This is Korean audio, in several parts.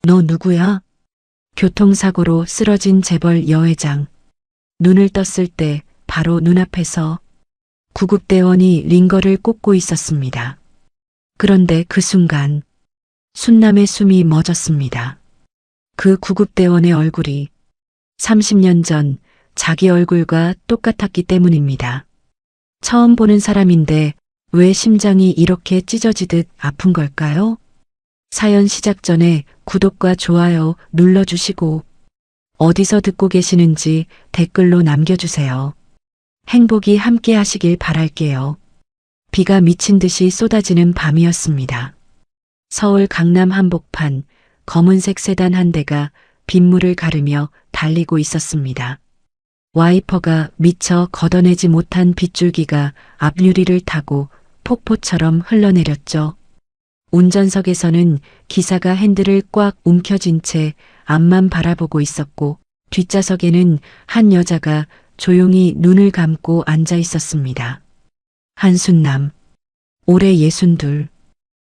너 누구야? 교통사고로 쓰러진 재벌 여회장. 눈을 떴을 때 바로 눈앞에서 구급대원이 링거를 꽂고 있었습니다. 그런데 그 순간 순남의 숨이 멎었습니다. 그 구급대원의 얼굴이 30년 전 자기 얼굴과 똑같았기 때문입니다. 처음 보는 사람인데 왜 심장이 이렇게 찢어지듯 아픈 걸까요? 사연 시작 전에 구독과 좋아요 눌러주시고 어디서 듣고 계시는지 댓글로 남겨주세요. 행복이 함께 하시길 바랄게요. 비가 미친 듯이 쏟아지는 밤이었습니다. 서울 강남 한복판 검은색 세단 한 대가 빗물을 가르며 달리고 있었습니다. 와이퍼가 미처 걷어내지 못한 빗줄기가 앞유리를 타고 폭포처럼 흘러내렸죠. 운전석에서는 기사가 핸들을 꽉 움켜쥔 채 앞만 바라보고 있었고 뒷좌석에는 한 여자가 조용히 눈을 감고 앉아 있었습니다. 한순남, 올해 62,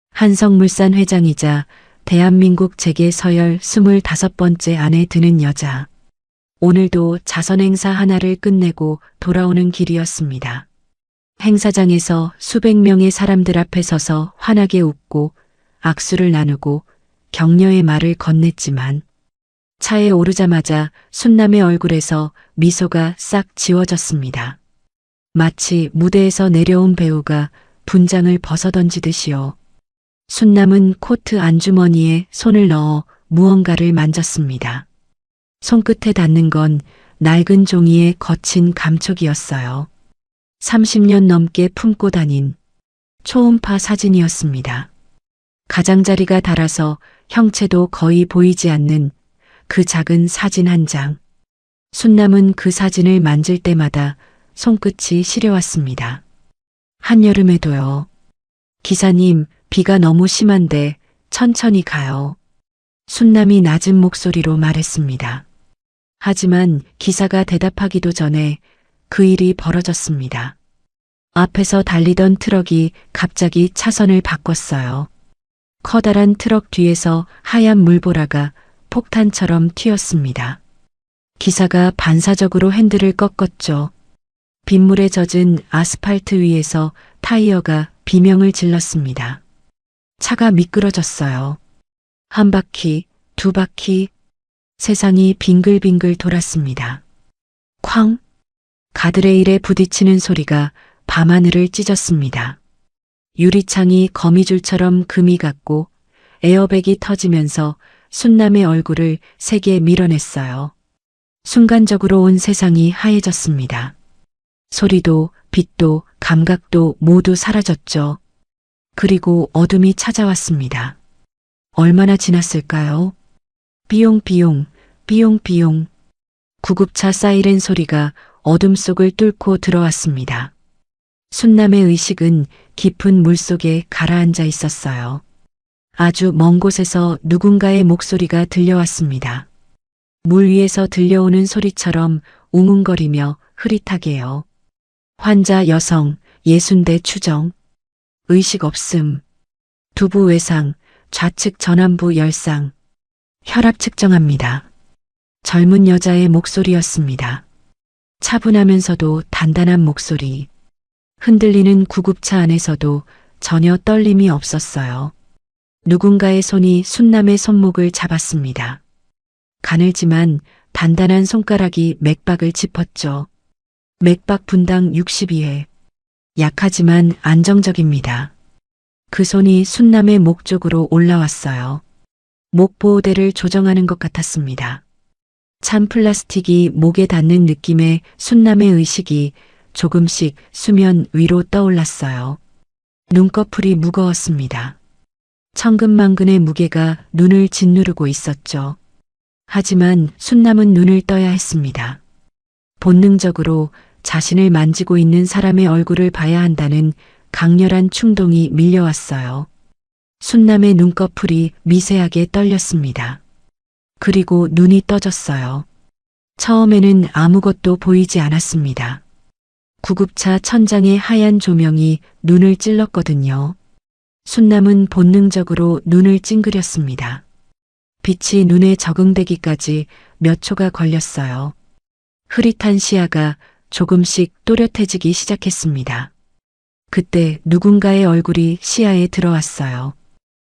한성물산 회장이자 대한민국 재계 서열 25번째 안에 드는 여자. 오늘도 자선 행사 하나를 끝내고 돌아오는 길이었습니다. 행사장에서 수백 명의 사람들 앞에 서서 환하게 웃고 악수를 나누고 격려의 말을 건넸지만 차에 오르자마자 순남의 얼굴에서 미소가 싹 지워졌습니다. 마치 무대에서 내려온 배우가 분장을 벗어던지듯이요. 순남은 코트 안주머니에 손을 넣어 무언가를 만졌습니다. 손끝에 닿는 건 낡은 종이의 거친 감촉이었어요. 30년 넘게 품고 다닌 초음파 사진이었습니다. 가장자리가 닳아서 형체도 거의 보이지 않는 그 작은 사진 한 장. 순남은 그 사진을 만질 때마다 손끝이 시려왔습니다. 한여름에도요. 기사님, 비가 너무 심한데 천천히 가요. 순남이 낮은 목소리로 말했습니다. 하지만 기사가 대답하기도 전에 그 일이 벌어졌습니다. 앞에서 달리던 트럭이 갑자기 차선을 바꿨어요. 커다란 트럭 뒤에서 하얀 물보라가 폭탄처럼 튀었습니다. 기사가 반사적으로 핸들을 꺾었죠. 빗물에 젖은 아스팔트 위에서 타이어가 비명을 질렀습니다. 차가 미끄러졌어요. 한 바퀴, 두 바퀴, 세상이 빙글빙글 돌았습니다. 쾅! 가드레일에 부딪히는 소리가 밤하늘을 찢었습니다. 유리창이 거미줄처럼 금이 갔고 에어백이 터지면서 순남의 얼굴을 세게 밀어냈어요. 순간적으로 온 세상이 하얘졌습니다. 소리도 빛도 감각도 모두 사라졌죠. 그리고 어둠이 찾아왔습니다. 얼마나 지났을까요? 삐용삐용, 삐용삐용. 구급차 사이렌 소리가 어둠 속을 뚫고 들어왔습니다. 순남의 의식은 깊은 물속에 가라앉아 있었어요. 아주 먼 곳에서 누군가의 목소리가 들려왔습니다. 물 위에서 들려오는 소리처럼 웅웅거리며 흐릿하게요. 환자 여성, 60대 추정. 의식 없음. 두부 외상, 좌측 전완부 열상. 혈압 측정합니다. 젊은 여자의 목소리였습니다. 차분하면서도 단단한 목소리. 흔들리는 구급차 안에서도 전혀 떨림이 없었어요. 누군가의 손이 순남의 손목을 잡았습니다. 가늘지만 단단한 손가락이 맥박을 짚었죠. 맥박 분당 62회. 약하지만 안정적입니다. 그 손이 순남의 목 쪽으로 올라왔어요. 목 보호대를 조정하는 것 같았습니다. 찬 플라스틱이 목에 닿는 느낌에 순남의 의식이 조금씩 수면 위로 떠올랐어요. 눈꺼풀이 무거웠습니다. 천근만근의 무게가 눈을 짓누르고 있었죠. 하지만 순남은 눈을 떠야 했습니다. 본능적으로 자신을 만지고 있는 사람의 얼굴을 봐야 한다는 강렬한 충동이 밀려왔어요. 순남의 눈꺼풀이 미세하게 떨렸습니다. 그리고 눈이 떠졌어요. 처음에는 아무것도 보이지 않았습니다. 구급차 천장의 하얀 조명이 눈을 찔렀거든요. 순남은 본능적으로 눈을 찡그렸습니다. 빛이 눈에 적응되기까지 몇 초가 걸렸어요. 흐릿한 시야가 조금씩 또렷해지기 시작했습니다. 그때 누군가의 얼굴이 시야에 들어왔어요.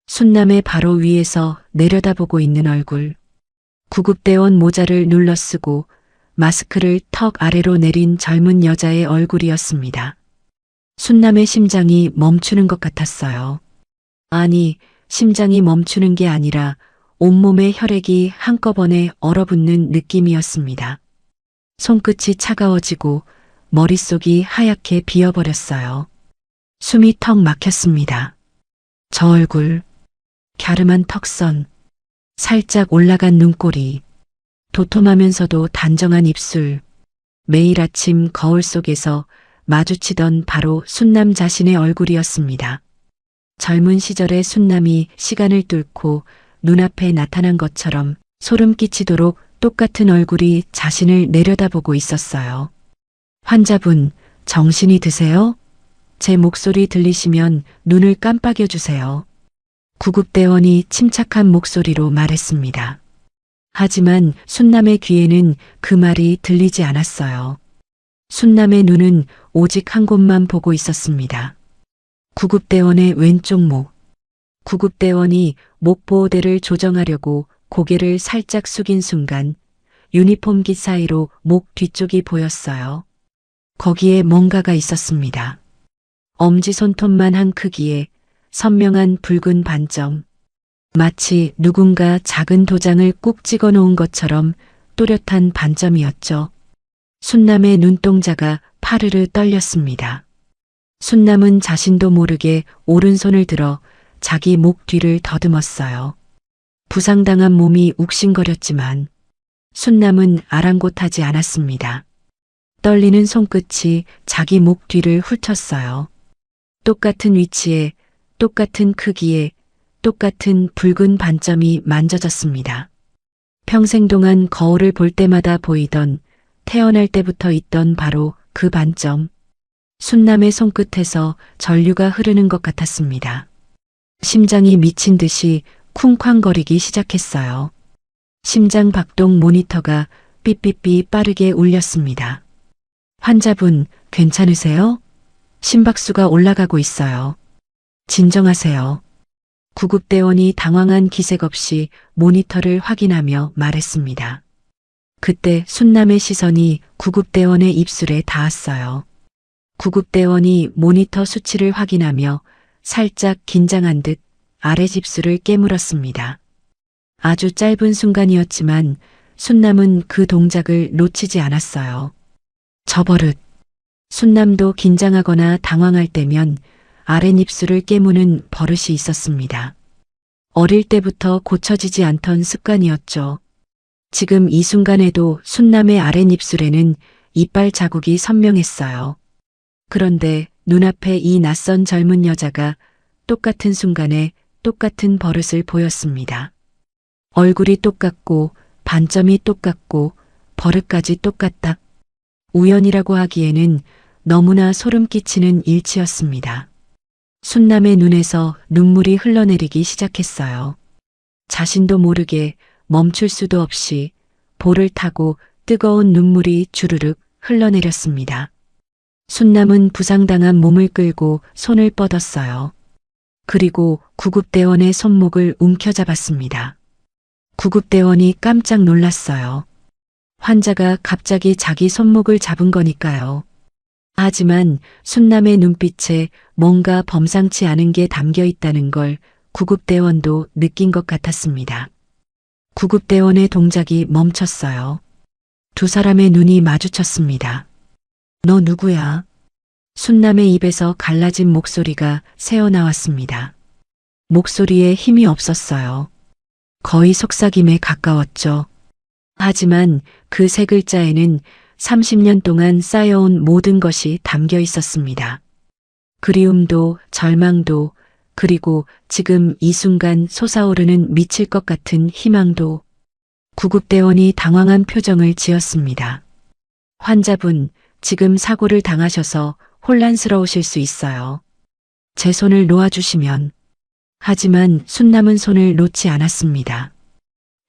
순남의 바로 위에서 내려다보고 있는 얼굴. 구급대원 모자를 눌러쓰고 마스크를 턱 아래로 내린 젊은 여자의 얼굴이었습니다. 순남의 심장이 멈추는 것 같았어요. 아니, 심장이 멈추는 게 아니라 온몸의 혈액이 한꺼번에 얼어붙는 느낌이었습니다. 손끝이 차가워지고 머릿속이 하얗게 비어버렸어요. 숨이 턱 막혔습니다. 저 얼굴, 갸름한 턱선, 살짝 올라간 눈꼬리, 도톰하면서도 단정한 입술, 매일 아침 거울 속에서 마주치던 바로 순남 자신의 얼굴이었습니다. 젊은 시절의 순남이 시간을 뚫고 눈앞에 나타난 것처럼 소름 끼치도록 똑같은 얼굴이 자신을 내려다보고 있었어요. 환자분, 정신이 드세요? 제 목소리 들리시면 눈을 깜빡여 주세요. 구급대원이 침착한 목소리로 말했습니다. 하지만 순남의 귀에는 그 말이 들리지 않았어요. 순남의 눈은 오직 한 곳만 보고 있었습니다. 구급대원의 왼쪽 목. 구급대원이 목보호대를 조정하려고 고개를 살짝 숙인 순간 유니폼 깃 사이로 목 뒤쪽이 보였어요. 거기에 뭔가가 있었습니다. 엄지손톱만한 크기의 선명한 붉은 반점. 마치 누군가 작은 도장을 꾹 찍어 놓은 것처럼 또렷한 반점이었죠. 순남의 눈동자가 파르르 떨렸습니다. 순남은 자신도 모르게 오른손을 들어 자기 목 뒤를 더듬었어요. 부상당한 몸이 욱신거렸지만 순남은 아랑곳하지 않았습니다. 떨리는 손끝이 자기 목 뒤를 훑었어요. 똑같은 위치에, 똑같은 크기에, 똑같은 붉은 반점이 만져졌습니다. 평생 동안 거울을 볼 때마다 보이던, 태어날 때부터 있던 바로 그 반점. 순남의 손끝에서 전류가 흐르는 것 같았습니다. 심장이 미친 듯이 쿵쾅거리기 시작했어요. 심장 박동 모니터가 삐삐삐 빠르게 울렸습니다. 환자분, 괜찮으세요? 심박수가 올라가고 있어요. 진정하세요. 구급대원이 당황한 기색 없이 모니터를 확인하며 말했습니다. 그때 순남의 시선이 구급대원의 입술에 닿았어요. 구급대원이 모니터 수치를 확인하며 살짝 긴장한 듯 아래 집술을 깨물었습니다. 아주 짧은 순간이었지만 순남은 그 동작을 놓치지 않았어요. 저 버릇. 순남도 긴장하거나 당황할 때면 아랫입술을 깨무는 버릇이 있었습니다. 어릴 때부터 고쳐지지 않던 습관이었죠. 지금 이 순간에도 순남의 아랫입술에는 이빨 자국이 선명했어요. 그런데 눈앞에 이 낯선 젊은 여자가 똑같은 순간에 똑같은 버릇을 보였습니다. 얼굴이 똑같고 반점이 똑같고 버릇까지 똑같다. 우연이라고 하기에는 너무나 소름 끼치는 일치였습니다. 순남의 눈에서 눈물이 흘러내리기 시작했어요. 자신도 모르게 멈출 수도 없이 볼을 타고 뜨거운 눈물이 주르륵 흘러내렸습니다. 순남은 부상당한 몸을 끌고 손을 뻗었어요. 그리고 구급대원의 손목을 움켜잡았습니다. 구급대원이 깜짝 놀랐어요. 환자가 갑자기 자기 손목을 잡은 거니까요. 하지만 순남의 눈빛에 뭔가 범상치 않은 게 담겨 있다는 걸 구급대원도 느낀 것 같았습니다. 구급대원의 동작이 멈췄어요. 두 사람의 눈이 마주쳤습니다. 너 누구야? 순남의 입에서 갈라진 목소리가 새어나왔습니다. 목소리에 힘이 없었어요. 거의 속삭임에 가까웠죠. 하지만 그 세 글자에는 30년 동안 쌓여온 모든 것이 담겨 있었습니다. 그리움도 절망도 그리고 지금 이 순간 솟아오르는 미칠 것 같은 희망도. 구급대원이 당황한 표정을 지었습니다. 환자분, 지금 사고를 당하셔서 혼란스러우실 수 있어요. 제 손을 놓아주시면. 하지만 순남은 손을 놓지 않았습니다.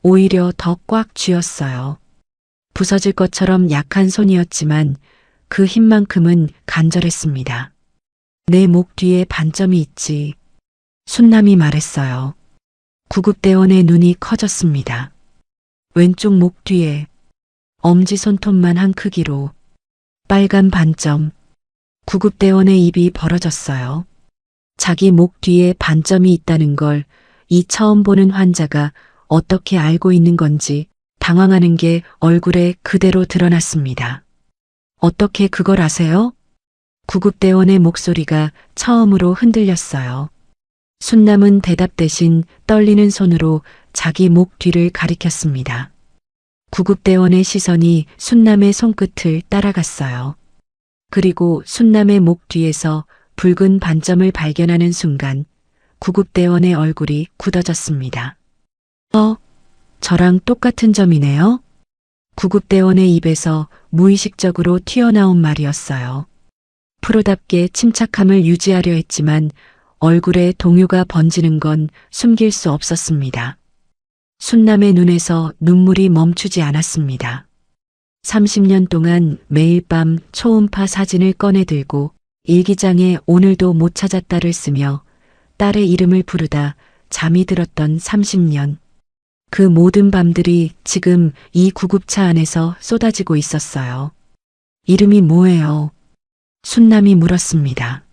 오히려 더 꽉 쥐었어요. 부서질 것처럼 약한 손이었지만 그 힘만큼은 간절했습니다. 내 목 뒤에 반점이 있지. 순남이 말했어요. 구급대원의 눈이 커졌습니다. 왼쪽 목 뒤에 엄지손톱만 한 크기로 빨간 반점. 구급대원의 입이 벌어졌어요. 자기 목 뒤에 반점이 있다는 걸 이 처음 보는 환자가 어떻게 알고 있는 건지 당황하는 게 얼굴에 그대로 드러났습니다. 어떻게 그걸 아세요? 구급대원의 목소리가 처음으로 흔들렸어요. 순남은 대답 대신 떨리는 손으로 자기 목 뒤를 가리켰습니다. 구급대원의 시선이 순남의 손끝을 따라갔어요. 그리고 순남의 목 뒤에서 붉은 반점을 발견하는 순간 구급대원의 얼굴이 굳어졌습니다. 저랑 똑같은 점이네요. 구급대원의 입에서 무의식적으로 튀어나온 말이었어요. 프로답게 침착함을 유지하려 했지만 얼굴에 동요가 번지는 건 숨길 수 없었습니다. 순남의 눈에서 눈물이 멈추지 않았습니다. 30년 동안 매일 밤 초음파 사진을 꺼내 들고 일기장에 오늘도 못 찾았다를 쓰며 딸의 이름을 부르다 잠이 들었던 30년. 그 모든 밤들이 지금 이 구급차 안에서 쏟아지고 있었어요. 이름이 뭐예요? 순남이 물었습니다.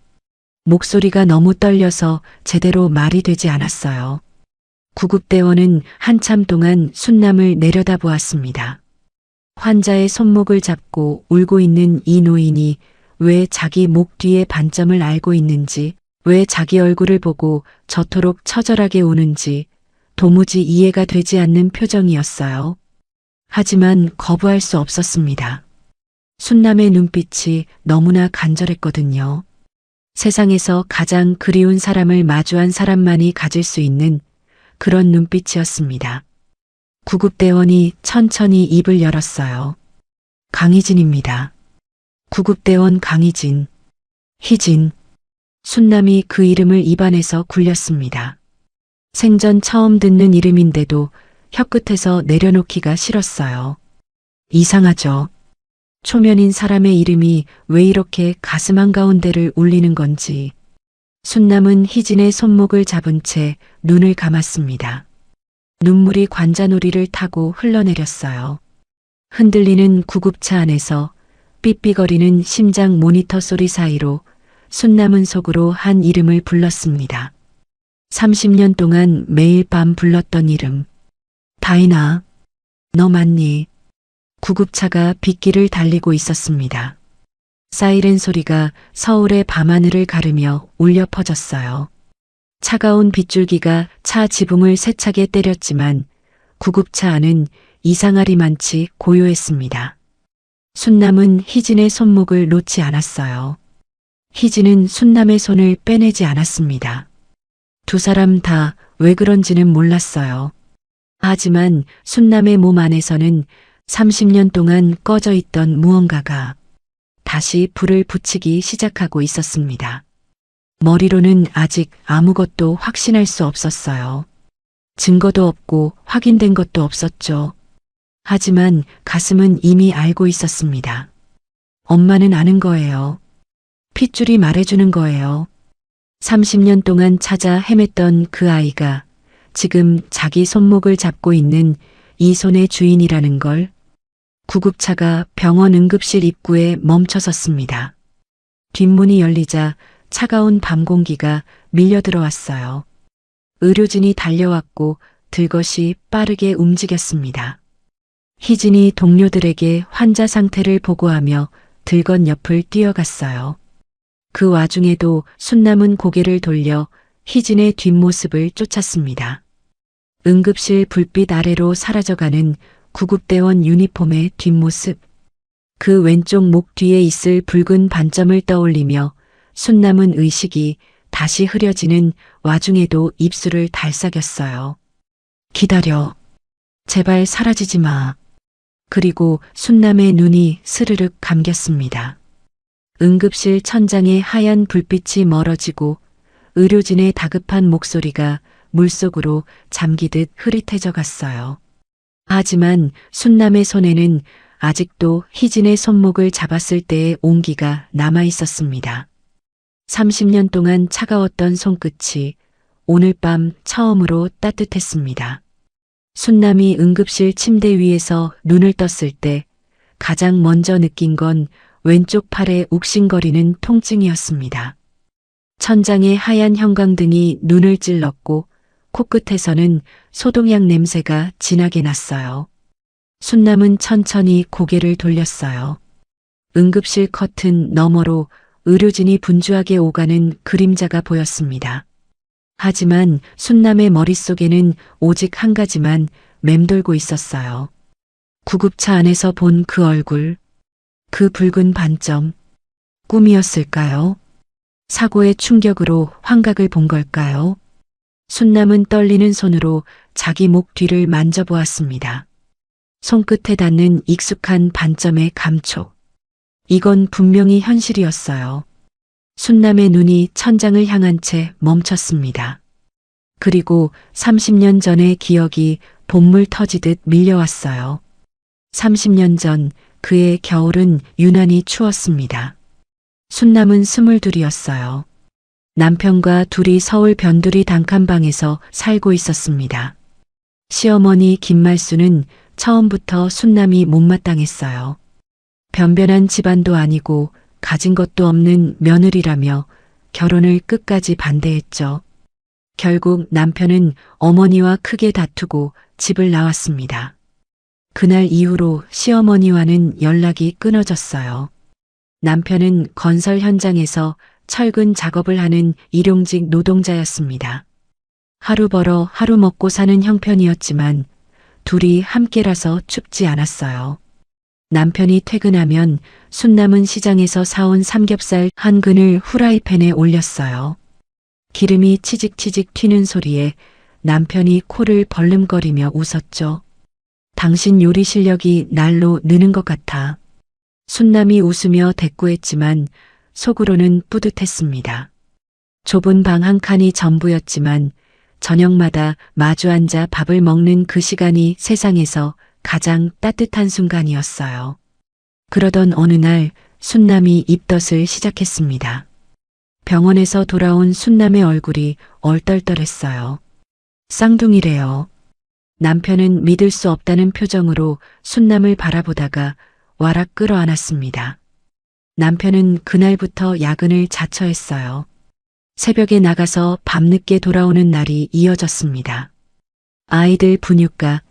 목소리가 너무 떨려서 제대로 말이 되지 않았어요. 구급대원은 한참 동안 순남을 내려다보았습니다. 환자의 손목을 잡고 울고 있는 이 노인이 왜 자기 목 뒤에 반점을 알고 있는지, 왜 자기 얼굴을 보고 저토록 처절하게 우는지 도무지 이해가 되지 않는 표정이었어요. 하지만 거부할 수 없었습니다. 순남의 눈빛이 너무나 간절했거든요. 세상에서 가장 그리운 사람을 마주한 사람만이 가질 수 있는 그런 눈빛이었습니다. 구급대원이 천천히 입을 열었어요. 강희진입니다. 구급대원 강희진. 희진. 순남이 그 이름을 입안에서 굴렸습니다. 생전 처음 듣는 이름인데도 혀끝에서 내려놓기가 싫었어요. 이상하죠. 초면인 사람의 이름이 왜 이렇게 가슴 한가운데를 울리는 건지. 순남은 희진의 손목을 잡은 채 눈을 감았습니다. 눈물이 관자놀이를 타고 흘러내렸어요. 흔들리는 구급차 안에서 삐삐거리는 심장 모니터 소리 사이로 순남은 속으로 한 이름을 불렀습니다. 30년 동안 매일 밤 불렀던 이름. 다이나, 너 맞니? 구급차가 빗길을 달리고 있었습니다. 사이렌 소리가 서울의 밤하늘을 가르며 울려 퍼졌어요. 차가운 빗줄기가 차 지붕을 세차게 때렸지만 구급차 안은 이상하리만치 고요했습니다. 순남은 희진의 손목을 놓지 않았어요. 희진은 순남의 손을 빼내지 않았습니다. 두 사람 다 왜 그런지는 몰랐어요. 하지만 순남의 몸 안에서는 30년 동안 꺼져 있던 무언가가 다시 불을 붙이기 시작하고 있었습니다. 머리로는 아직 아무것도 확신할 수 없었어요. 증거도 없고 확인된 것도 없었죠. 하지만 가슴은 이미 알고 있었습니다. 엄마는 아는 거예요. 핏줄이 말해주는 거예요. 30년 동안 찾아 헤맸던 그 아이가 지금 자기 손목을 잡고 있는 이 손의 주인이라는 걸. 구급차가 병원 응급실 입구에 멈춰섰습니다. 뒷문이 열리자 차가운 밤 공기가 밀려 들어왔어요. 의료진이 달려왔고 들것이 빠르게 움직였습니다. 희진이 동료들에게 환자 상태를 보고하며 들것 옆을 뛰어갔어요. 그 와중에도 순남은 고개를 돌려 희진의 뒷모습을 쫓았습니다. 응급실 불빛 아래로 사라져가는 구급대원 유니폼의 뒷모습. 그 왼쪽 목 뒤에 있을 붉은 반점을 떠올리며 순남은 의식이 다시 흐려지는 와중에도 입술을 달싹였어요. 기다려. 제발 사라지지 마. 그리고 순남의 눈이 스르륵 감겼습니다. 응급실 천장의 하얀 불빛이 멀어지고 의료진의 다급한 목소리가 물속으로 잠기듯 흐릿해져 갔어요. 하지만 순남의 손에는 아직도 희진의 손목을 잡았을 때의 온기가 남아 있었습니다. 30년 동안 차가웠던 손끝이 오늘 밤 처음으로 따뜻했습니다. 순남이 응급실 침대 위에서 눈을 떴을 때 가장 먼저 느낀 건 왼쪽 팔에 욱신거리는 통증이었습니다. 천장에 하얀 형광등이 눈을 찔렀고 코끝에서는 소독약 냄새가 진하게 났어요. 순남은 천천히 고개를 돌렸어요. 응급실 커튼 너머로 의료진이 분주하게 오가는 그림자가 보였습니다. 하지만 순남의 머릿속에는 오직 한 가지만 맴돌고 있었어요. 구급차 안에서 본 그 얼굴, 그 붉은 반점, 꿈이었을까요? 사고의 충격으로 환각을 본 걸까요? 순남은 떨리는 손으로 자기 목 뒤를 만져보았습니다. 손끝에 닿는 익숙한 반점의 감촉. 이건 분명히 현실이었어요. 순남의 눈이 천장을 향한 채 멈췄습니다. 그리고 30년 전의 기억이 봇물 터지듯 밀려왔어요. 30년 전 그의 겨울은 유난히 추웠습니다. 순남은 22이었어요. 남편과 둘이 서울 변두리 단칸방에서 살고 있었습니다. 시어머니 김말수는 처음부터 순남이 못마땅했어요. 변변한 집안도 아니고 가진 것도 없는 며느리라며 결혼을 끝까지 반대했죠. 결국 남편은 어머니와 크게 다투고 집을 나왔습니다. 그날 이후로 시어머니와는 연락이 끊어졌어요. 남편은 건설 현장에서 철근 작업을 하는 일용직 노동자였습니다. 하루 벌어 하루 먹고 사는 형편이었지만 둘이 함께라서 춥지 않았어요. 남편이 퇴근하면 순남은 시장에서 사온 삼겹살 한 근을 후라이팬에 올렸어요. 기름이 치직치직 튀는 소리에 남편이 코를 벌름거리며 웃었죠. 당신 요리 실력이 날로 느는 것 같아. 순남이 웃으며 대꾸했지만 속으로는 뿌듯했습니다. 좁은 방 한 칸이 전부였지만 저녁마다 마주 앉아 밥을 먹는 그 시간이 세상에서 가장 따뜻한 순간이었어요. 그러던 어느 날 순남이 입덧을 시작했습니다. 병원에서 돌아온 순남의 얼굴이 얼떨떨했어요. 쌍둥이래요. 남편은 믿을 수 없다는 표정으로 순남을 바라보다가 와락 끌어안았습니다. 남편은 그날부터 야근을 자처했어요. 새벽에 나가서 밤늦게 돌아오는 날이 이어졌습니다. 아이들 분유가,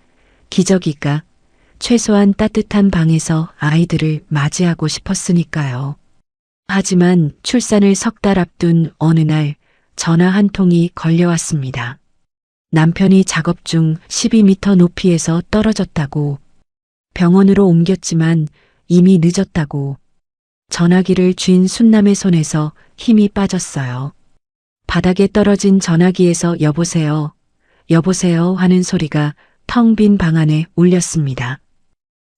기저귀가, 최소한 따뜻한 방에서 아이들을 맞이하고 싶었으니까요. 하지만 출산을 석 달 앞둔 어느 날 전화 한 통이 걸려왔습니다. 남편이 작업 중 12m 높이에서 떨어졌다고, 병원으로 옮겼지만 이미 늦었다고. 전화기를 쥔 순남의 손에서 힘이 빠졌어요. 바닥에 떨어진 전화기에서 여보세요, 여보세요 하는 소리가 텅 빈 방 안에 울렸습니다.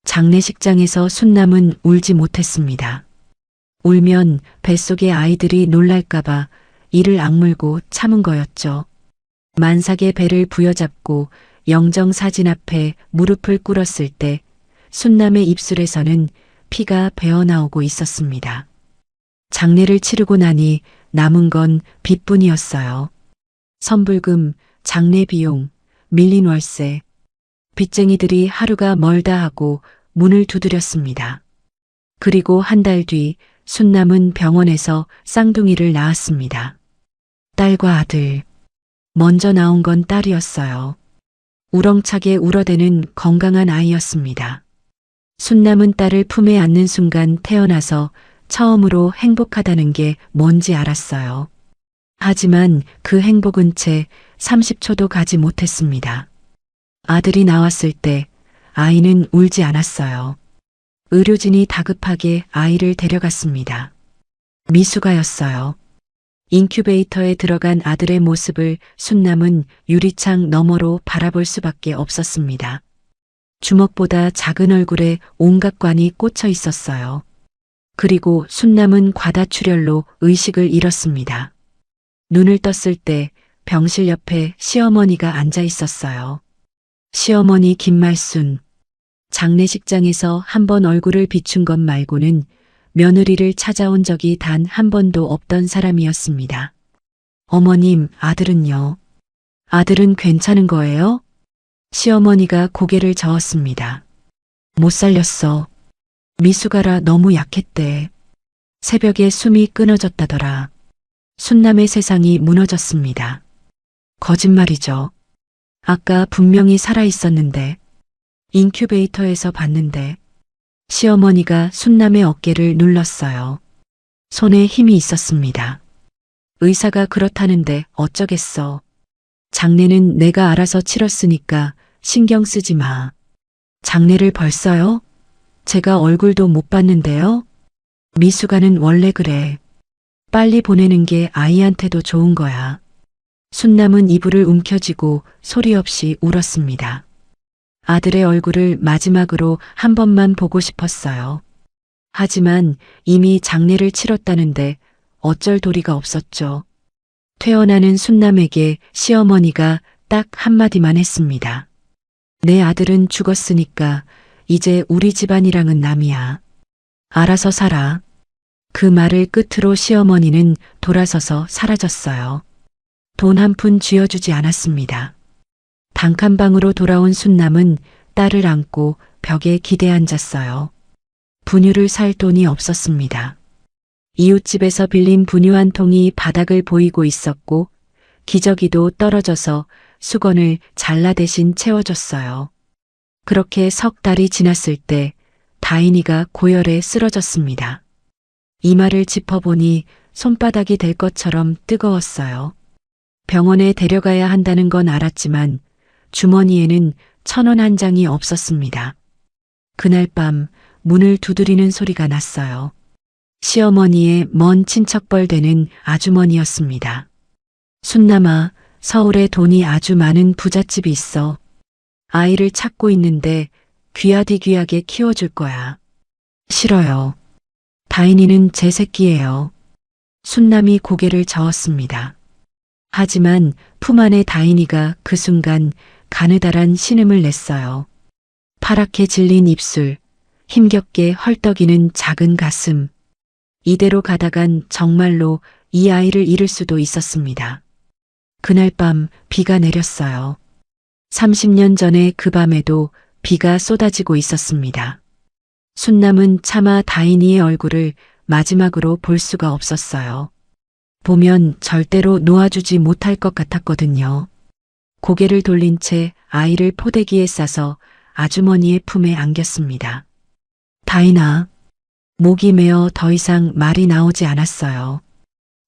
장례식장에서 순남은 울지 못했습니다. 울면 뱃속의 아이들이 놀랄까봐 이를 악물고 참은 거였죠. 만삭의 배를 부여잡고 영정사진 앞에 무릎을 꿇었을 때 순남의 입술에서는 피가 배어나오고 있었습니다. 장례를 치르고 나니 남은 건 빚뿐이었어요. 선불금, 장례 비용, 밀린 월세. 빚쟁이들이 하루가 멀다 하고 문을 두드렸습니다. 그리고 한 달 뒤 순남은 병원에서 쌍둥이를 낳았습니다. 딸과 아들. 먼저 나온 건 딸이었어요. 우렁차게 울어대는 건강한 아이였습니다. 순남은 딸을 품에 안는 순간 태어나서 처음으로 행복하다는 게 뭔지 알았어요. 하지만 그 행복은 채 30초도 가지 못했습니다. 아들이 나왔을 때 아이는 울지 않았어요. 의료진이 다급하게 아이를 데려갔습니다. 미숙아였어요. 인큐베이터에 들어간 아들의 모습을 순남은 유리창 너머로 바라볼 수밖에 없었습니다. 주먹보다 작은 얼굴에 온갖 관이 꽂혀 있었어요. 그리고 순남은 과다출혈로 의식을 잃었습니다. 눈을 떴을 때 병실 옆에 시어머니가 앉아 있었어요. 시어머니 김말순. 장례식장에서 한 번 얼굴을 비춘 것 말고는 며느리를 찾아온 적이 단 한 번도 없던 사람이었습니다. 어머님, 아들은요? 아들은 괜찮은 거예요? 시어머니가 고개를 저었습니다. 못 살렸어. 미숙아라 너무 약했대. 새벽에 숨이 끊어졌다더라. 순남의 세상이 무너졌습니다. 거짓말이죠. 아까 분명히 살아있었는데. 인큐베이터에서 봤는데. 시어머니가 순남의 어깨를 눌렀어요. 손에 힘이 있었습니다. 의사가 그렇다는데 어쩌겠어. 장례는 내가 알아서 치렀으니까 신경 쓰지 마. 장례를 벌써요? 제가 얼굴도 못 봤는데요? 미숙아는 원래 그래. 빨리 보내는 게 아이한테도 좋은 거야. 순남은 이불을 움켜쥐고 소리 없이 울었습니다. 아들의 얼굴을 마지막으로 한 번만 보고 싶었어요. 하지만 이미 장례를 치렀다는데 어쩔 도리가 없었죠. 퇴원하는 순남에게 시어머니가 딱 한마디만 했습니다. 내 아들은 죽었으니까 이제 우리 집안이랑은 남이야. 알아서 살아. 그 말을 끝으로 시어머니는 돌아서서 사라졌어요. 돈 한 푼 쥐어주지 않았습니다. 단칸방으로 돌아온 순남은 딸을 안고 벽에 기대 앉았어요. 분유를 살 돈이 없었습니다. 이웃집에서 빌린 분유 한 통이 바닥을 보이고 있었고 기저귀도 떨어져서 수건을 잘라 대신 채워줬어요. 그렇게 석 달이 지났을 때 다인이가 고열에 쓰러졌습니다. 이마를 짚어보니 손바닥이 될 것처럼 뜨거웠어요. 병원에 데려가야 한다는 건 알았지만 주머니에는 1,000원 한 장이 없었습니다. 그날 밤 문을 두드리는 소리가 났어요. 시어머니의 먼 친척뻘 되는 아주머니였습니다. 순남아, 서울에 돈이 아주 많은 부잣집이 있어. 아이를 찾고 있는데 귀하디귀하게 키워줄 거야. 싫어요. 다인이는 제 새끼예요. 순남이 고개를 저었습니다. 하지만 품 안의 다인이가 그 순간 가느다란 신음을 냈어요. 파랗게 질린 입술, 힘겹게 헐떡이는 작은 가슴. 이대로 가다간 정말로 이 아이를 잃을 수도 있었습니다. 그날 밤 비가 내렸어요. 30년 전에 그 밤에도 비가 쏟아지고 있었습니다. 순남은 차마 다인이의 얼굴을 마지막으로 볼 수가 없었어요. 보면 절대로 놓아주지 못할 것 같았거든요. 고개를 돌린 채 아이를 포대기에 싸서 아주머니의 품에 안겼습니다. 다인아, 목이 메어 더 이상 말이 나오지 않았어요.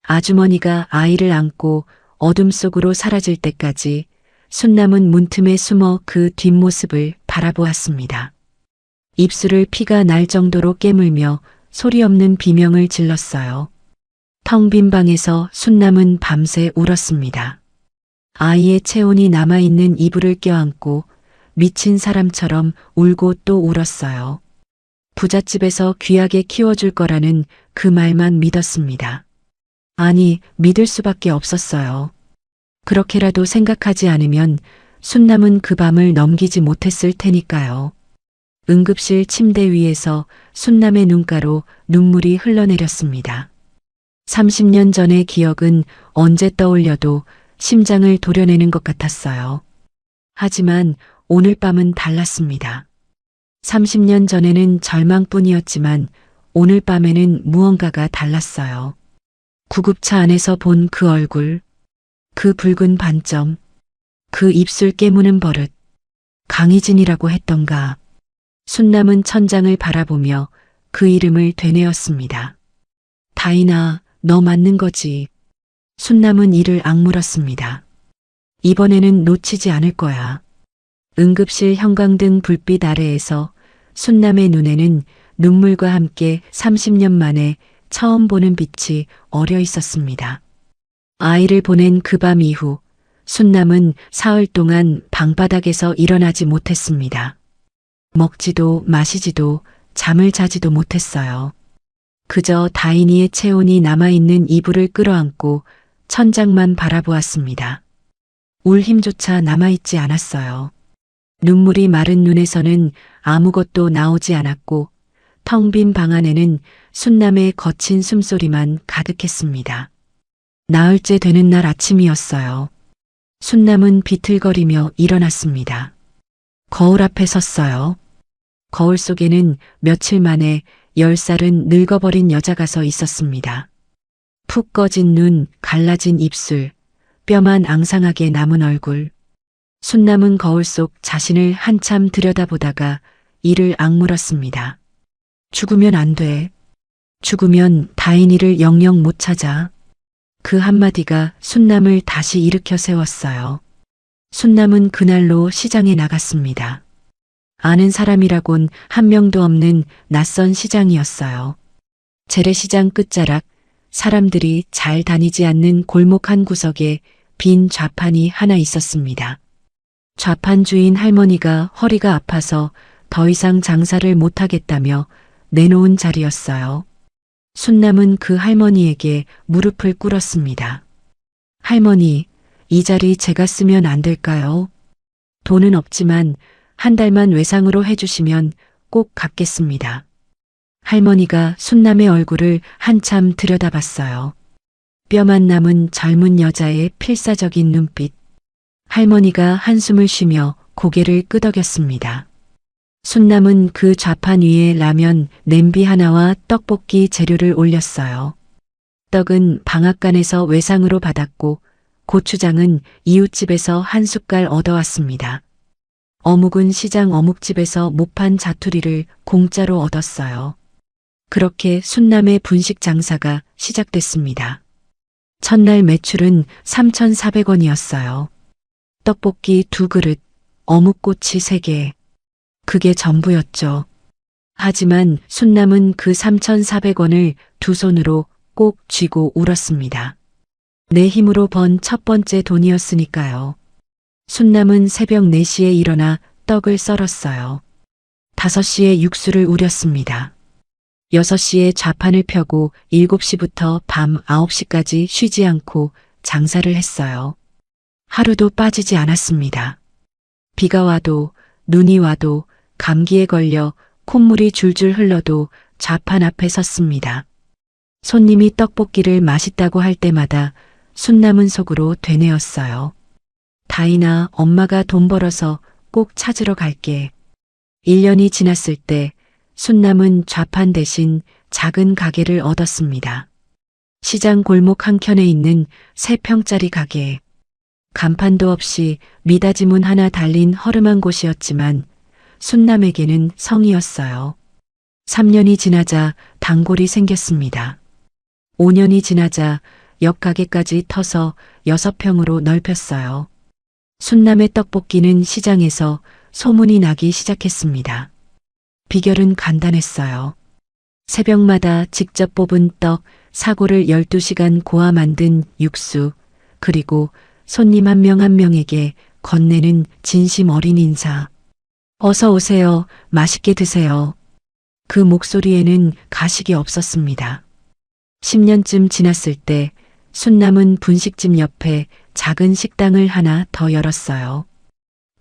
아주머니가 아이를 안고 어둠 속으로 사라질 때까지 순남은 문틈에 숨어 그 뒷모습을 바라보았습니다. 입술을 피가 날 정도로 깨물며 소리 없는 비명을 질렀어요. 텅 빈 방에서 순남은 밤새 울었습니다. 아이의 체온이 남아있는 이불을 껴안고 미친 사람처럼 울고 또 울었어요. 부잣집에서 귀하게 키워줄 거라는 그 말만 믿었습니다. 아니, 믿을 수밖에 없었어요. 그렇게라도 생각하지 않으면 순남은 그 밤을 넘기지 못했을 테니까요. 응급실 침대 위에서 순남의 눈가로 눈물이 흘러내렸습니다. 30년 전의 기억은 언제 떠올려도 심장을 도려내는 것 같았어요. 하지만 오늘 밤은 달랐습니다. 30년 전에는 절망뿐이었지만 오늘 밤에는 무언가가 달랐어요. 구급차 안에서 본 그 얼굴, 그 붉은 반점, 그 입술 깨무는 버릇, 강희진이라고 했던가. 순남은 천장을 바라보며 그 이름을 되뇌었습니다. 다인아, 너 맞는 거지. 순남은 이를 악물었습니다. 이번에는 놓치지 않을 거야. 응급실 형광등 불빛 아래에서 순남의 눈에는 눈물과 함께 30년 만에 처음 보는 빛이 어려 있었습니다. 아이를 보낸 그 밤 이후 순남은 사흘 동안 방바닥에서 일어나지 못했습니다. 먹지도 마시지도 잠을 자지도 못했어요. 그저 다인이의 체온이 남아있는 이불을 끌어안고 천장만 바라보았습니다. 울 힘조차 남아있지 않았어요. 눈물이 마른 눈에서는 아무것도 나오지 않았고 텅 빈 방 안에는 순남의 거친 숨소리만 가득했습니다. 나흘째 되는 날 아침이었어요. 순남은 비틀거리며 일어났습니다. 거울 앞에 섰어요. 거울 속에는 며칠 만에 10살은 늙어버린 여자가 서 있었습니다. 푹 꺼진 눈, 갈라진 입술, 뼈만 앙상하게 남은 얼굴. 순남은 거울 속 자신을 한참 들여다보다가 이를 악물었습니다. 죽으면 안 돼. 죽으면 다인이를 영영 못 찾아. 그 한마디가 순남을 다시 일으켜 세웠어요. 순남은 그날로 시장에 나갔습니다. 아는 사람이라곤 한 명도 없는 낯선 시장이었어요. 재래시장 끝자락, 사람들이 잘 다니지 않는 골목 한 구석에 빈 좌판이 하나 있었습니다. 좌판 주인 할머니가 허리가 아파서 더 이상 장사를 못하겠다며 내놓은 자리였어요. 순남은 그 할머니에게 무릎을 꿇었습니다. 할머니, 이 자리 제가 쓰면 안 될까요? 돈은 없지만 한 달만 외상으로 해주시면 꼭 갚겠습니다. 할머니가 순남의 얼굴을 한참 들여다봤어요. 뼈만 남은 젊은 여자의 필사적인 눈빛. 할머니가 한숨을 쉬며 고개를 끄덕였습니다. 순남은 그 좌판 위에 라면, 냄비 하나와 떡볶이 재료를 올렸어요. 떡은 방앗간에서 외상으로 받았고 고추장은 이웃집에서 한 숟갈 얻어왔습니다. 어묵은 시장 어묵집에서 못판 자투리를 공짜로 얻었어요. 그렇게 순남의 분식 장사가 시작됐습니다. 첫날 매출은 3,400원이었어요. 떡볶이 2그릇, 어묵꼬치 3개. 그게 전부였죠. 하지만 순남은 그 3,400원을 두 손으로 꼭 쥐고 울었습니다. 내 힘으로 번 첫 번째 돈이었으니까요. 순남은 새벽 4시에 일어나 떡을 썰었어요. 5시에 육수를 우렸습니다. 6시에 좌판을 펴고 7시부터 밤 9시까지 쉬지 않고 장사를 했어요. 하루도 빠지지 않았습니다. 비가 와도 눈이 와도 감기에 걸려 콧물이 줄줄 흘러도 좌판 앞에 섰습니다. 손님이 떡볶이를 맛있다고 할 때마다 순남은 속으로 되뇌었어요. 다인아, 엄마가 돈 벌어서 꼭 찾으러 갈게. 1년이 지났을 때 순남은 좌판 대신 작은 가게를 얻었습니다. 시장 골목 한켠에 있는 3평짜리 가게. 간판도 없이 미닫이 문 하나 달린 허름한 곳이었지만 순남에게는 성이었어요. 3년이 지나자 단골이 생겼습니다. 5년이 지나자 옆가게까지 터서 6평으로 넓혔어요. 순남의 떡볶이는 시장에서 소문이 나기 시작했습니다. 비결은 간단했어요. 새벽마다 직접 뽑은 떡, 사고를 12시간 고아 만든 육수, 그리고 손님 한 명 한 명에게 건네는 진심 어린 인사. 어서 오세요. 맛있게 드세요. 그 목소리에는 가식이 없었습니다. 10년쯤 지났을 때 순남은 분식집 옆에 작은 식당을 하나 더 열었어요.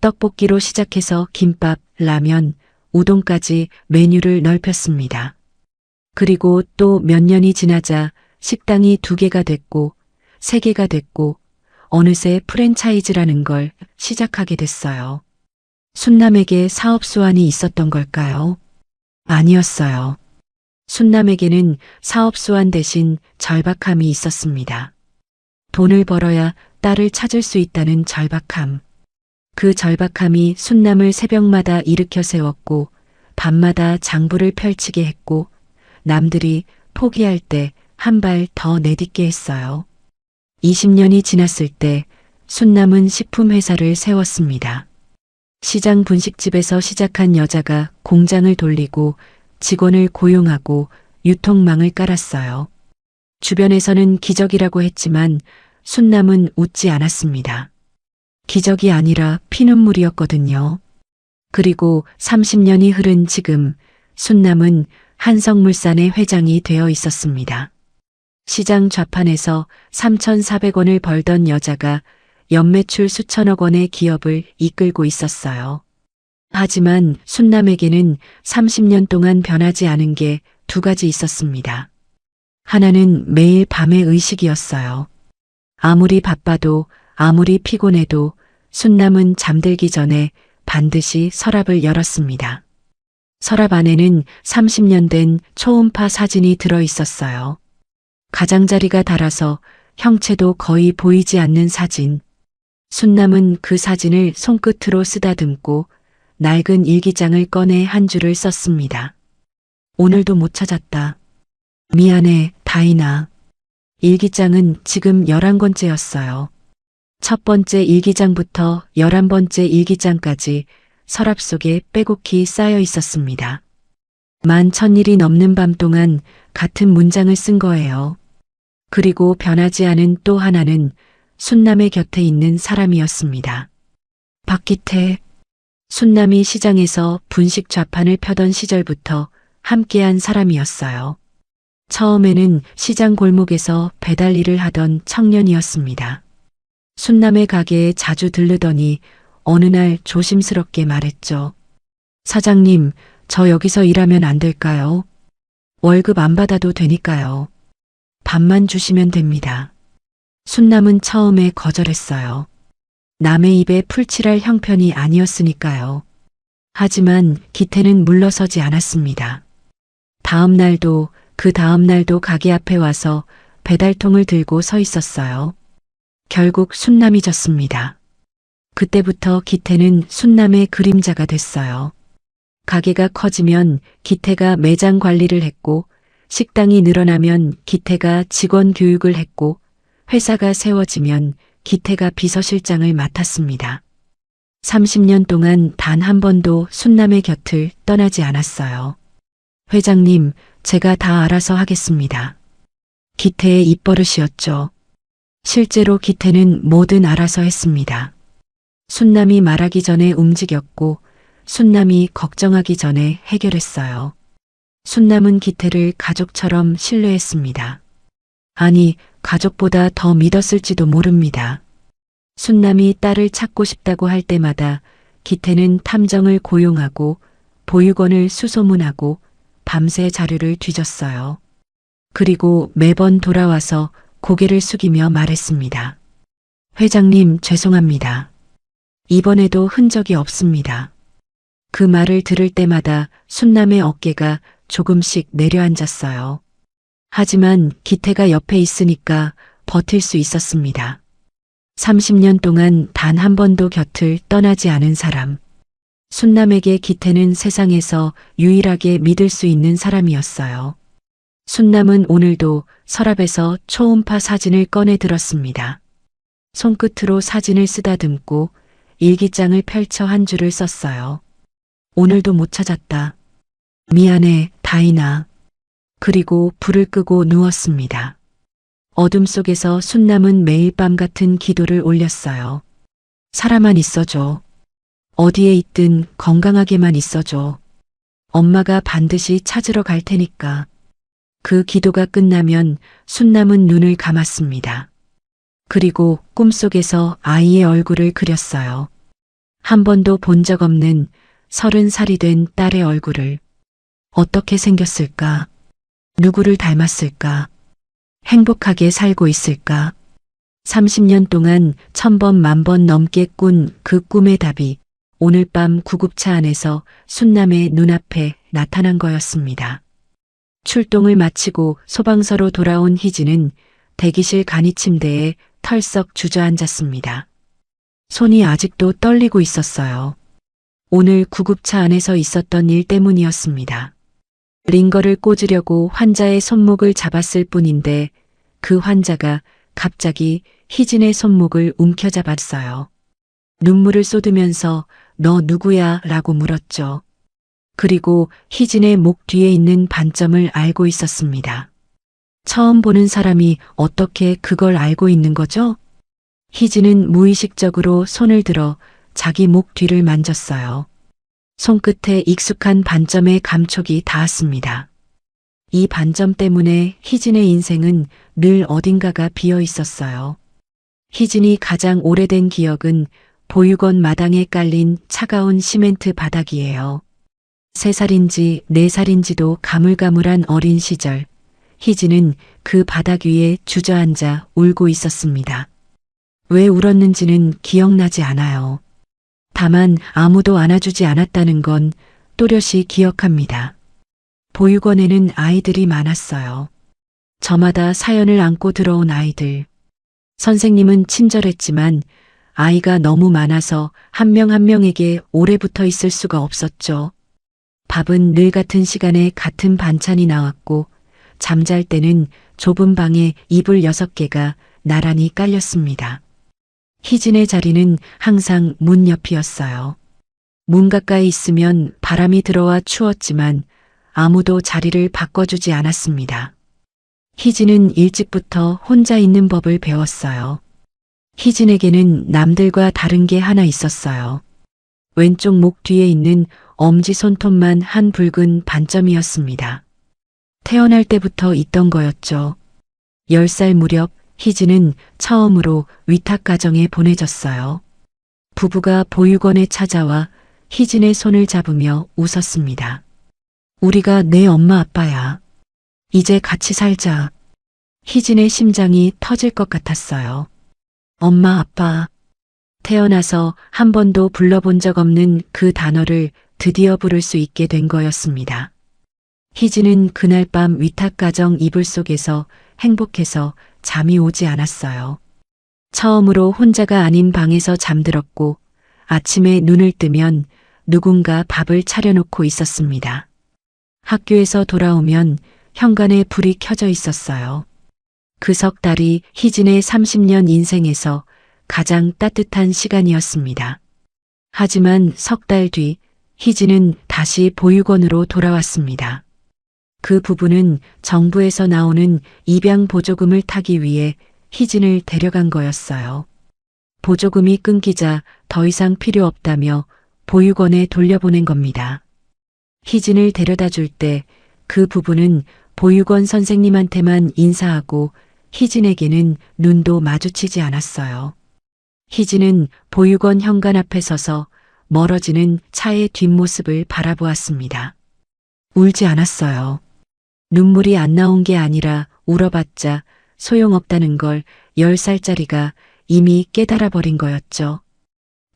떡볶이로 시작해서 김밥, 라면, 우동까지 메뉴를 넓혔습니다. 그리고 또 몇 년이 지나자 식당이 2개가 됐고 3개가 됐고 어느새 프랜차이즈라는 걸 시작하게 됐어요. 순남에게 사업 수완이 있었던 걸까요? 아니었어요. 순남에게는 사업 수완 대신 절박함이 있었습니다. 돈을 벌어야 딸을 찾을 수 있다는 절박함. 그 절박함이 순남을 새벽마다 일으켜 세웠고 밤마다 장부를 펼치게 했고 남들이 포기할 때 한 발 더 내딛게 했어요. 20년이 지났을 때 순남은 식품회사를 세웠습니다. 시장 분식집에서 시작한 여자가 공장을 돌리고 직원을 고용하고 유통망을 깔았어요. 주변에서는 기적이라고 했지만 순남은 웃지 않았습니다. 기적이 아니라 피눈물이었거든요. 그리고 30년이 흐른 지금 순남은 한성물산의 회장이 되어 있었습니다. 시장 좌판에서 3,400원을 벌던 여자가 연매출 수천억 원의 기업을 이끌고 있었어요. 하지만 순남에게는 30년 동안 변하지 않은 게 두 가지 있었습니다. 하나는 매일 밤의 의식이었어요. 아무리 바빠도 아무리 피곤해도 순남은 잠들기 전에 반드시 서랍을 열었습니다. 서랍 안에는 30년 된 초음파 사진이 들어 있었어요. 가장자리가 닳아서 형체도 거의 보이지 않는 사진. 순남은 그 사진을 손끝으로 쓰다듬고 낡은 일기장을 꺼내 한 줄을 썼습니다. 오늘도 못 찾았다. 미안해, 다이나. 일기장은 지금 11권째였어요. 첫 번째 일기장부터 11번째 일기장까지 서랍 속에 빼곡히 쌓여 있었습니다. 11,000일이 넘는 밤 동안 같은 문장을 쓴 거예요. 그리고 변하지 않은 또 하나는 순남의 곁에 있는 사람이었습니다. 박기태. 순남이 시장에서 분식 좌판을 펴던 시절부터 함께한 사람이었어요. 처음에는 시장 골목에서 배달 일을 하던 청년이었습니다. 순남의 가게에 자주 들르더니 어느 날 조심스럽게 말했죠. 사장님, 저 여기서 일하면 안 될까요? 월급 안 받아도 되니까요. 밥만 주시면 됩니다. 순남은 처음에 거절했어요. 남의 입에 풀칠할 형편이 아니었으니까요. 하지만 기태는 물러서지 않았습니다. 다음 날도 그 다음 날도 가게 앞에 와서 배달통을 들고 서 있었어요. 결국 순남이 졌습니다. 그때부터 기태는 순남의 그림자가 됐어요. 가게가 커지면 기태가 매장 관리를 했고, 식당이 늘어나면 기태가 직원 교육을 했고, 회사가 세워지면 기태가 비서실장을 맡았습니다. 30년 동안 단 한 번도 순남의 곁을 떠나지 않았어요. 회장님, 제가 다 알아서 하겠습니다. 기태의 입버릇이었죠. 실제로 기태는 뭐든 알아서 했습니다. 순남이 말하기 전에 움직였고, 순남이 걱정하기 전에 해결했어요. 순남은 기태를 가족처럼 신뢰했습니다. 아니, 가족보다 더 믿었을지도 모릅니다. 순남이 딸을 찾고 싶다고 할 때마다 기태는 탐정을 고용하고 보육원을 수소문하고 밤새 자료를 뒤졌어요. 그리고 매번 돌아와서 고개를 숙이며 말했습니다. 회장님, 죄송합니다. 이번에도 흔적이 없습니다. 그 말을 들을 때마다 순남의 어깨가 조금씩 내려앉았어요. 하지만 기태가 옆에 있으니까 버틸 수 있었습니다. 30년 동안 단 한 번도 곁을 떠나지 않은 사람. 순남에게 기태는 세상에서 유일하게 믿을 수 있는 사람이었어요. 순남은 오늘도 서랍에서 초음파 사진을 꺼내 들었습니다. 손끝으로 사진을 쓰다듬고 일기장을 펼쳐 한 줄을 썼어요. 오늘도 못 찾았다. 미안해, 다이나. 그리고 불을 끄고 누웠습니다. 어둠 속에서 순남은 매일 밤 같은 기도를 올렸어요. 살아만 있어줘. 어디에 있든 건강하게만 있어줘. 엄마가 반드시 찾으러 갈 테니까. 그 기도가 끝나면 순남은 눈을 감았습니다. 그리고 꿈속에서 아이의 얼굴을 그렸어요. 한 번도 본 적 없는 30살이 된 딸의 얼굴을. 어떻게 생겼을까? 누구를 닮았을까? 행복하게 살고 있을까? 30년 동안 1000번, 10,000번 넘게 꾼 그 꿈의 답이 오늘 밤 구급차 안에서 순남의 눈앞에 나타난 거였습니다. 출동을 마치고 소방서로 돌아온 희진은 대기실 간이 침대에 털썩 주저앉았습니다. 손이 아직도 떨리고 있었어요. 오늘 구급차 안에서 있었던 일 때문이었습니다. 링거를 꽂으려고 환자의 손목을 잡았을 뿐인데 그 환자가 갑자기 희진의 손목을 움켜잡았어요. 눈물을 쏟으면서 너 누구야? 라고 물었죠. 그리고 희진의 목 뒤에 있는 반점을 알고 있었습니다. 처음 보는 사람이 어떻게 그걸 알고 있는 거죠? 희진은 무의식적으로 손을 들어 자기 목 뒤를 만졌어요. 손끝에 익숙한 반점의 감촉이 닿았습니다. 이 반점 때문에 희진의 인생은 늘 어딘가가 비어 있었어요. 희진이 가장 오래된 기억은 보육원 마당에 깔린 차가운 시멘트 바닥이에요. 3살인지 4살인지도 가물가물한 어린 시절, 희진은 그 바닥 위에 주저앉아 울고 있었습니다. 왜 울었는지는 기억나지 않아요. 다만 아무도 안아주지 않았다는 건 또렷이 기억합니다. 보육원에는 아이들이 많았어요. 저마다 사연을 안고 들어온 아이들. 선생님은 친절했지만 아이가 너무 많아서 한 명 한 명에게 오래 붙어 있을 수가 없었죠. 밥은 늘 같은 시간에 같은 반찬이 나왔고 잠잘 때는 좁은 방에 이불 6개가 나란히 깔렸습니다. 희진의 자리는 항상 문 옆이었어요. 문 가까이 있으면 바람이 들어와 추웠지만 아무도 자리를 바꿔주지 않았습니다. 희진은 일찍부터 혼자 있는 법을 배웠어요. 희진에게는 남들과 다른 게 하나 있었어요. 왼쪽 목 뒤에 있는 엄지 손톱만 한 붉은 반점이었습니다. 태어날 때부터 있던 거였죠. 10살 무렵 희진은 처음으로 위탁가정에 보내졌어요. 부부가 보육원에 찾아와 희진의 손을 잡으며 웃었습니다. 우리가 내 엄마 아빠야. 이제 같이 살자. 희진의 심장이 터질 것 같았어요. 엄마 아빠. 태어나서 한 번도 불러본 적 없는 그 단어를 드디어 부를 수 있게 된 거였습니다. 희진은 그날 밤 위탁가정 이불 속에서 행복해서 잠이 오지 않았어요. 처음으로 혼자가 아닌 방에서 잠들었고 아침에 눈을 뜨면 누군가 밥을 차려놓고 있었습니다. 학교에서 돌아오면 현관에 불이 켜져 있었어요. 그 석 달이 희진의 30년 인생에서 가장 따뜻한 시간이었습니다. 하지만 석 달 뒤 희진은 다시 보육원으로 돌아왔습니다. 그 부부는 정부에서 나오는 입양 보조금을 타기 위해 희진을 데려간 거였어요. 보조금이 끊기자 더 이상 필요 없다며 보육원에 돌려보낸 겁니다. 희진을 데려다 줄 때 그 부부는 보육원 선생님한테만 인사하고 희진에게는 눈도 마주치지 않았어요. 희진은 보육원 현관 앞에 서서 멀어지는 차의 뒷모습을 바라보았습니다. 울지 않았어요. 눈물이 안 나온 게 아니라 울어봤자 소용없다는 걸 10살짜리가 이미 깨달아 버린 거였죠.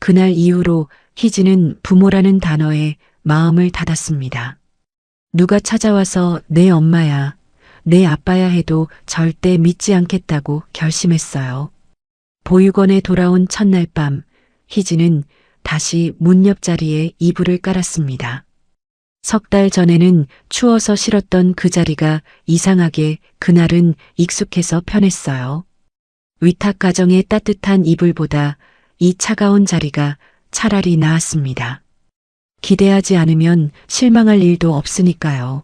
그날 이후로 희진은 부모라는 단어에 마음을 닫았습니다. 누가 찾아와서 내 엄마야, 내 아빠야 해도 절대 믿지 않겠다고 결심했어요. 보육원에 돌아온 첫날 밤, 희진은 다시 문 옆자리에 이불을 깔았습니다. 석 달 전에는 추워서 싫었던 그 자리가 이상하게 그날은 익숙해서 편했어요. 위탁 가정의 따뜻한 이불보다 이 차가운 자리가 차라리 나았습니다. 기대하지 않으면 실망할 일도 없으니까요.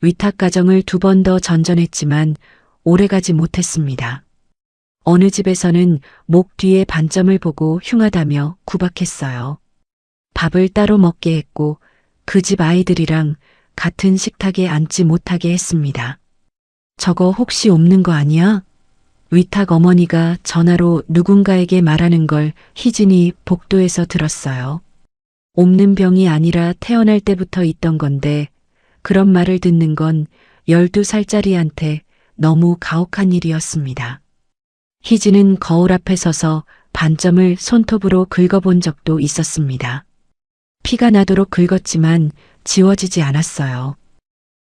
위탁 가정을 2번 더 전전했지만 오래가지 못했습니다. 어느 집에서는 목 뒤에 반점을 보고 흉하다며 구박했어요. 밥을 따로 먹게 했고 그 집 아이들이랑 같은 식탁에 앉지 못하게 했습니다. 저거 혹시 옮는 거 아니야? 위탁 어머니가 전화로 누군가에게 말하는 걸 희진이 복도에서 들었어요. 옮는 병이 아니라 태어날 때부터 있던 건데 그런 말을 듣는 건 12살짜리한테 너무 가혹한 일이었습니다. 희진은 거울 앞에 서서 반점을 손톱으로 긁어본 적도 있었습니다. 피가 나도록 긁었지만 지워지지 않았어요.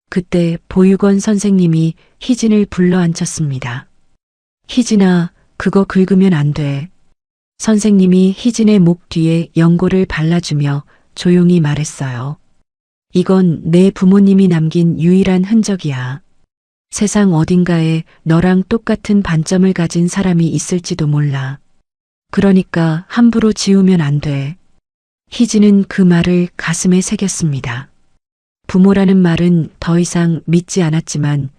그때 보육원 선생님이 희진을 불러 앉혔습니다. 희진아, 그거 긁으면 안 돼. 선생님이 희진의 목 뒤에 연고를 발라주며 조용히 말했어요. 이건 내 부모님이 남긴 유일한 흔적이야. 세상 어딘가에 너랑 똑같은 반점을 가진 사람이 있을지도 몰라. 그러니까 함부로 지우면 안 돼. 희진은 그 말을 가슴에 새겼습니다. 부모라는 말은 더 이상 믿지 않았지만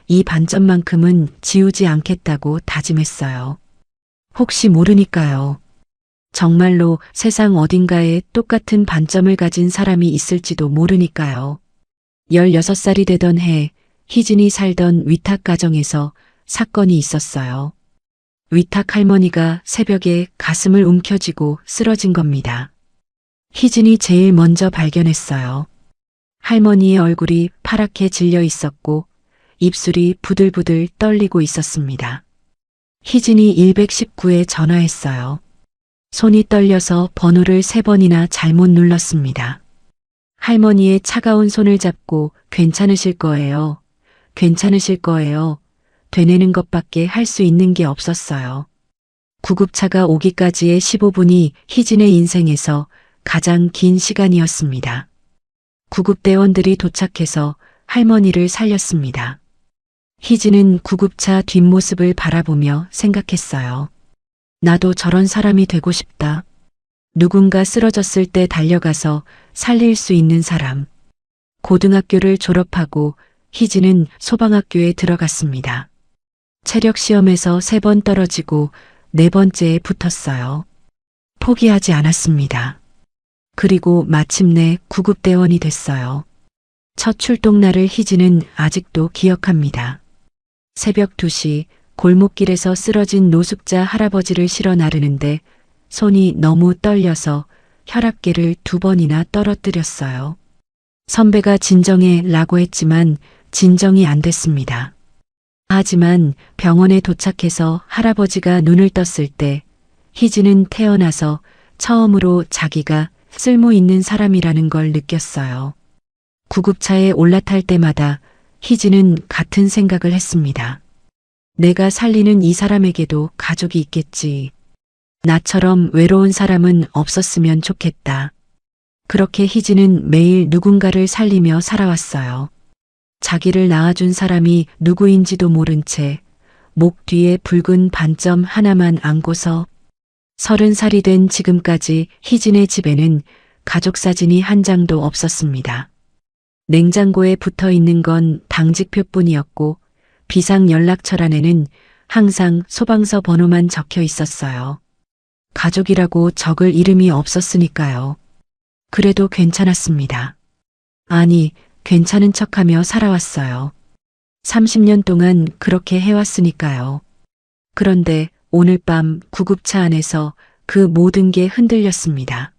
이 반점만큼은 지우지 않겠다고 다짐했어요. 혹시 모르니까요. 정말로 세상 어딘가에 똑같은 반점을 가진 사람이 있을지도 모르니까요. 16살이 되던 해 희진이 살던 위탁 가정에서 사건이 있었어요. 위탁 할머니가 새벽에 가슴을 움켜쥐고 쓰러진 겁니다. 희진이 제일 먼저 발견했어요. 할머니의 얼굴이 파랗게 질려 있었고 입술이 부들부들 떨리고 있었습니다. 희진이 119에 전화했어요. 손이 떨려서 번호를 3번이나 잘못 눌렀습니다. 할머니의 차가운 손을 잡고 괜찮으실 거예요. 괜찮으실 거예요. 되뇌는 것밖에 할 수 있는 게 없었어요. 구급차가 오기까지의 15분이 희진의 인생에서 가장 긴 시간이었습니다. 구급대원들이 도착해서 할머니를 살렸습니다. 희진은 구급차 뒷모습을 바라보며 생각했어요. 나도 저런 사람이 되고 싶다. 누군가 쓰러졌을 때 달려가서 살릴 수 있는 사람. 고등학교를 졸업하고 희진은 소방학교에 들어갔습니다. 체력 시험에서 3번 떨어지고 4번째에 붙었어요. 포기하지 않았습니다. 그리고 마침내 구급대원이 됐어요. 첫 출동날을 희진은 아직도 기억합니다. 새벽 2시 골목길에서 쓰러진 노숙자 할아버지를 실어 나르는데 손이 너무 떨려서 혈압계를 2번이나 떨어뜨렸어요. 선배가 진정해 라고 했지만 진정이 안 됐습니다. 하지만 병원에 도착해서 할아버지가 눈을 떴을 때 희진은 태어나서 처음으로 자기가 쓸모 있는 사람이라는 걸 느꼈어요. 구급차에 올라탈 때마다 희진은 같은 생각을 했습니다. 내가 살리는 이 사람에게도 가족이 있겠지. 나처럼 외로운 사람은 없었으면 좋겠다. 그렇게 희진은 매일 누군가를 살리며 살아왔어요. 자기를 낳아준 사람이 누구인지도 모른 채 목 뒤에 붉은 반점 하나만 안고서 30살이 된 지금까지 희진의 집에는 가족 사진이 한 장도 없었습니다. 냉장고에 붙어 있는 건 당직표뿐이었고 비상 연락처란에는 항상 소방서 번호만 적혀 있었어요. 가족이라고 적을 이름이 없었으니까요. 그래도 괜찮았습니다. 아니, 괜찮은 척하며 살아왔어요. 30년 동안 그렇게 해왔으니까요. 그런데 오늘 밤 구급차 안에서 그 모든 게 흔들렸습니다.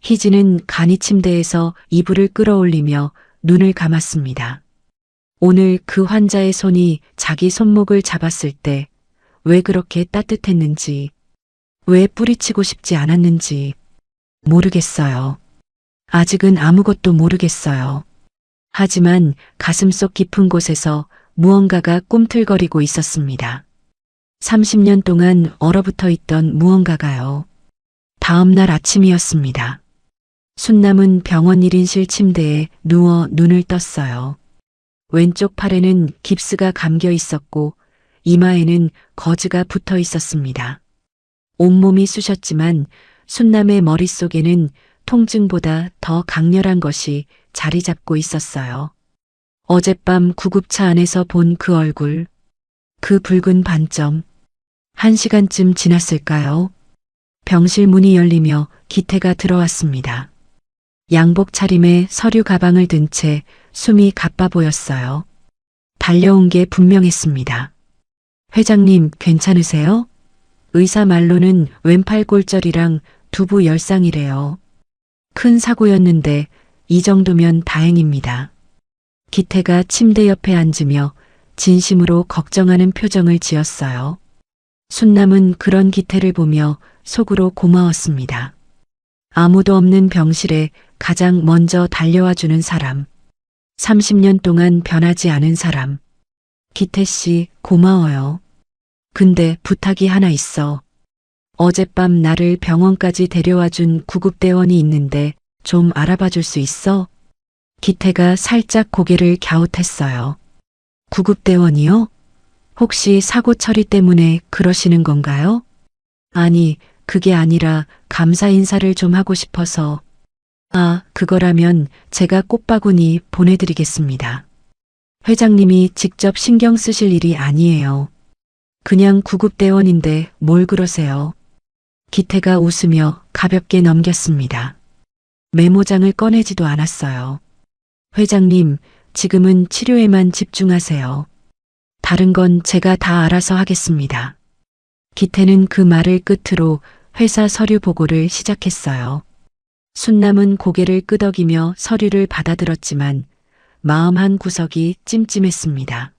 희진은 간이 침대에서 이불을 끌어올리며 눈을 감았습니다. 오늘 그 환자의 손이 자기 손목을 잡았을 때 왜 그렇게 따뜻했는지, 왜 뿌리치고 싶지 않았는지 모르겠어요. 아직은 아무것도 모르겠어요. 하지만 가슴속 깊은 곳에서 무언가가 꿈틀거리고 있었습니다. 30년 동안 얼어붙어 있던 무언가가요. 다음 날 아침이었습니다. 순남은 병원 1인실 침대에 누워 눈을 떴어요. 왼쪽 팔에는 깁스가 감겨 있었고 이마에는 거즈가 붙어 있었습니다. 온몸이 쑤셨지만 순남의 머릿속에는 통증보다 더 강렬한 것이 자리 잡고 있었어요. 어젯밤 구급차 안에서 본 그 얼굴, 그 붉은 반점. 1시간쯤 지났을까요? 병실 문이 열리며 기태가 들어왔습니다. 양복 차림에 서류 가방을 든 채 숨이 가빠 보였어요. 달려온 게 분명했습니다. 회장님, 괜찮으세요? 의사 말로는 왼팔 골절이랑 두부 열상이래요. 큰 사고였는데 이 정도면 다행입니다. 기태가 침대 옆에 앉으며 진심으로 걱정하는 표정을 지었어요. 순남은 그런 기태를 보며 속으로 고마웠습니다. 아무도 없는 병실에 가장 먼저 달려와 주는 사람. 30년 동안 변하지 않은 사람. 기태 씨, 고마워요. 근데 부탁이 하나 있어. 어젯밤 나를 병원까지 데려와 준 구급대원이 있는데 좀 알아봐 줄 수 있어? 기태가 살짝 고개를 갸웃했어요. 구급대원이요? 혹시 사고 처리 때문에 그러시는 건가요? 아니, 그게 아니라 감사 인사를 좀 하고 싶어서. 아, 그거라면 제가 꽃바구니 보내드리겠습니다. 회장님이 직접 신경 쓰실 일이 아니에요. 그냥 구급대원인데 뭘 그러세요? 기태가 웃으며 가볍게 넘겼습니다. 메모장을 꺼내지도 않았어요. 회장님, 지금은 치료에만 집중하세요. 다른 건 제가 다 알아서 하겠습니다. 기태는 그 말을 끝으로 회사 서류 보고를 시작했어요. 순남은 고개를 끄덕이며 서류를 받아들었지만 마음 한 구석이 찜찜했습니다.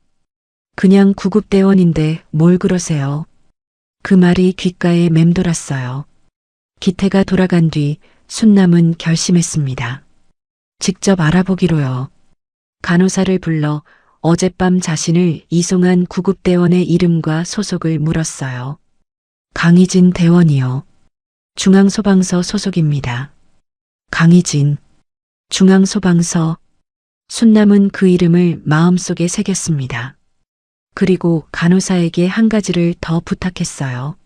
그냥 구급대원인데 뭘 그러세요? 그 말이 귓가에 맴돌았어요. 기태가 돌아간 뒤 순남은 결심했습니다. 직접 알아보기로요. 간호사를 불러 어젯밤 자신을 이송한 구급대원의 이름과 소속을 물었어요. 강희진 대원이요. 중앙소방서 소속입니다. 강희진. 중앙소방서. 순남은 그 이름을 마음속에 새겼습니다. 그리고 간호사에게 한 가지를 더 부탁했어요.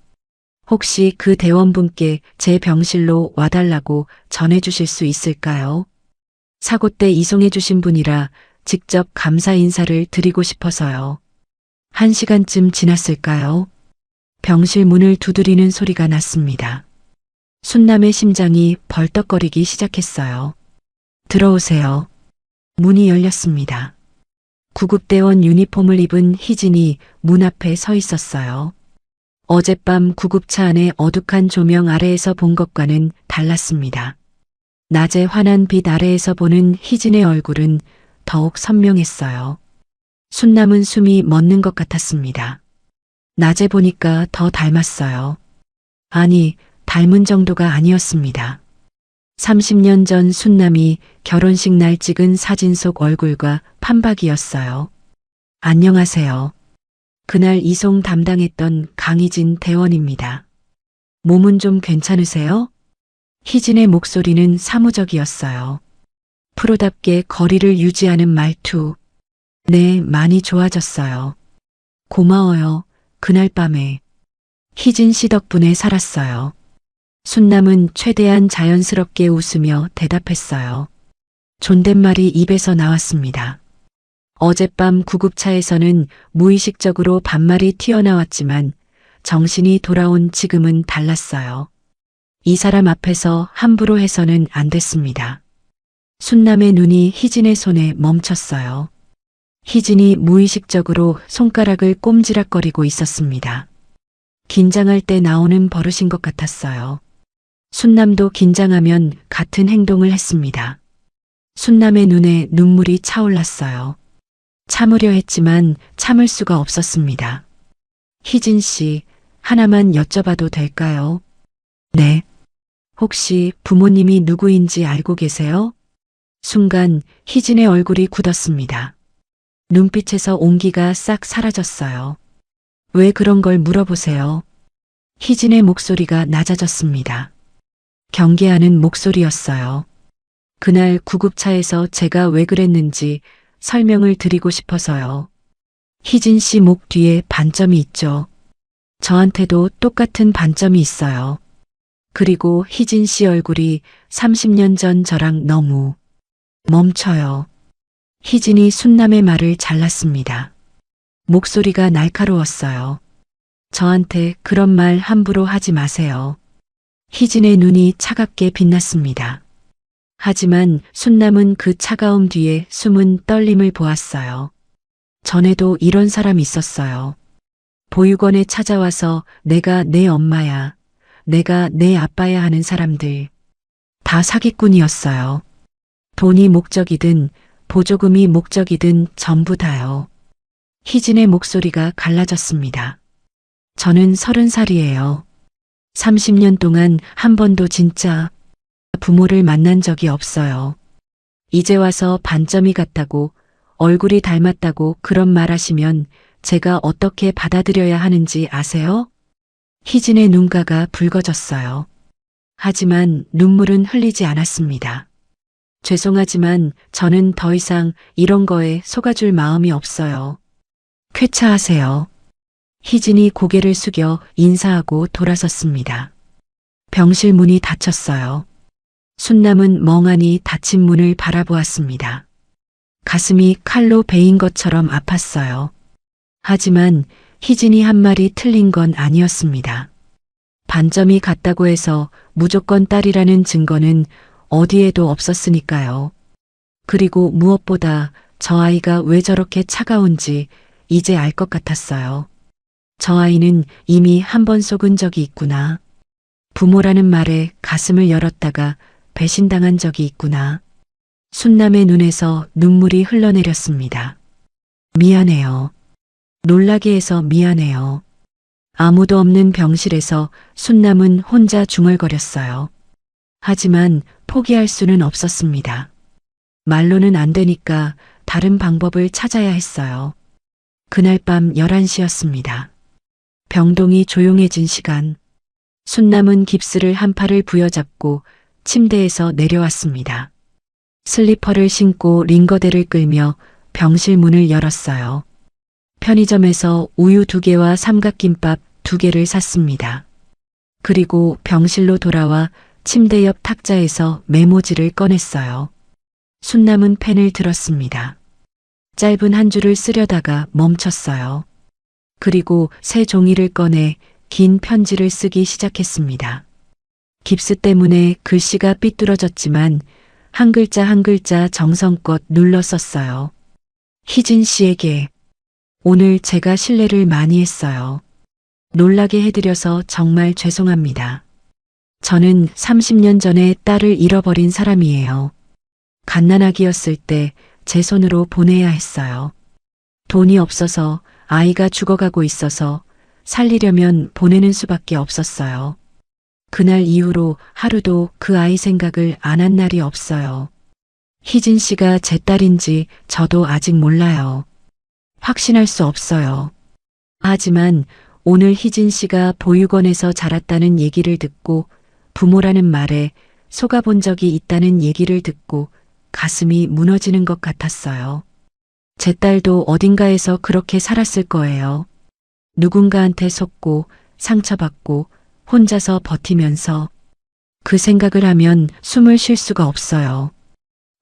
혹시 그 대원분께 제 병실로 와달라고 전해주실 수 있을까요? 사고 때 이송해 주신 분이라 직접 감사 인사를 드리고 싶어서요. 1시간쯤 지났을까요? 병실 문을 두드리는 소리가 났습니다. 순남의 심장이 벌떡거리기 시작했어요. 들어오세요. 문이 열렸습니다. 구급대원 유니폼을 입은 희진이 문 앞에 서 있었어요. 어젯밤 구급차 안의 어둑한 조명 아래에서 본 것과는 달랐습니다. 낮에 환한 빛 아래에서 보는 희진의 얼굴은 더욱 선명했어요. 순남은 숨이 멎는 것 같았습니다. 낮에 보니까 더 닮았어요. 아니, 닮은 정도가 아니었습니다. 30년 전 순남이 결혼식 날 찍은 사진 속 얼굴과 판박이었어요. 안녕하세요. 그날 이송 담당했던 강희진 대원입니다. 몸은 좀 괜찮으세요? 희진의 목소리는 사무적이었어요. 프로답게 거리를 유지하는 말투. 네, 많이 좋아졌어요. 고마워요. 그날 밤에. 희진 씨 덕분에 살았어요. 순남은 최대한 자연스럽게 웃으며 대답했어요. 존댓말이 입에서 나왔습니다. 어젯밤 구급차에서는 무의식적으로 반말이 튀어나왔지만 정신이 돌아온 지금은 달랐어요. 이 사람 앞에서 함부로 해서는 안 됐습니다. 순남의 눈이 희진의 손에 멈췄어요. 희진이 무의식적으로 손가락을 꼼지락거리고 있었습니다. 긴장할 때 나오는 버릇인 것 같았어요. 순남도 긴장하면 같은 행동을 했습니다. 순남의 눈에 눈물이 차올랐어요. 참으려 했지만 참을 수가 없었습니다. 희진 씨, 하나만 여쭤봐도 될까요? 네. 혹시 부모님이 누구인지 알고 계세요? 순간 희진의 얼굴이 굳었습니다. 눈빛에서 온기가 싹 사라졌어요. 왜 그런 걸 물어보세요? 희진의 목소리가 낮아졌습니다. 경계하는 목소리였어요. 그날 구급차에서 제가 왜 그랬는지 설명을 드리고 싶어서요. 희진 씨 목 뒤에 반점이 있죠. 저한테도 똑같은 반점이 있어요. 그리고 희진 씨 얼굴이 30년 전 저랑 너무 멈춰요. 희진이 순남의 말을 잘랐습니다. 목소리가 날카로웠어요. 저한테 그런 말 함부로 하지 마세요. 희진의 눈이 차갑게 빛났습니다. 하지만 순남은 그 차가움 뒤에 숨은 떨림을 보았어요. 전에도 이런 사람이 있었어요. 보육원에 찾아와서 내가 내 엄마야, 내가 내 아빠야 하는 사람들. 다 사기꾼이었어요. 돈이 목적이든 보조금이 목적이든 전부 다요. 희진의 목소리가 갈라졌습니다. 저는 30살이에요. 30년 동안 한 번도 진짜 부모를 만난 적이 없어요. 이제 와서 반점이 같다고, 얼굴이 닮았다고 그런 말 하시면 제가 어떻게 받아들여야 하는지 아세요? 희진의 눈가가 붉어졌어요. 하지만 눈물은 흘리지 않았습니다. 죄송하지만 저는 더 이상 이런 거에 속아줄 마음이 없어요. 쾌차하세요. 희진이 고개를 숙여 인사하고 돌아섰습니다. 병실 문이 닫혔어요. 순남은 멍하니 닫힌 문을 바라보았습니다. 가슴이 칼로 베인 것처럼 아팠어요. 하지만 희진이 한 말이 틀린 건 아니었습니다. 반점이 같다고 해서 무조건 딸이라는 증거는 어디에도 없었으니까요. 그리고 무엇보다 저 아이가 왜 저렇게 차가운지 이제 알 것 같았어요. 저 아이는 이미 한 번 속은 적이 있구나. 부모라는 말에 가슴을 열었다가 배신당한 적이 있구나. 순남의 눈에서 눈물이 흘러내렸습니다. 미안해요. 놀라게 해서 미안해요. 아무도 없는 병실에서 순남은 혼자 중얼거렸어요. 하지만 포기할 수는 없었습니다. 말로는 안 되니까 다른 방법을 찾아야 했어요. 그날 밤 11시였습니다. 병동이 조용해진 시간. 순남은 깁스를 한 팔을 부여잡고 침대에서 내려왔습니다. 슬리퍼를 신고 링거대를 끌며 병실 문을 열었어요. 편의점에서 우유 2개와 삼각김밥 2개를 샀습니다. 그리고 병실로 돌아와 침대 옆 탁자에서 메모지를 꺼냈어요. 순남은 펜을 들었습니다. 짧은 한 줄을 쓰려다가 멈췄어요. 그리고 새 종이를 꺼내 긴 편지를 쓰기 시작했습니다. 깁스 때문에 글씨가 삐뚤어졌지만 한 글자 한 글자 정성껏 눌러 썼어요. 희진 씨에게 오늘 제가 실례를 많이 했어요. 놀라게 해드려서 정말 죄송합니다. 저는 30년 전에 딸을 잃어버린 사람이에요. 갓난아기였을 때 제 손으로 보내야 했어요. 돈이 없어서 아이가 죽어가고 있어서 살리려면 보내는 수밖에 없었어요. 그날 이후로 하루도 그 아이 생각을 안 한 날이 없어요. 희진 씨가 제 딸인지 저도 아직 몰라요. 확신할 수 없어요. 하지만 오늘 희진 씨가 보육원에서 자랐다는 얘기를 듣고 부모라는 말에 속아본 적이 있다는 얘기를 듣고 가슴이 무너지는 것 같았어요. 제 딸도 어딘가에서 그렇게 살았을 거예요. 누군가한테 속고 상처받고 혼자서 버티면서 그 생각을 하면 숨을 쉴 수가 없어요.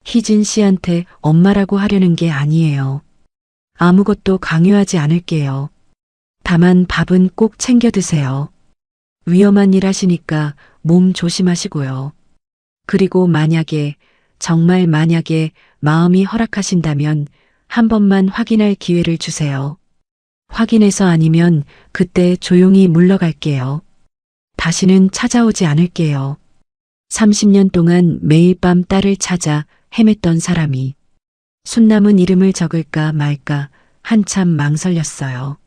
희진 씨한테 엄마라고 하려는 게 아니에요. 아무것도 강요하지 않을게요. 다만 밥은 꼭 챙겨 드세요. 위험한 일 하시니까 몸 조심하시고요. 그리고 만약에 정말 만약에 마음이 허락하신다면 한 번만 확인할 기회를 주세요. 확인해서 아니면 그때 조용히 물러갈게요. 다시는 찾아오지 않을게요. 30년 동안 매일 밤 딸을 찾아 헤맸던 사람이 순남은 이름을 적을까 말까 한참 망설였어요.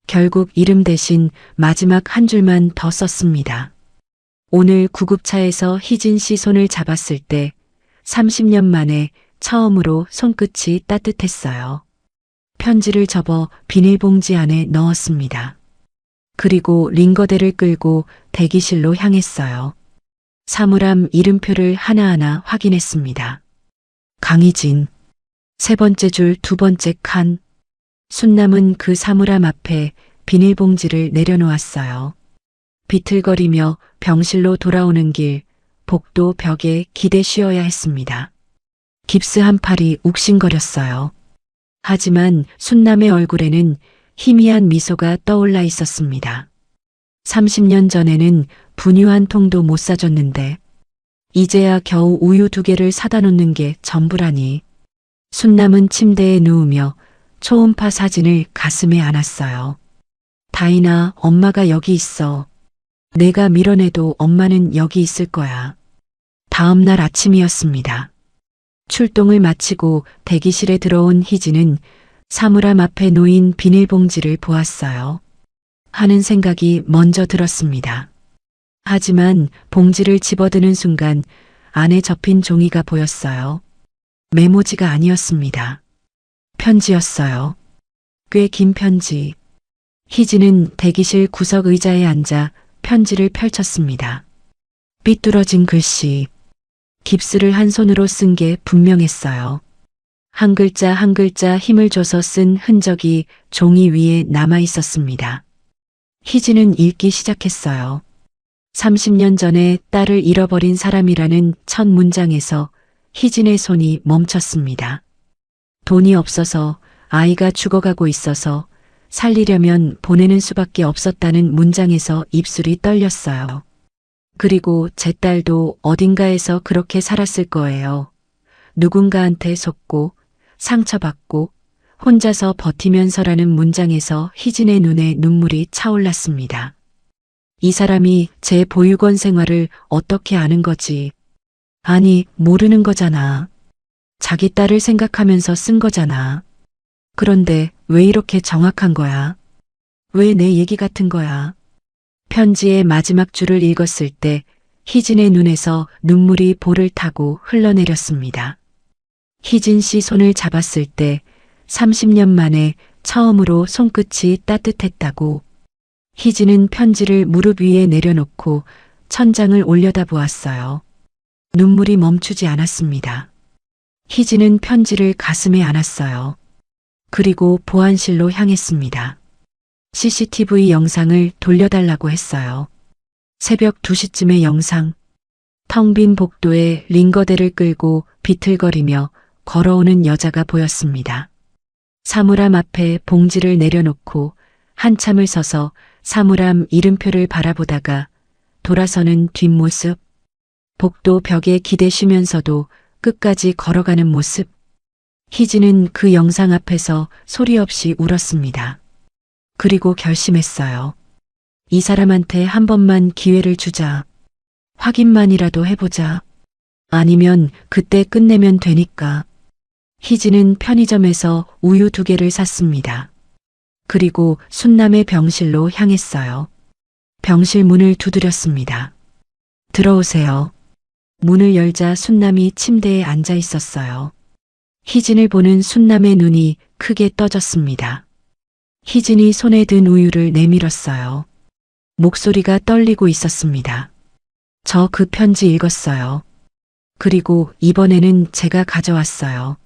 결국 이름 대신 마지막 한 줄만 더 썼습니다. 오늘 구급차에서 희진 씨 손을 잡았을 때 30년 만에 처음으로 손끝이 따뜻했어요. 편지를 접어 비닐봉지 안에 넣었습니다. 그리고 링거대를 끌고 대기실로 향했어요. 사물함 이름표를 하나하나 확인했습니다. 강희진. 3번째 줄 2번째 칸. 순남은 그 사물함 앞에 비닐봉지를 내려놓았어요. 비틀거리며 병실로 돌아오는 길, 복도 벽에 기대 쉬어야 했습니다. 깁스 한 팔이 욱신거렸어요. 하지만 순남의 얼굴에는 희미한 미소가 떠올라 있었습니다. 30년 전에는 분유 한 통도 못 사줬는데 이제야 겨우 우유 2개를 사다 놓는 게 전부라니. 순남은 침대에 누우며 초음파 사진을 가슴에 안았어요. 다인아, 엄마가 여기 있어. 내가 밀어내도 엄마는 여기 있을 거야. 다음 날 아침이었습니다. 출동을 마치고 대기실에 들어온 희진은 사물함 앞에 놓인 비닐봉지를 보았어요. 하는 생각이 먼저 들었습니다. 하지만 봉지를 집어드는 순간 안에 접힌 종이가 보였어요. 메모지가 아니었습니다. 편지였어요. 꽤 긴 편지. 희진은 대기실 구석 의자에 앉아 편지를 펼쳤습니다. 삐뚤어진 글씨. 깁스를 한 손으로 쓴 게 분명했어요. 한 글자 한 글자 힘을 줘서 쓴 흔적이 종이 위에 남아 있었습니다. 희진은 읽기 시작했어요. 30년 전에 딸을 잃어버린 사람이라는 첫 문장에서 희진의 손이 멈췄습니다. 돈이 없어서 아이가 죽어가고 있어서 살리려면 보내는 수밖에 없었다는 문장에서 입술이 떨렸어요. 그리고 제 딸도 어딘가에서 그렇게 살았을 거예요. 누군가한테 속고 상처받고 혼자서 버티면서라는 문장에서 희진의 눈에 눈물이 차올랐습니다. 이 사람이 제 보육원 생활을 어떻게 아는 거지? 아니, 모르는 거잖아. 자기 딸을 생각하면서 쓴 거잖아. 그런데 왜 이렇게 정확한 거야? 왜 내 얘기 같은 거야? 편지의 마지막 줄을 읽었을 때 희진의 눈에서 눈물이 볼을 타고 흘러내렸습니다. 희진 씨 손을 잡았을 때 30년 만에 처음으로 손끝이 따뜻했다고. 희진은 편지를 무릎 위에 내려놓고 천장을 올려다보았어요. 눈물이 멈추지 않았습니다. 희진은 편지를 가슴에 안았어요. 그리고 보안실로 향했습니다. CCTV 영상을 돌려달라고 했어요. 새벽 2시쯤의 영상. 텅 빈 복도에 링거대를 끌고 비틀거리며 걸어오는 여자가 보였습니다. 사물함 앞에 봉지를 내려놓고 한참을 서서 사물함 이름표를 바라보다가 돌아서는 뒷모습. 복도 벽에 기대시면서도 끝까지 걸어가는 모습. 희진은 그 영상 앞에서 소리 없이 울었습니다. 그리고 결심했어요. 이 사람한테 한 번만 기회를 주자. 확인만이라도 해보자. 아니면 그때 끝내면 되니까. 희진은 편의점에서 우유 2개를 샀습니다. 그리고 순남의 병실로 향했어요. 병실 문을 두드렸습니다. 들어오세요. 문을 열자 순남이 침대에 앉아 있었어요. 희진을 보는 순남의 눈이 크게 떠졌습니다. 희진이 손에 든 우유를 내밀었어요. 목소리가 떨리고 있었습니다. 저 그 편지 읽었어요. 그리고 이번에는 제가 가져왔어요.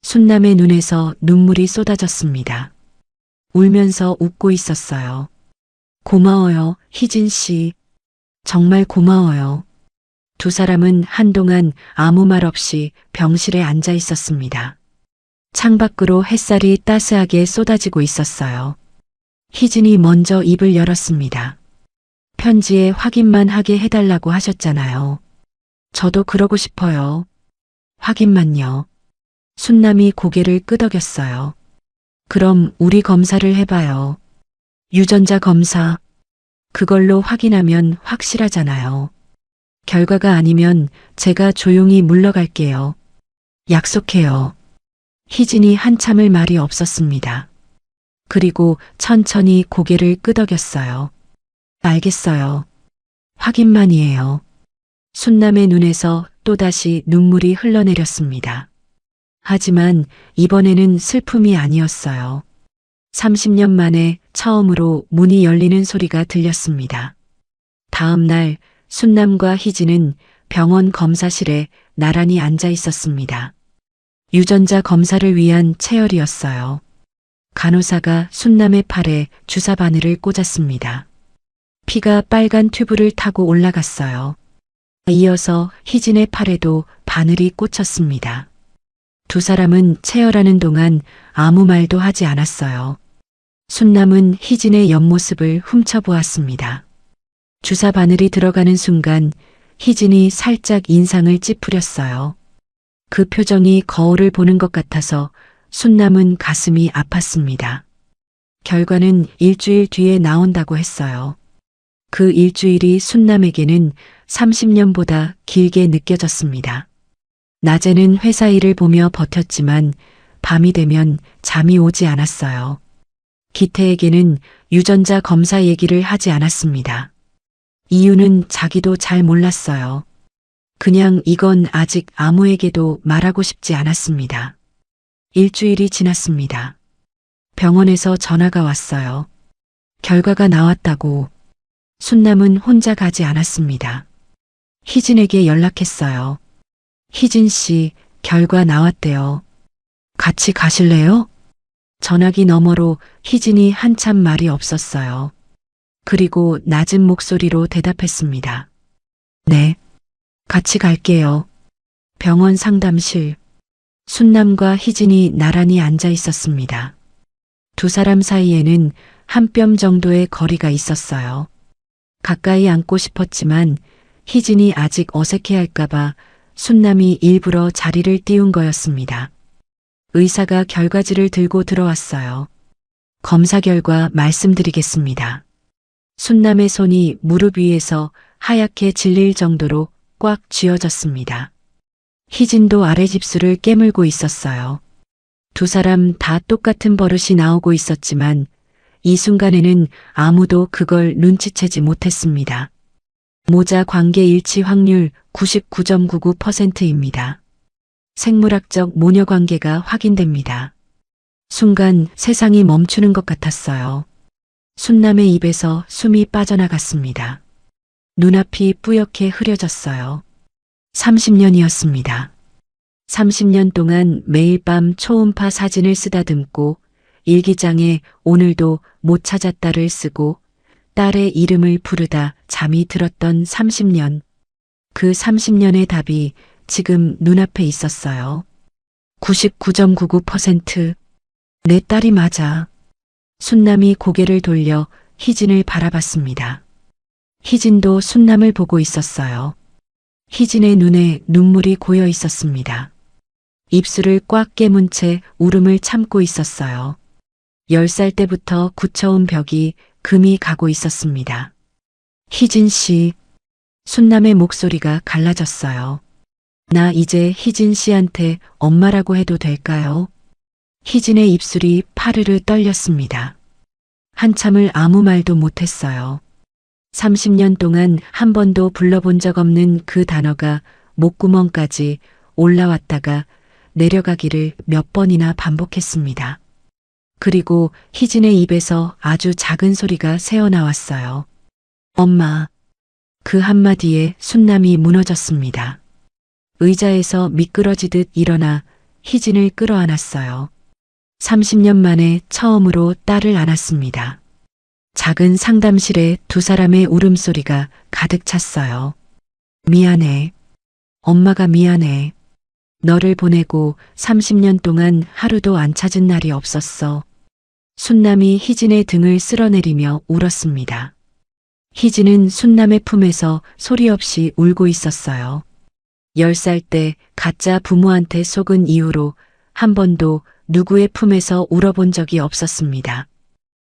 순남의 눈에서 눈물이 쏟아졌습니다. 울면서 웃고 있었어요. 고마워요, 희진 씨. 정말 고마워요. 두 사람은 한동안 아무 말 없이 병실에 앉아 있었습니다. 창밖으로 햇살이 따스하게 쏟아지고 있었어요. 희진이 먼저 입을 열었습니다. 편지에 확인만 하게 해달라고 하셨잖아요. 저도 그러고 싶어요. 확인만요. 순남이 고개를 끄덕였어요. 그럼 우리 검사를 해봐요. 유전자 검사. 그걸로 확인하면 확실하잖아요. 결과가 아니면 제가 조용히 물러갈게요. 약속해요. 희진이 한참을 말이 없었습니다. 그리고 천천히 고개를 끄덕였어요. 알겠어요. 확인만이에요. 순남의 눈에서 또다시 눈물이 흘러내렸습니다. 하지만 이번에는 슬픔이 아니었어요. 30년 만에 처음으로 문이 열리는 소리가 들렸습니다. 다음 날 순남과 희진은 병원 검사실에 나란히 앉아 있었습니다. 유전자 검사를 위한 체열이었어요. 간호사가 순남의 팔에 주사 바늘을 꽂았습니다. 피가 빨간 튜브를 타고 올라갔어요. 이어서 희진의 팔에도 바늘이 꽂혔습니다. 두 사람은 체열하는 동안 아무 말도 하지 않았어요. 순남은 희진의 옆모습을 훔쳐보았습니다. 주사 바늘이 들어가는 순간 희진이 살짝 인상을 찌푸렸어요. 그 표정이 거울을 보는 것 같아서 순남은 가슴이 아팠습니다. 결과는 일주일 뒤에 나온다고 했어요. 그 일주일이 순남에게는 30년보다 길게 느껴졌습니다. 낮에는 회사 일을 보며 버텼지만 밤이 되면 잠이 오지 않았어요. 기태에게는 유전자 검사 얘기를 하지 않았습니다. 이유는 자기도 잘 몰랐어요. 그냥 이건 아직 아무에게도 말하고 싶지 않았습니다. 일주일이 지났습니다. 병원에서 전화가 왔어요. 결과가 나왔다고. 순남은 혼자 가지 않았습니다. 희진에게 연락했어요. 희진 씨, 결과 나왔대요. 같이 가실래요? 전화기 너머로 희진이 한참 말이 없었어요. 그리고 낮은 목소리로 대답했습니다. 네, 같이 갈게요. 병원 상담실. 순남과 희진이 나란히 앉아 있었습니다. 두 사람 사이에는 한 뼘 정도의 거리가 있었어요. 가까이 앉고 싶었지만 희진이 아직 어색해할까봐 순남이 일부러 자리를 띄운 거였습니다. 의사가 결과지를 들고 들어왔어요. 검사 결과 말씀드리겠습니다. 순남의 손이 무릎 위에서 하얗게 질릴 정도로 꽉 쥐어졌습니다. 희진도 아랫입술을 깨물고 있었어요. 두 사람 다 똑같은 버릇이 나오고 있었지만 이 순간에는 아무도 그걸 눈치채지 못했습니다. 모자 관계 일치 확률 99.99%입니다. 생물학적 모녀 관계가 확인됩니다. 순간 세상이 멈추는 것 같았어요. 순남의 입에서 숨이 빠져나갔습니다. 눈앞이 뿌옇게 흐려졌어요. 30년이었습니다. 30년 동안 매일 밤 초음파 사진을 쓰다듬고 일기장에 오늘도 못 찾았다를 쓰고 딸의 이름을 부르다 잠이 들었던 30년. 그 30년의 답이 지금 눈앞에 있었어요. 99.99%. 내 딸이 맞아. 순남이 고개를 돌려 희진을 바라봤습니다. 희진도 순남을 보고 있었어요. 희진의 눈에 눈물이 고여 있었습니다. 입술을 꽉 깨문 채 울음을 참고 있었어요. 10살 때부터 굳혀온 벽이 금이 가고 있었습니다. 희진 씨. 순남의 목소리가 갈라졌어요. 나 이제 희진 씨한테 엄마라고 해도 될까요? 희진의 입술이 파르르 떨렸습니다. 한참을 아무 말도 못했어요. 30년 동안 한 번도 불러본 적 없는 그 단어가 목구멍까지 올라왔다가 내려가기를 몇 번이나 반복했습니다. 그리고 희진의 입에서 아주 작은 소리가 새어나왔어요. 엄마. 그 한마디에 순남이 무너졌습니다. 의자에서 미끄러지듯 일어나 희진을 끌어안았어요. 30년 만에 처음으로 딸을 안았습니다. 작은 상담실에 두 사람의 울음소리가 가득 찼어요. 미안해. 엄마가 미안해. 너를 보내고 30년 동안 하루도 안 찾은 날이 없었어. 순남이 희진의 등을 쓸어내리며 울었습니다. 희진은 순남의 품에서 소리 없이 울고 있었어요. 10살 때 가짜 부모한테 속은 이후로 한 번도 누구의 품에서 울어본 적이 없었습니다.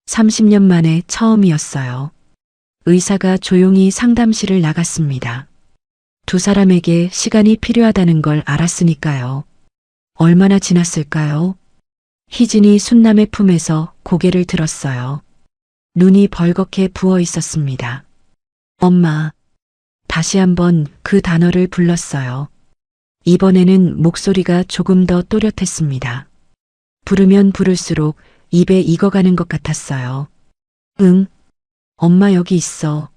30년 만에 처음이었어요. 의사가 조용히 상담실을 나갔습니다. 두 사람에게 시간이 필요하다는 걸 알았으니까요. 얼마나 지났을까요? 희진이 순남의 품에서 고개를 들었어요. 눈이 벌겋게 부어 있었습니다. 엄마. 다시 한번 그 단어를 불렀어요. 이번에는 목소리가 조금 더 또렷했습니다. 부르면 부를수록 입에 익어가는 것 같았어요. 응. 엄마 여기 있어.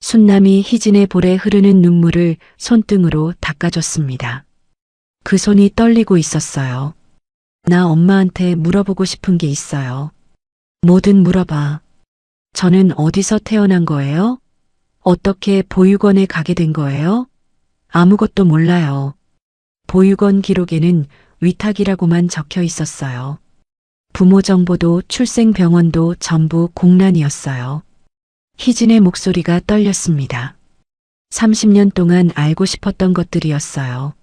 순남이 희진의 볼에 흐르는 눈물을 손등으로 닦아줬습니다. 그 손이 떨리고 있었어요. 나 엄마한테 물어보고 싶은 게 있어요. 뭐든 물어봐. 저는 어디서 태어난 거예요? 어떻게 보육원에 가게 된 거예요? 아무것도 몰라요. 보육원 기록에는 위탁이라고만 적혀 있었어요. 부모 정보도 출생병원도 전부 공란이었어요. 희진의 목소리가 떨렸습니다. 30년 동안 알고 싶었던 것들이었어요.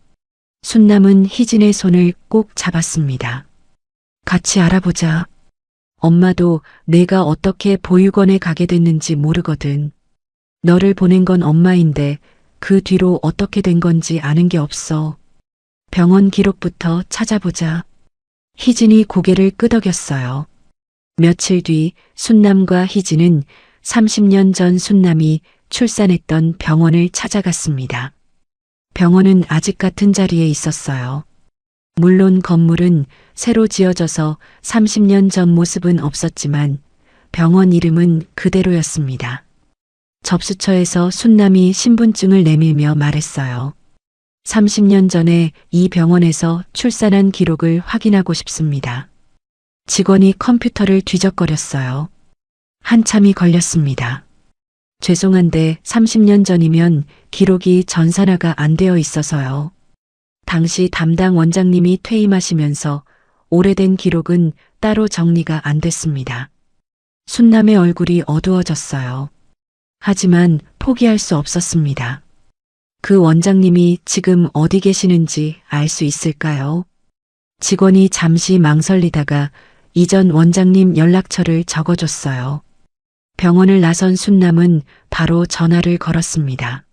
순남은 희진의 손을 꼭 잡았습니다. 같이 알아보자. 엄마도 내가 어떻게 보육원에 가게 됐는지 모르거든. 너를 보낸 건 엄마인데 그 뒤로 어떻게 된 건지 아는 게 없어. 병원 기록부터 찾아보자. 희진이 고개를 끄덕였어요. 며칠 뒤 순남과 희진은 30년 전 순남이 출산했던 병원을 찾아갔습니다. 병원은 아직 같은 자리에 있었어요. 물론 건물은 새로 지어져서 30년 전 모습은 없었지만 병원 이름은 그대로였습니다. 접수처에서 순남이 신분증을 내밀며 말했어요. 30년 전에 이 병원에서 출산한 기록을 확인하고 싶습니다. 직원이 컴퓨터를 뒤적거렸어요. 한참이 걸렸습니다. 죄송한데 30년 전이면 기록이 전산화가 안 되어 있어서요. 당시 담당 원장님이 퇴임하시면서 오래된 기록은 따로 정리가 안 됐습니다. 순남의 얼굴이 어두워졌어요. 하지만 포기할 수 없었습니다. 그 원장님이 지금 어디 계시는지 알 수 있을까요? 직원이 잠시 망설이다가 이전 원장님 연락처를 적어줬어요. 병원을 나선 순남은 바로 전화를 걸었습니다.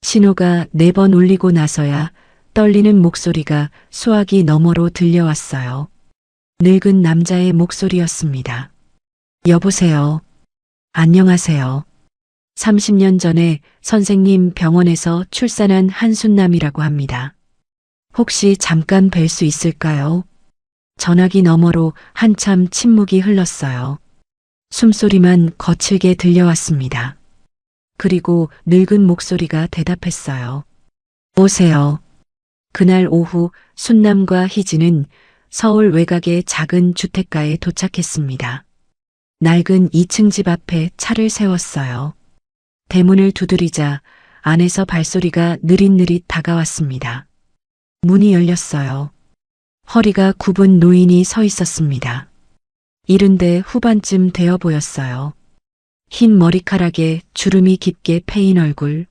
신호가 4번 울리고 나서야 떨리는 목소리가 수화기 너머로 들려왔어요. 늙은 남자의 목소리였습니다. 여보세요. 안녕하세요. 30년 전에 선생님 병원에서 출산한 한순남이라고 합니다. 혹시 잠깐 뵐 수 있을까요? 전화기 너머로 한참 침묵이 흘렀어요. 숨소리만 거칠게 들려왔습니다. 그리고 늙은 목소리가 대답했어요. 오세요. 그날 오후 순남과 희진은 서울 외곽의 작은 주택가에 도착했습니다. 낡은 2층 집 앞에 차를 세웠어요. 대문을 두드리자 안에서 발소리가 느릿느릿 다가왔습니다. 문이 열렸어요. 허리가 굽은 노인이 서 있었습니다. 70대 후반쯤 되어 보였어요. 흰 머리카락에 주름이 깊게 패인 얼굴.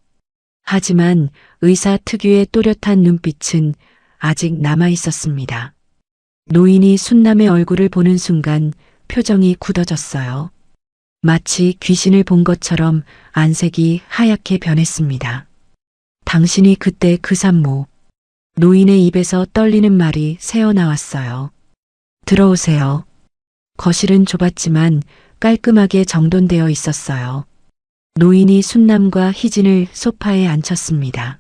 하지만 의사 특유의 또렷한 눈빛은 아직 남아 있었습니다. 노인이 순남의 얼굴을 보는 순간 표정이 굳어졌어요. 마치 귀신을 본 것처럼 안색이 하얗게 변했습니다. 당신이 그때 그 산모. 노인의 입에서 떨리는 말이 새어나왔어요. 들어오세요. 거실은 좁았지만 깔끔하게 정돈되어 있었어요. 노인이 순남과 희진을 소파에 앉혔습니다.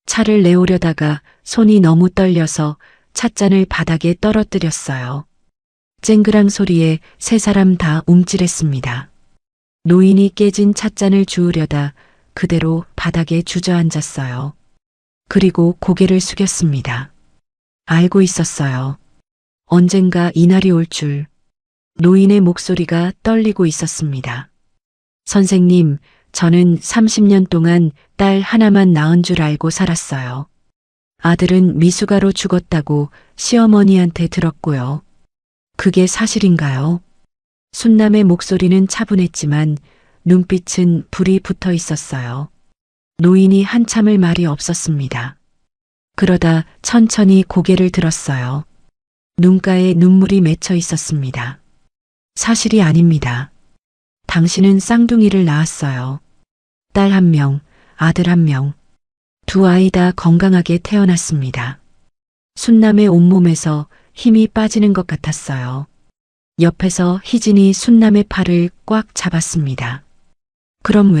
차를 내오려다가 손이 너무 떨려서 찻잔을 바닥에 떨어뜨렸어요. 쨍그랑 소리에 세 사람 다 움찔했습니다. 노인이 깨진 찻잔을 주우려다 그대로 바닥에 주저앉았어요. 그리고 고개를 숙였습니다. 알고 있었어요. 언젠가 이날이 올 줄. 노인의 목소리가 떨리고 있었습니다. 선생님, 저는 30년 동안 딸 하나만 낳은 줄 알고 살았어요. 아들은 미숙아로 죽었다고 시어머니한테 들었고요. 그게 사실인가요? 순남의 목소리는 차분했지만 눈빛은 불이 붙어 있었어요. 노인이 한참을 말이 없었습니다. 그러다 천천히 고개를 들었어요. 눈가에 눈물이 맺혀 있었습니다. 사실이 아닙니다. 당신은 쌍둥이를 낳았어요. 딸 1명, 아들 1명. 2 아이 다 건강하게 태어났습니다. 순남의 온몸에서 힘이 빠지는 것 같았어요. 옆에서 희진이 순남의 팔을 꽉 잡았습니다. 그럼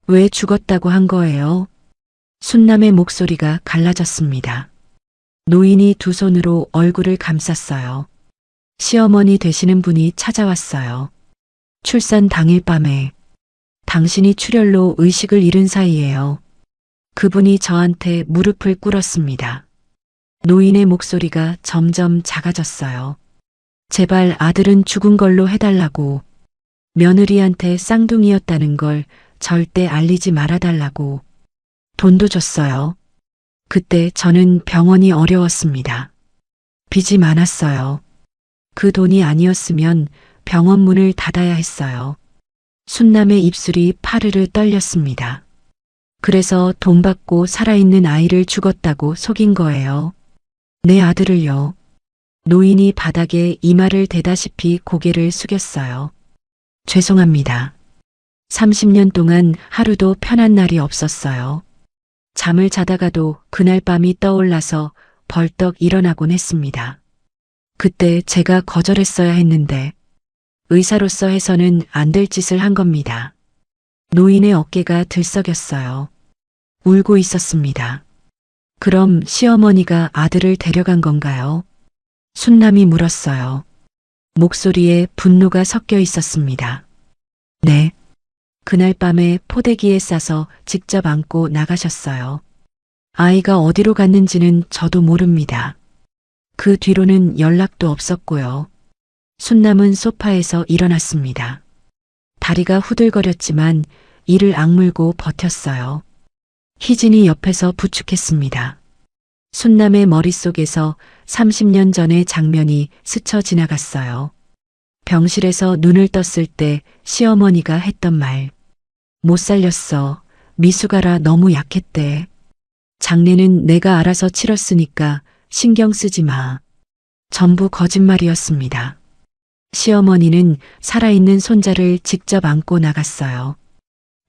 왜 죽었다고 한 거예요? 순남의 목소리가 갈라졌습니다. 노인이 2 손으로 얼굴을 감쌌어요. 시어머니 되시는 분이 찾아왔어요. 출산 당일 밤에 당신이 출혈로 의식을 잃은 사이에요. 그분이 저한테 무릎을 꿇었습니다. 노인의 목소리가 점점 작아졌어요. 제발 아들은 죽은 걸로 해달라고. 며느리한테 쌍둥이였다는 걸 절대 알리지 말아달라고. 돈도 줬어요. 그때 저는 병원이 어려웠습니다. 빚이 많았어요. 그 돈이 아니었으면 병원 문을 닫아야 했어요. 순남의 입술이 파르르 떨렸습니다. 그래서 돈 받고 살아있는 아이를 죽었다고 속인 거예요. 내 아들을요. 노인이 바닥에 이마를 대다시피 고개를 숙였어요. 죄송합니다. 30년 동안 하루도 편한 날이 없었어요. 잠을 자다가도 그날 밤이 떠올라서 벌떡 일어나곤 했습니다. 그때 제가 거절했어야 했는데 의사로서 해서는 안 될 짓을 한 겁니다. 노인의 어깨가 들썩였어요. 울고 있었습니다. 그럼 시어머니가 아들을 데려간 건가요? 순남이 물었어요. 목소리에 분노가 섞여 있었습니다. 네. 그날 밤에 포대기에 싸서 직접 안고 나가셨어요. 아이가 어디로 갔는지는 저도 모릅니다. 그 뒤로는 연락도 없었고요. 순남은 소파에서 일어났습니다. 다리가 후들거렸지만 이를 악물고 버텼어요. 희진이 옆에서 부축했습니다. 순남의 머릿속에서 30년 전의 장면이 스쳐 지나갔어요. 병실에서 눈을 떴을 때 시어머니가 했던 말. 못 살렸어. 미숙아라 너무 약했대. 장례는 내가 알아서 치렀으니까 신경 쓰지 마. 전부 거짓말이었습니다. 시어머니는 살아있는 손자를 직접 안고 나갔어요.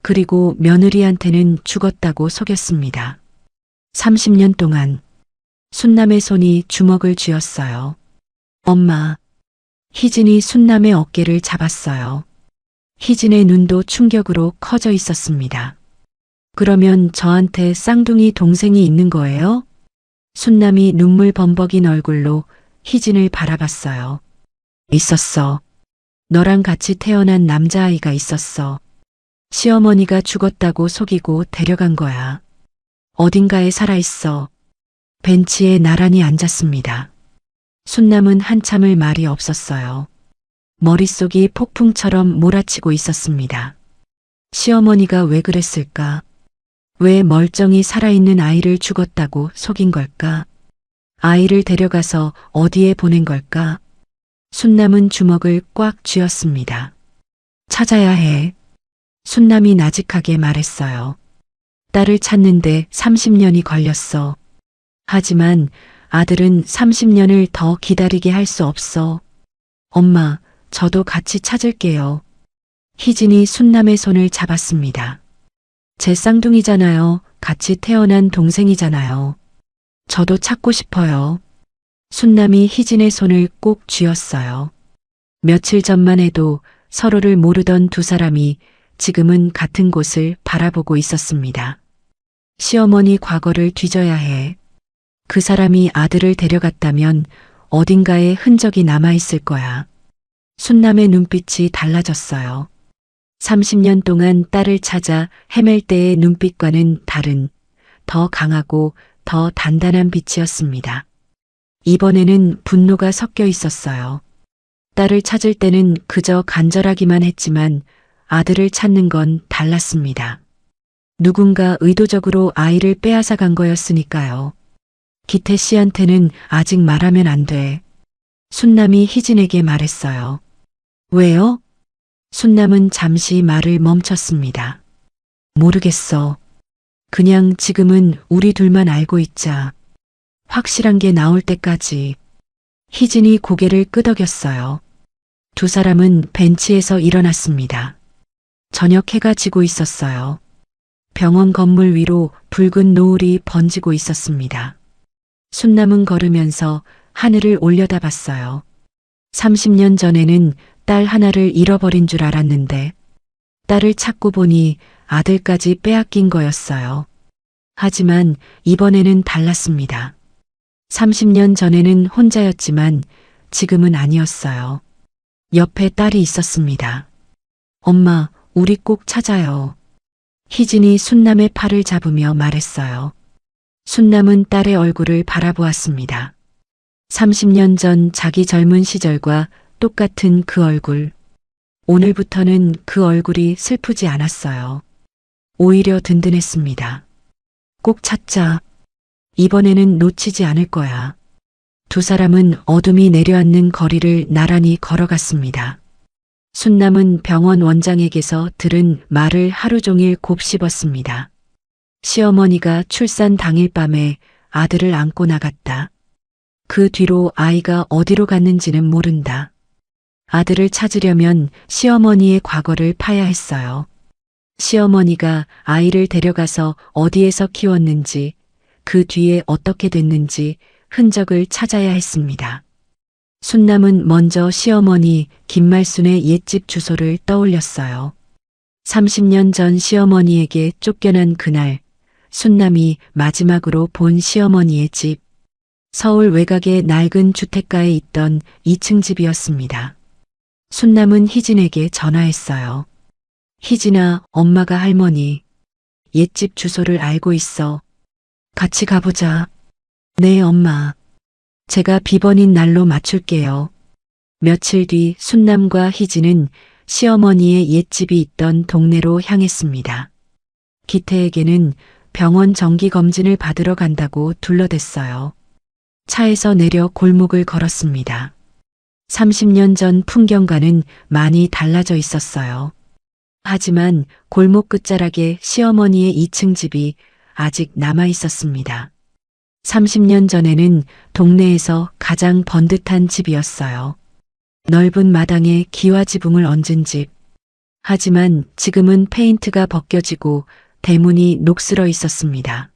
그리고 며느리한테는 죽었다고 속였습니다. 30년 동안 순남의 손이 주먹을 쥐었어요. 엄마. 희진이 순남의 어깨를 잡았어요. 희진의 눈도 충격으로 커져 있었습니다. 그러면 저한테 쌍둥이 동생이 있는 거예요? 순남이 눈물 범벅인 얼굴로 희진을 바라봤어요. 있었어. 너랑 같이 태어난 남자아이가 있었어. 시어머니가 죽었다고 속이고 데려간 거야. 어딘가에 살아있어. 벤치에 나란히 앉았습니다. 순남은 한참을 말이 없었어요. 머릿속이 폭풍처럼 몰아치고 있었습니다. 시어머니가 왜 그랬을까? 왜 멀쩡히 살아있는 아이를 죽었다고 속인 걸까? 아이를 데려가서 어디에 보낸 걸까? 순남은 주먹을 꽉 쥐었습니다. 찾아야 해. 순남이 나직하게 말했어요. 딸을 찾는데 30년이 걸렸어. 하지만 아들은 30년을 더 기다리게 할 수 없어. 엄마, 저도 같이 찾을게요. 희진이 순남의 손을 잡았습니다. 제 쌍둥이잖아요. 같이 태어난 동생이잖아요. 저도 찾고 싶어요. 순남이 희진의 손을 꼭 쥐었어요. 며칠 전만 해도 서로를 모르던 두 사람이 지금은 같은 곳을 바라보고 있었습니다. 시어머니 과거를 뒤져야 해. 그 사람이 아들을 데려갔다면 어딘가에 흔적이 남아있을 거야. 순남의 눈빛이 달라졌어요. 30년 동안 딸을 찾아 헤맬 때의 눈빛과는 다른, 더 강하고 더 단단한 빛이었습니다. 이번에는 분노가 섞여 있었어요. 딸을 찾을 때는 그저 간절하기만 했지만 아들을 찾는 건 달랐습니다. 누군가 의도적으로 아이를 빼앗아 간 거였으니까요. 기태 씨한테는 아직 말하면 안 돼. 순남이 희진에게 말했어요. 왜요? 순남은 잠시 말을 멈췄습니다. 모르겠어. 그냥 지금은 우리 둘만 알고 있자. 확실한 게 나올 때까지. 희진이 고개를 끄덕였어요. 두 사람은 벤치에서 일어났습니다. 저녁 해가 지고 있었어요. 병원 건물 위로 붉은 노을이 번지고 있었습니다. 순남은 걸으면서 하늘을 올려다봤어요. 30년 전에는 딸 하나를 잃어버린 줄 알았는데 딸을 찾고 보니 아들까지 빼앗긴 거였어요. 하지만 이번에는 달랐습니다. 30년 전에는 혼자였지만 지금은 아니었어요. 옆에 딸이 있었습니다. 엄마, 우리 꼭 찾아요. 희진이 순남의 팔을 잡으며 말했어요. 순남은 딸의 얼굴을 바라보았습니다. 30년 전 자기 젊은 시절과 똑같은 그 얼굴. 오늘부터는 그 얼굴이 슬프지 않았어요. 오히려 든든했습니다. 꼭 찾자. 이번에는 놓치지 않을 거야. 두 사람은 어둠이 내려앉는 거리를 나란히 걸어갔습니다. 순남은 병원 원장에게서 들은 말을 하루 종일 곱씹었습니다. 시어머니가 출산 당일 밤에 아들을 안고 나갔다. 그 뒤로 아이가 어디로 갔는지는 모른다. 아들을 찾으려면 시어머니의 과거를 파야 했어요. 시어머니가 아이를 데려가서 어디에서 키웠는지, 그 뒤에 어떻게 됐는지 흔적을 찾아야 했습니다. 순남은 먼저 시어머니 김말순의 옛집 주소를 떠올렸어요. 30년 전 시어머니에게 쫓겨난 그날, 순남이 마지막으로 본 시어머니의 집, 서울 외곽의 낡은 주택가에 있던 2층 집이었습니다. 순남은 희진에게 전화했어요. 희진아, 엄마가 할머니 옛집 주소를 알고 있어. 같이 가보자. 네, 엄마. 제가 비번인 날로 맞출게요. 며칠 뒤 순남과 희진은 시어머니의 옛집이 있던 동네로 향했습니다. 기태에게는 병원 정기검진을 받으러 간다고 둘러댔어요. 차에서 내려 골목을 걸었습니다. 30년 전 풍경과는 많이 달라져 있었어요. 하지만 골목 끝자락에 시어머니의 2층 집이 아직 남아 있었습니다. 30년 전에는 동네에서 가장 번듯한 집이었어요. 넓은 마당에 기와 지붕을 얹은 집. 하지만 지금은 페인트가 벗겨지고 대문이 녹슬어 있었습니다.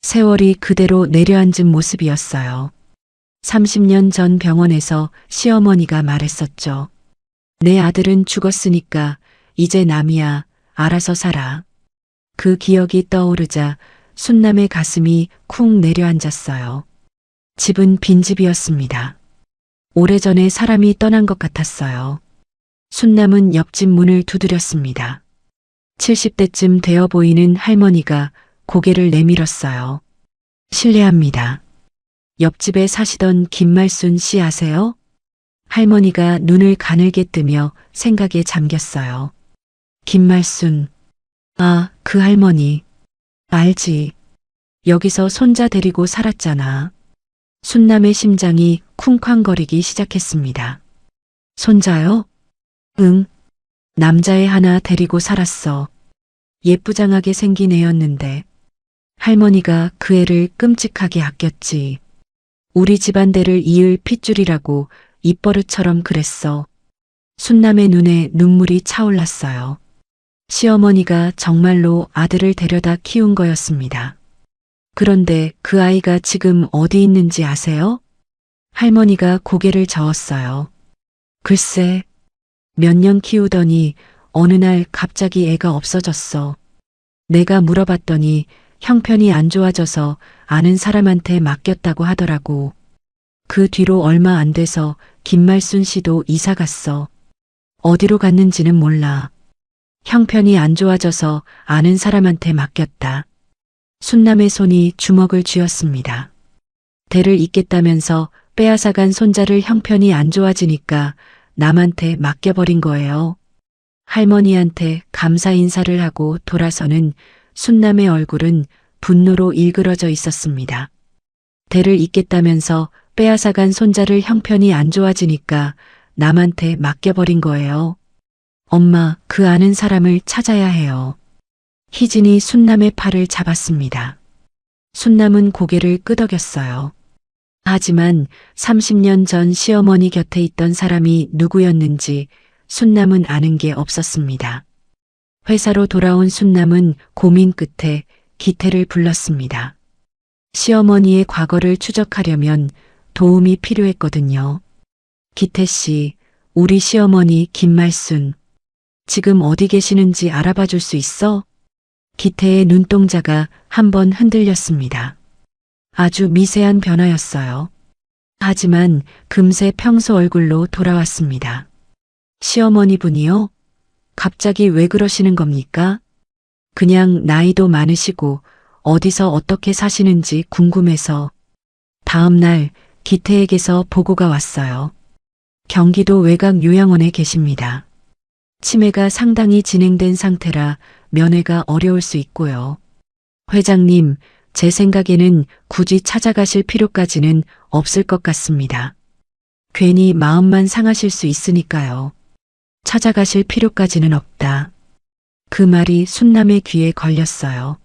세월이 그대로 내려앉은 모습이었어요. 30년 전 병원에서 시어머니가 말했었죠. 내 아들은 죽었으니까 이제 남이야. 알아서 살아. 그 기억이 떠오르자 순남의 가슴이 쿵 내려앉았어요. 집은 빈집이었습니다. 오래전에 사람이 떠난 것 같았어요. 순남은 옆집 문을 두드렸습니다. 70대쯤 되어 보이는 할머니가 고개를 내밀었어요. 실례합니다. 옆집에 사시던 김말순 씨 아세요? 할머니가 눈을 가늘게 뜨며 생각에 잠겼어요. 김말순. 아, 그 할머니. 알지. 여기서 손자 데리고 살았잖아. 순남의 심장이 쿵쾅거리기 시작했습니다. 손자요? 응. 남자애 하나 데리고 살았어. 예쁘장하게 생긴 애였는데 할머니가 그 애를 끔찍하게 아꼈지. 우리 집안대를 이을 핏줄이라고 입버릇처럼 그랬어. 순남의 눈에 눈물이 차올랐어요. 시어머니가 정말로 아들을 데려다 키운 거였습니다. 그런데 그 아이가 지금 어디 있는지 아세요? 할머니가 고개를 저었어요. 글쎄, 몇 년 키우더니 어느 날 갑자기 애가 없어졌어. 내가 물어봤더니 형편이 안 좋아져서 아는 사람한테 맡겼다고 하더라고. 그 뒤로 얼마 안 돼서 김말순 씨도 이사 갔어. 어디로 갔는지는 몰라. 형편이 안 좋아져서 아는 사람한테 맡겼다. 순남의 손이 주먹을 쥐었습니다. 대를 잇겠다면서 빼앗아간 손자를 형편이 안 좋아지니까 남한테 맡겨버린 거예요. 할머니한테 감사 인사를 하고 돌아서는 순남의 얼굴은 분노로 일그러져 있었습니다. 대를 잇겠다면서 빼앗아간 손자를 형편이 안 좋아지니까 남한테 맡겨버린 거예요. 엄마, 그 아는 사람을 찾아야 해요. 희진이 순남의 팔을 잡았습니다. 순남은 고개를 끄덕였어요. 하지만 30년 전 시어머니 곁에 있던 사람이 누구였는지 순남은 아는 게 없었습니다. 회사로 돌아온 순남은 고민 끝에 기태를 불렀습니다. 시어머니의 과거를 추적하려면 도움이 필요했거든요. 기태 씨, 우리 시어머니 김말순. 지금 어디 계시는지 알아봐 줄 수 있어? 기태의 눈동자가 한번 흔들렸습니다. 아주 미세한 변화였어요. 하지만 금세 평소 얼굴로 돌아왔습니다. 시어머니 분이요? 갑자기 왜 그러시는 겁니까? 그냥 나이도 많으시고 어디서 어떻게 사시는지 궁금해서. 다음 날 기태에게서 보고가 왔어요. 경기도 외곽 요양원에 계십니다. 치매가 상당히 진행된 상태라 면회가 어려울 수 있고요. 회장님, 제 생각에는 굳이 찾아가실 필요까지는 없을 것 같습니다. 괜히 마음만 상하실 수 있으니까요. 찾아가실 필요까지는 없다. 그 말이 순남의 귀에 걸렸어요.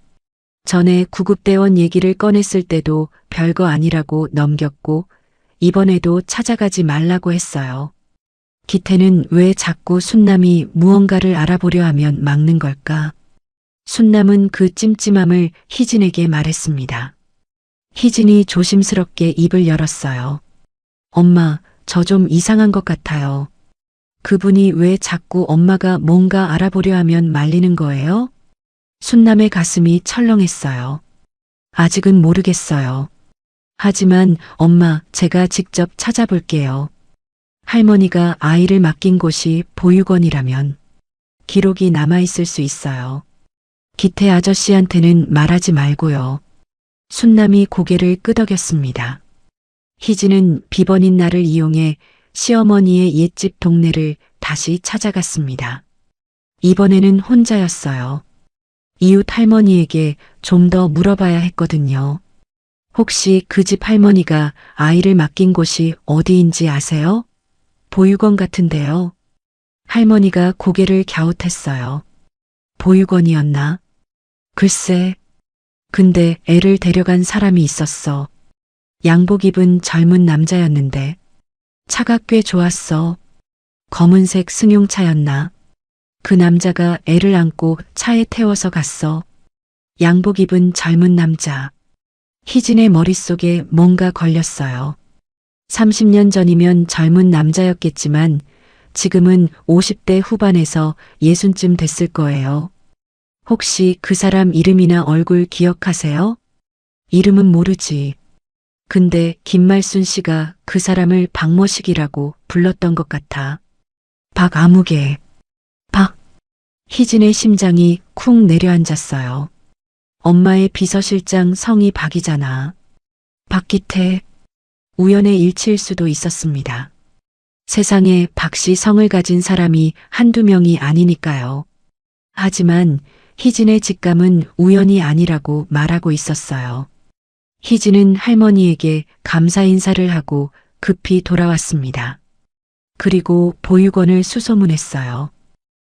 전에 구급대원 얘기를 꺼냈을 때도 별거 아니라고 넘겼고 이번에도 찾아가지 말라고 했어요. 기태는 왜 자꾸 순남이 무언가를 알아보려 하면 막는 걸까? 순남은 그 찜찜함을 희진에게 말했습니다. 희진이 조심스럽게 입을 열었어요. 엄마, 저 좀 이상한 것 같아요. 그분이 왜 자꾸 엄마가 뭔가 알아보려 하면 말리는 거예요? 순남의 가슴이 철렁했어요. 아직은 모르겠어요. 하지만 엄마, 제가 직접 찾아볼게요. 할머니가 아이를 맡긴 곳이 보육원이라면 기록이 남아있을 수 있어요. 기태 아저씨한테는 말하지 말고요. 순남이 고개를 끄덕였습니다. 희진은 비번인 날을 이용해 시어머니의 옛집 동네를 다시 찾아갔습니다. 이번에는 혼자였어요. 이웃 할머니에게 좀 더 물어봐야 했거든요. 혹시 그 집 할머니가 아이를 맡긴 곳이 어디인지 아세요? 보육원 같은데요. 할머니가 고개를 갸웃했어요. 보육원이었나? 글쎄, 근데 애를 데려간 사람이 있었어. 양복 입은 젊은 남자였는데 차가 꽤 좋았어. 검은색 승용차였나? 그 남자가 애를 안고 차에 태워서 갔어. 양복 입은 젊은 남자. 희진의 머릿속에 뭔가 걸렸어요. 30년 전이면 젊은 남자였겠지만 지금은 50대 후반에서 60쯤 됐을 거예요. 혹시 그 사람 이름이나 얼굴 기억하세요? 이름은 모르지. 근데 김말순 씨가 그 사람을 박모식이라고 불렀던 것 같아. 박아무개. 박. 희진의 심장이 쿵 내려앉았어요. 엄마의 비서실장 성이 박이잖아. 박기태. 우연의 일치일 수도 있었습니다. 세상에 박씨 성을 가진 사람이 한두 명이 아니니까요. 하지만 희진의 직감은 우연이 아니라고 말하고 있었어요. 희진은 할머니에게 감사 인사를 하고 급히 돌아왔습니다. 그리고 보육원을 수소문했어요.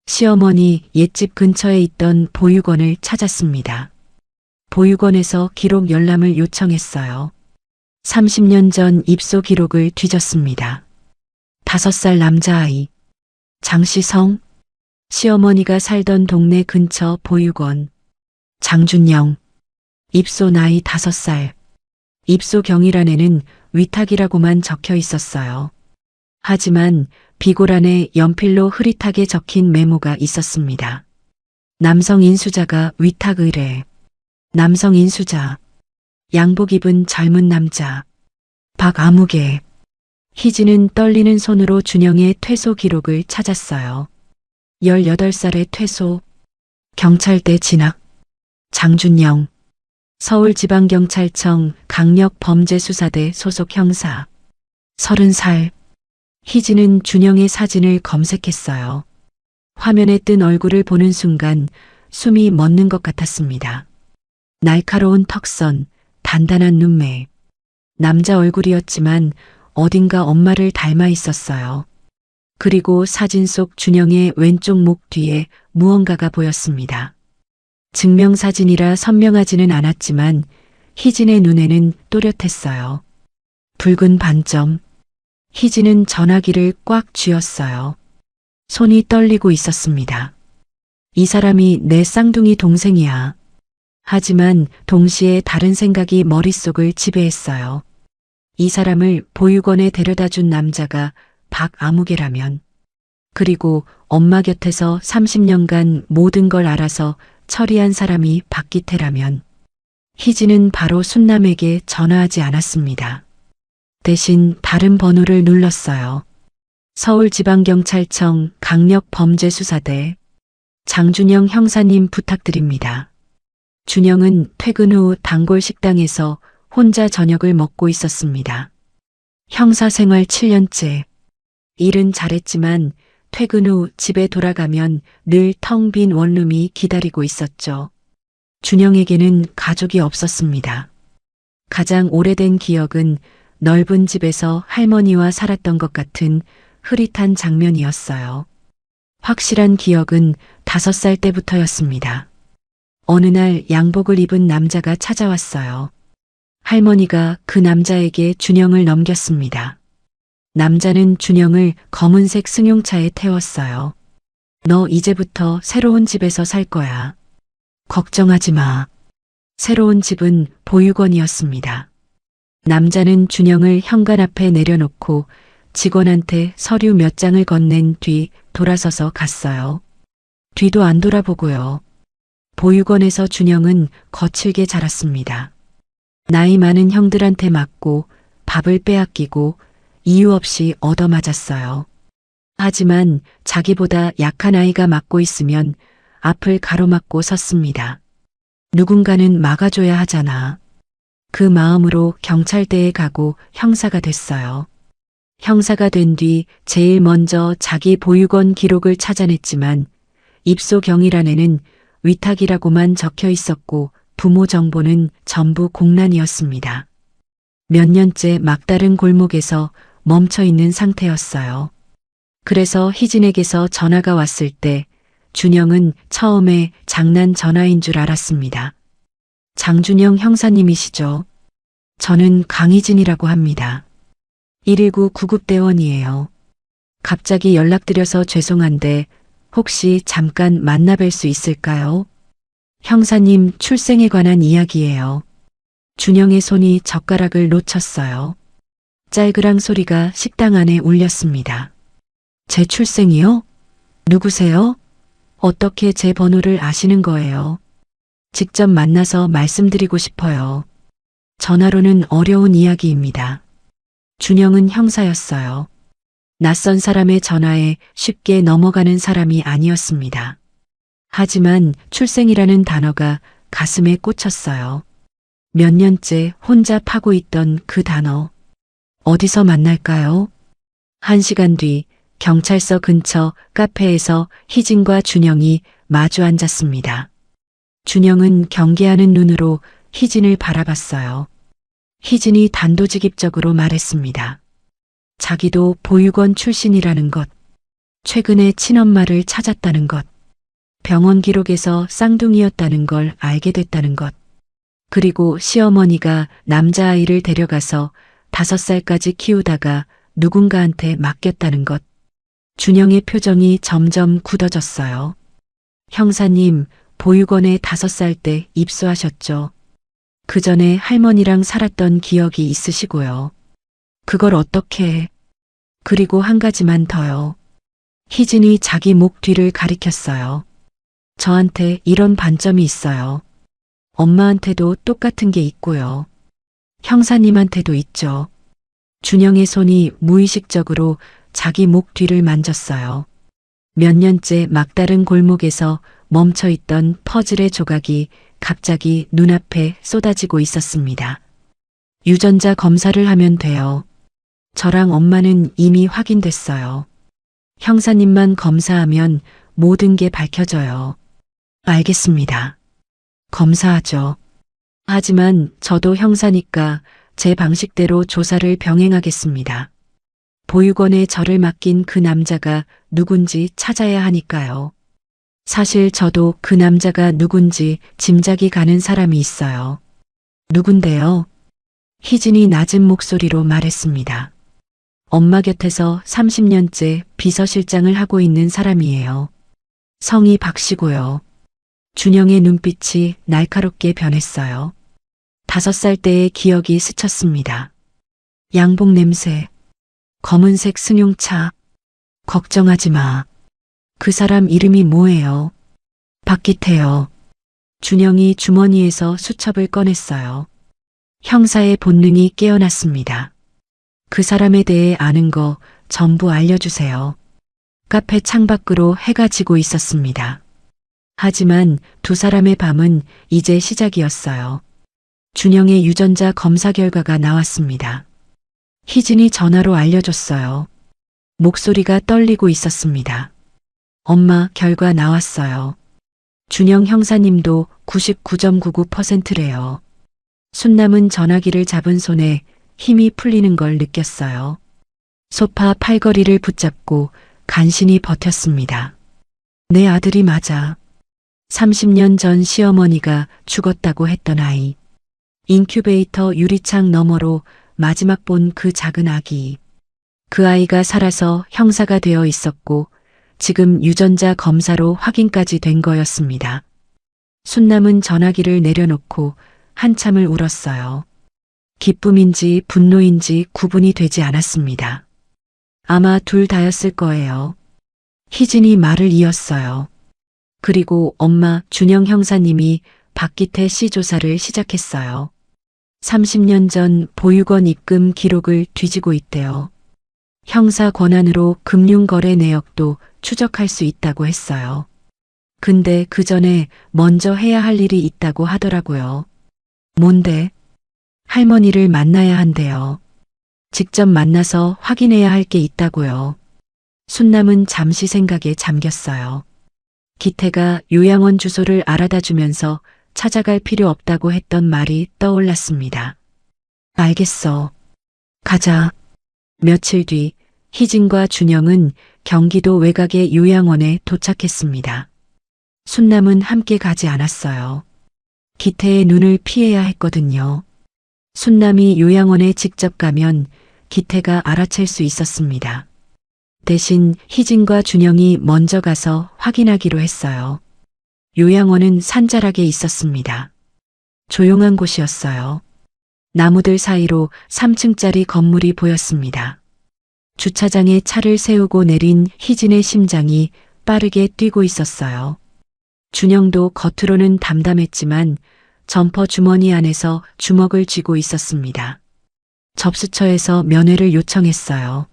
시어머니 옛집 근처에 있던 보육원을 찾았습니다. 보육원에서 기록 열람을 요청했어요. 30년 전 입소 기록을 뒤졌습니다. 5살 남자아이. 장시성. 시어머니가 살던 동네 근처 보육원. 장준영. 입소 나이 5살. 입소 경위란에는 위탁이라고만 적혀 있었어요. 하지만 비고란에 연필로 흐릿하게 적힌 메모가 있었습니다. 남성 인수자가 위탁 의뢰. 남성 인수자. 양복 입은 젊은 남자. 박아무개. 희진은 떨리는 손으로 준영의 퇴소 기록을 찾았어요. 18살의 퇴소. 경찰대 진학. 장준영. 서울지방경찰청 강력범죄수사대 소속 형사. 30살. 희진은 준영의 사진을 검색했어요. 화면에 뜬 얼굴을 보는 순간 숨이 멎는 것 같았습니다. 날카로운 턱선, 단단한 눈매. 남자 얼굴이었지만 어딘가 엄마를 닮아 있었어요. 그리고 사진 속 준영의 왼쪽 목 뒤에 무언가가 보였습니다. 증명사진이라 선명하지는 않았지만 희진의 눈에는 또렷했어요. 붉은 반점. 희진은 전화기를 꽉 쥐었어요. 손이 떨리고 있었습니다. 이 사람이 내 쌍둥이 동생이야. 하지만 동시에 다른 생각이 머릿속을 지배했어요. 이 사람을 보육원에 데려다 준 남자가 박아무개라면, 그리고 엄마 곁에서 30년간 모든 걸 알아서 처리한 사람이 박기태라면, 희진은 바로 순남에게 전화하지 않았습니다. 대신 다른 번호를 눌렀어요. 서울지방경찰청 강력범죄수사대. 장준영 형사님 부탁드립니다. 준영은 퇴근 후 단골 식당에서 혼자 저녁을 먹고 있었습니다. 형사 생활 7년째. 일은 잘했지만 퇴근 후 집에 돌아가면 늘 텅 빈 원룸이 기다리고 있었죠. 준영에게는 가족이 없었습니다. 가장 오래된 기억은 넓은 집에서 할머니와 살았던 것 같은 흐릿한 장면이었어요. 확실한 기억은 5살 때부터였습니다. 어느 날 양복을 입은 남자가 찾아왔어요. 할머니가 그 남자에게 준영을 넘겼습니다. 남자는 준영을 검은색 승용차에 태웠어요. 너 이제부터 새로운 집에서 살 거야. 걱정하지 마. 새로운 집은 보육원이었습니다. 남자는 준영을 현관 앞에 내려놓고 직원한테 서류 몇 장을 건넨 뒤 돌아서서 갔어요. 뒤도 안 돌아보고요. 보육원에서 준영은 거칠게 자랐습니다. 나이 많은 형들한테 맞고 밥을 빼앗기고 이유 없이 얻어맞았어요. 하지만 자기보다 약한 아이가 맡고 있으면 앞을 가로막고 섰습니다. 누군가는 막아줘야 하잖아. 그 마음으로 경찰대에 가고 형사가 됐어요. 형사가 된 뒤 제일 먼저 자기 보육원 기록을 찾아냈지만 입소 경위란에는 위탁이라고만 적혀 있었고 부모 정보는 전부 공란이었습니다. 몇 년째 막다른 골목에서 멈춰 있는 상태였어요. 그래서 희진에게서 전화가 왔을 때 준영은 처음에 장난 전화인 줄 알았습니다. 장준영 형사님이시죠? 저는 강희진이라고 합니다. 119 구급대원이에요. 갑자기 연락드려서 죄송한데 혹시 잠깐 만나뵐 수 있을까요? 형사님 출생에 관한 이야기예요. 준영의 손이 젓가락을 놓쳤어요. 짤그랑 소리가 식당 안에 울렸습니다. 제 출생이요? 누구세요? 어떻게 제 번호를 아시는 거예요? 직접 만나서 말씀드리고 싶어요. 전화로는 어려운 이야기입니다. 준영은 형사였어요. 낯선 사람의 전화에 쉽게 넘어가는 사람이 아니었습니다. 하지만 출생이라는 단어가 가슴에 꽂혔어요. 몇 년째 혼자 파고 있던 그 단어. 어디서 만날까요? 1시간 뒤 경찰서 근처 카페에서 희진과 준영이 마주 앉았습니다. 준영은 경계하는 눈으로 희진을 바라봤어요. 희진이 단도직입적으로 말했습니다. 자기도 보육원 출신이라는 것, 최근에 친엄마를 찾았다는 것, 병원 기록에서 쌍둥이였다는 걸 알게 됐다는 것, 그리고 시어머니가 남자아이를 데려가서 5살까지 키우다가 누군가한테 맡겼다는 것. 준영의 표정이 점점 굳어졌어요. 형사님, 보육원에 5살 때 입소하셨죠? 그 전에 할머니랑 살았던 기억이 있으시고요. 그걸 어떻게 해? 그리고 한 가지만 더요. 희진이 자기 목 뒤를 가리켰어요. 저한테 이런 반점이 있어요. 엄마한테도 똑같은 게 있고요. 형사님한테도 있죠. 준영의 손이 무의식적으로 자기 목 뒤를 만졌어요. 몇 년째 막다른 골목에서 멈춰있던 퍼즐의 조각이 갑자기 눈앞에 쏟아지고 있었습니다. 유전자 검사를 하면 돼요. 저랑 엄마는 이미 확인됐어요. 형사님만 검사하면 모든 게 밝혀져요. 알겠습니다. 검사하죠. 하지만 저도 형사니까 제 방식대로 조사를 병행하겠습니다. 보육원에 저를 맡긴 그 남자가 누군지 찾아야 하니까요. 사실 저도 그 남자가 누군지 짐작이 가는 사람이 있어요. 누군데요? 희진이 낮은 목소리로 말했습니다. 엄마 곁에서 30년째 비서실장을 하고 있는 사람이에요. 성이 박씨고요. 준영의 눈빛이 날카롭게 변했어요. 5살 때의 기억이 스쳤습니다. 양복 냄새, 검은색 승용차. 걱정하지 마. 그 사람 이름이 뭐예요? 박기태요. 준영이 주머니에서 수첩을 꺼냈어요. 형사의 본능이 깨어났습니다. 그 사람에 대해 아는 거 전부 알려주세요. 카페 창밖으로 해가 지고 있었습니다. 하지만 두 사람의 밤은 이제 시작이었어요. 준영의 유전자 검사 결과가 나왔습니다. 희진이 전화로 알려줬어요. 목소리가 떨리고 있었습니다. 엄마, 결과 나왔어요. 준영 형사님도 99.99%래요. 순남은 전화기를 잡은 손에 힘이 풀리는 걸 느꼈어요. 소파 팔걸이를 붙잡고 간신히 버텼습니다. 내 아들이 맞아. 30년 전 시어머니가 죽었다고 했던 아이. 인큐베이터 유리창 너머로 마지막 본 그 작은 아기. 그 아이가 살아서 형사가 되어 있었고 지금 유전자 검사로 확인까지 된 거였습니다. 순남은 전화기를 내려놓고 한참을 울었어요. 기쁨인지 분노인지 구분이 되지 않았습니다. 아마 둘 다였을 거예요. 희진이 말을 이었어요. 그리고 엄마 준영 형사님이 박기태 씨 조사를 시작했어요. 30년 전 보육원 입금 기록을 뒤지고 있대요. 형사 권한으로 금융거래 내역도 추적할 수 있다고 했어요. 근데 그 전에 먼저 해야 할 일이 있다고 하더라고요. 뭔데? 할머니를 만나야 한대요. 직접 만나서 확인해야 할 게 있다고요. 순남은 잠시 생각에 잠겼어요. 기태가 요양원 주소를 알아다 주면서 찾아갈 필요 없다고 했던 말이 떠올랐습니다. 알겠어. 가자. 며칠 뒤 희진과 준영은 경기도 외곽의 요양원에 도착했습니다. 순남은 함께 가지 않았어요. 기태의 눈을 피해야 했거든요. 순남이 요양원에 직접 가면 기태가 알아챌 수 있었습니다. 대신 희진과 준영이 먼저 가서 확인하기로 했어요. 요양원은 산자락에 있었습니다. 조용한 곳이었어요. 나무들 사이로 3층짜리 건물이 보였습니다. 주차장에 차를 세우고 내린 희진의 심장이 빠르게 뛰고 있었어요. 준영도 겉으로는 담담했지만 점퍼 주머니 안에서 주먹을 쥐고 있었습니다. 접수처에서 면회를 요청했어요.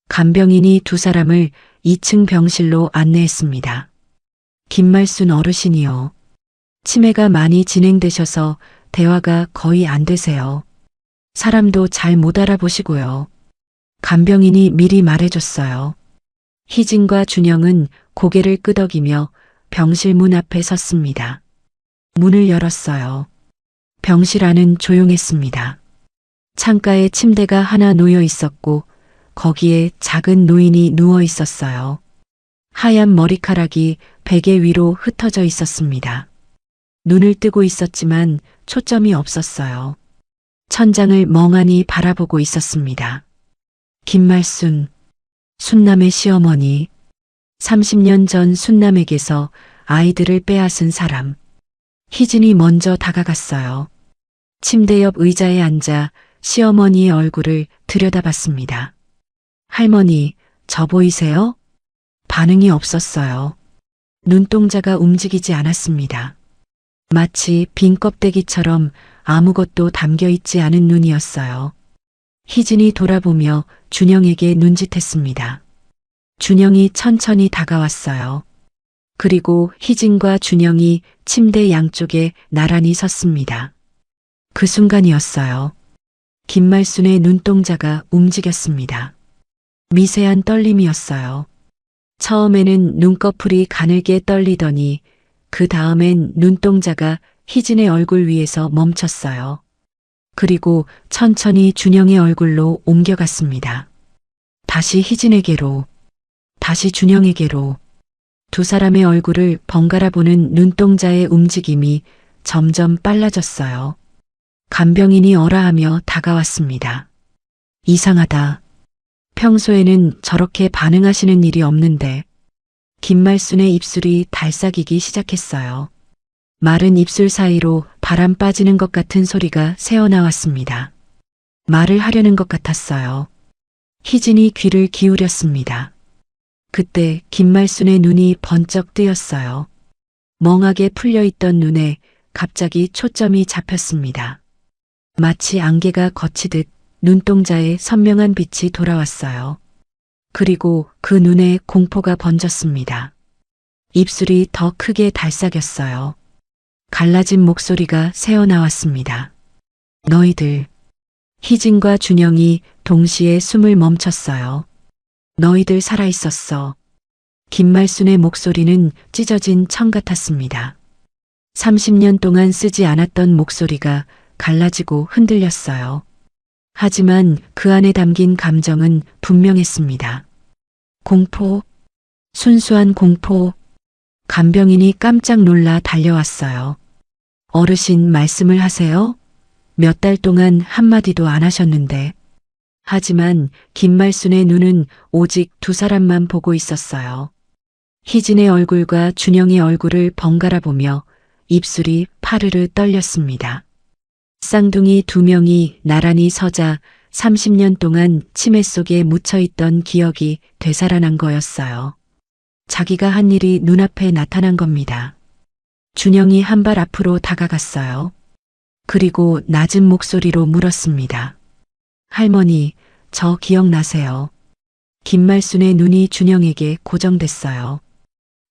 간병인이 두 사람을 2층 병실로 안내했습니다. 김말순 어르신이요. 치매가 많이 진행되셔서 대화가 거의 안 되세요. 사람도 잘 못 알아보시고요. 간병인이 미리 말해줬어요. 희진과 준영은 고개를 끄덕이며 병실 문 앞에 섰습니다. 문을 열었어요. 병실 안은 조용했습니다. 창가에 침대가 하나 놓여 있었고 거기에 작은 노인이 누워 있었어요. 하얀 머리카락이 베개 위로 흩어져 있었습니다. 눈을 뜨고 있었지만 초점이 없었어요. 천장을 멍하니 바라보고 있었습니다. 김말순, 순남의 시어머니, 30년 전 순남에게서 아이들을 빼앗은 사람. 희진이 먼저 다가갔어요. 침대 옆 의자에 앉아 시어머니의 얼굴을 들여다봤습니다. 할머니, 저 보이세요? 반응이 없었어요. 눈동자가 움직이지 않았습니다. 마치 빈 껍데기처럼 아무것도 담겨 있지 않은 눈이었어요. 희진이 돌아보며 준영에게 눈짓했습니다. 준영이 천천히 다가왔어요. 그리고 희진과 준영이 침대 양쪽에 나란히 섰습니다. 그 순간이었어요. 김말순의 눈동자가 움직였습니다. 미세한 떨림이었어요. 처음에는 눈꺼풀이 가늘게 떨리더니 그 다음엔 눈동자가 희진의 얼굴 위에서 멈췄어요. 그리고 천천히 준영의 얼굴로 옮겨갔습니다. 다시 희진에게로, 다시 준영에게로. 두 사람의 얼굴을 번갈아 보는 눈동자의 움직임이 점점 빨라졌어요. 간병인이 어라하며 다가왔습니다. 이상하다. 평소에는 저렇게 반응하시는 일이 없는데. 김말순의 입술이 달싹이기 시작했어요. 마른 입술 사이로 바람 빠지는 것 같은 소리가 새어나왔습니다. 말을 하려는 것 같았어요. 희진이 귀를 기울였습니다. 그때 김말순의 눈이 번쩍 뜨였어요. 멍하게 풀려있던 눈에 갑자기 초점이 잡혔습니다. 마치 안개가 걷히듯 눈동자에 선명한 빛이 돌아왔어요. 그리고 그 눈에 공포가 번졌습니다. 입술이 더 크게 달싹였어요. 갈라진 목소리가 새어나왔습니다. 너희들. 희진과 준영이 동시에 숨을 멈췄어요. 너희들 살아있었어. 김말순의 목소리는 찢어진 청 같았습니다. 30년 동안 쓰지 않았던 목소리가 갈라지고 흔들렸어요. 하지만 그 안에 담긴 감정은 분명했습니다. 공포, 순수한 공포. 간병인이 깜짝 놀라 달려왔어요. 어르신 말씀을 하세요? 몇 달 동안 한마디도 안 하셨는데. 하지만 김말순의 눈은 오직 두 사람만 보고 있었어요. 희진의 얼굴과 준영의 얼굴을 번갈아 보며 입술이 파르르 떨렸습니다. 쌍둥이 두 명이 나란히 서자 30년 동안 치매 속에 묻혀있던 기억이 되살아난 거였어요. 자기가 한 일이 눈앞에 나타난 겁니다. 준영이 한 발 앞으로 다가갔어요. 그리고 낮은 목소리로 물었습니다. 할머니, 저 기억나세요? 김말순의 눈이 준영에게 고정됐어요.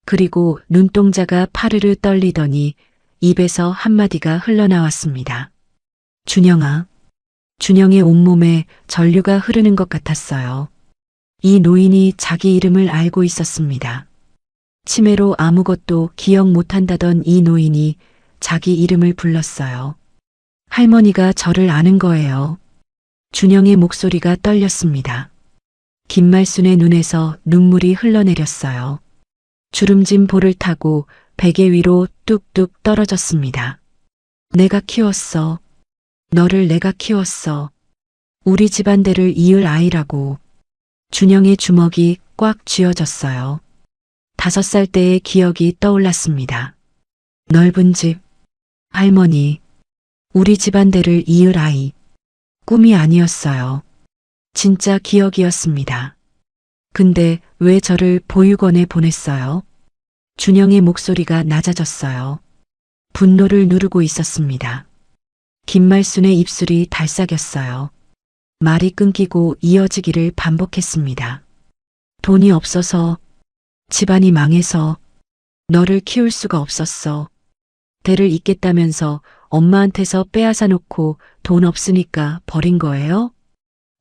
그리고 눈동자가 파르르 떨리더니 입에서 한마디가 흘러나왔습니다. 준영아. 준영의 온몸에 전류가 흐르는 것 같았어요. 이 노인이 자기 이름을 알고 있었습니다. 치매로 아무것도 기억 못한다던 이 노인이 자기 이름을 불렀어요. 할머니가 저를 아는 거예요. 준영의 목소리가 떨렸습니다. 김말순의 눈에서 눈물이 흘러내렸어요. 주름진 볼을 타고 베개 위로 뚝뚝 떨어졌습니다. 내가 키웠어. 너를 내가 키웠어. 우리 집안대를 이을 아이라고. 준영의 주먹이 꽉 쥐어졌어요. 5살 때의 기억이 떠올랐습니다. 넓은 집, 할머니, 우리 집안대를 이을 아이. 꿈이 아니었어요. 진짜 기억이었습니다. 근데 왜 저를 보육원에 보냈어요? 준영의 목소리가 낮아졌어요. 분노를 누르고 있었습니다. 김말순의 입술이 달싹였어요. 말이 끊기고 이어지기를 반복했습니다. 돈이 없어서, 집안이 망해서, 너를 키울 수가 없었어. 대를 잇겠다면서 엄마한테서 빼앗아 놓고 돈 없으니까 버린 거예요?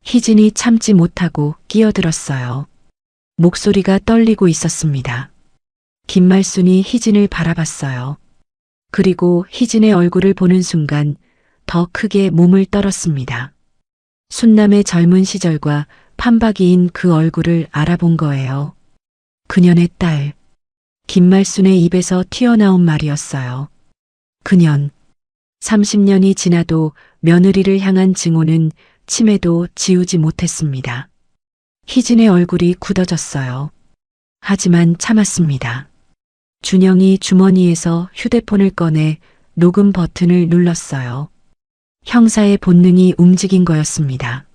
희진이 참지 못하고 끼어들었어요. 목소리가 떨리고 있었습니다. 김말순이 희진을 바라봤어요. 그리고 희진의 얼굴을 보는 순간 더 크게 몸을 떨었습니다. 순남의 젊은 시절과 판박이인 그 얼굴을 알아본 거예요. 그년의 딸. 김말순의 입에서 튀어나온 말이었어요. 그년. 30년이 지나도 며느리를 향한 증오는 침에도 지우지 못했습니다. 희진의 얼굴이 굳어졌어요. 하지만 참았습니다. 준영이 주머니에서 휴대폰을 꺼내 녹음 버튼을 눌렀어요. 형사의 본능이 움직인 거였습니다.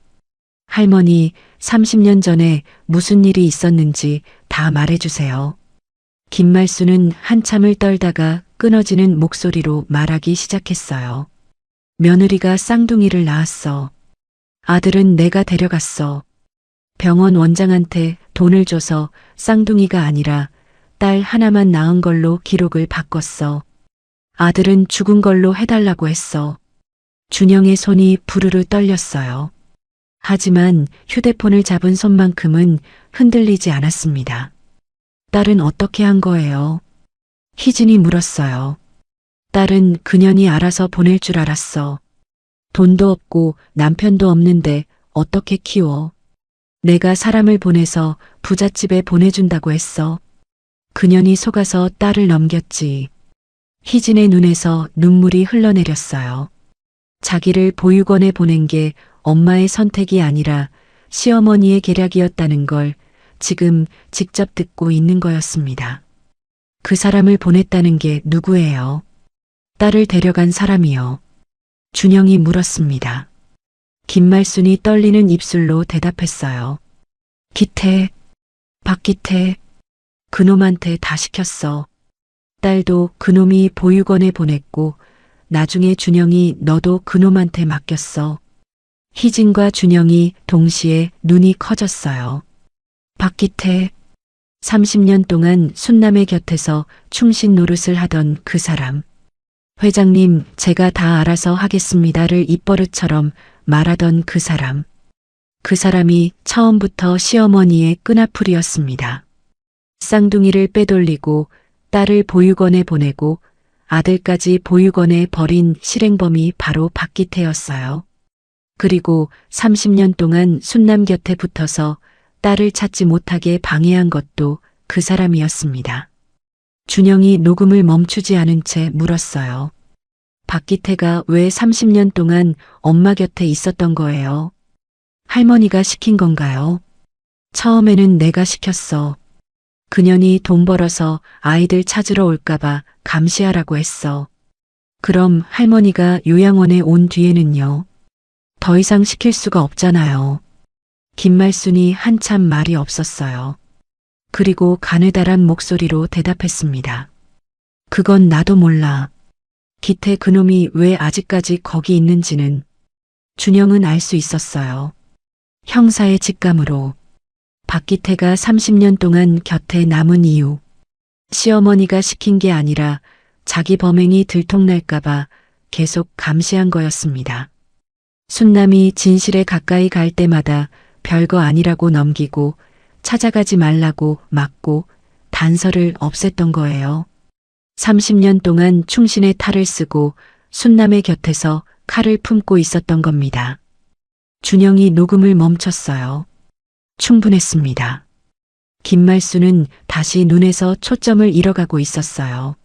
할머니, 30년 전에 무슨 일이 있었는지 다 말해주세요. 김말순은 한참을 떨다가 끊어지는 목소리로 말하기 시작했어요. 며느리가 쌍둥이를 낳았어. 아들은 내가 데려갔어. 병원 원장한테 돈을 줘서 쌍둥이가 아니라 딸 하나만 낳은 걸로 기록을 바꿨어. 아들은 죽은 걸로 해달라고 했어. 준영의 손이 부르르 떨렸어요. 하지만 휴대폰을 잡은 손만큼은 흔들리지 않았습니다. 딸은 어떻게 한 거예요? 희진이 물었어요. 딸은 그년이 알아서 보낼 줄 알았어. 돈도 없고 남편도 없는데 어떻게 키워? 내가 사람을 보내서 부잣집에 보내준다고 했어. 그년이 속아서 딸을 넘겼지. 희진의 눈에서 눈물이 흘러내렸어요. 자기를 보육원에 보낸 게 엄마의 선택이 아니라 시어머니의 계략이었다는 걸 지금 직접 듣고 있는 거였습니다. 그 사람을 보냈다는 게 누구예요? 딸을 데려간 사람이요. 준영이 물었습니다. 김말순이 떨리는 입술로 대답했어요. 기태, 박기태, 그놈한테 다 시켰어. 딸도 그놈이 보육원에 보냈고 나중에 준영이 너도 그놈한테 맡겼어. 희진과 준영이 동시에 눈이 커졌어요. 박기태, 30년 동안 순남의 곁에서 충신 노릇을 하던 그 사람. 회장님, 제가 다 알아서 하겠습니다를 입버릇처럼 말하던 그 사람. 그 사람이 처음부터 시어머니의 끈앞풀이었습니다. 쌍둥이를 빼돌리고 딸을 보육원에 보내고 아들까지 보육원에 버린 실행범이 바로 박기태였어요. 그리고 30년 동안 순남 곁에 붙어서 딸을 찾지 못하게 방해한 것도 그 사람이었습니다. 준영이 녹음을 멈추지 않은 채 물었어요. 박기태가 왜 30년 동안 엄마 곁에 있었던 거예요? 할머니가 시킨 건가요? 처음에는 내가 시켰어. 그년이 돈 벌어서 아이들 찾으러 올까봐 감시하라고 했어. 그럼 할머니가 요양원에 온 뒤에는요? 더 이상 시킬 수가 없잖아요. 김말순이 한참 말이 없었어요. 그리고 가느다란 목소리로 대답했습니다. 그건 나도 몰라. 기태 그놈이 왜 아직까지 거기 있는지는. 준영은 알 수 있었어요. 형사의 직감으로. 박기태가 30년 동안 곁에 남은 이유. 시어머니가 시킨 게 아니라 자기 범행이 들통날까봐 계속 감시한 거였습니다. 순남이 진실에 가까이 갈 때마다 별거 아니라고 넘기고 찾아가지 말라고 막고 단서를 없앴던 거예요. 30년 동안 충신의 탈을 쓰고 순남의 곁에서 칼을 품고 있었던 겁니다. 준영이 녹음을 멈췄어요. 충분했습니다. 김말순은 다시 눈에서 초점을 잃어가고 있었어요.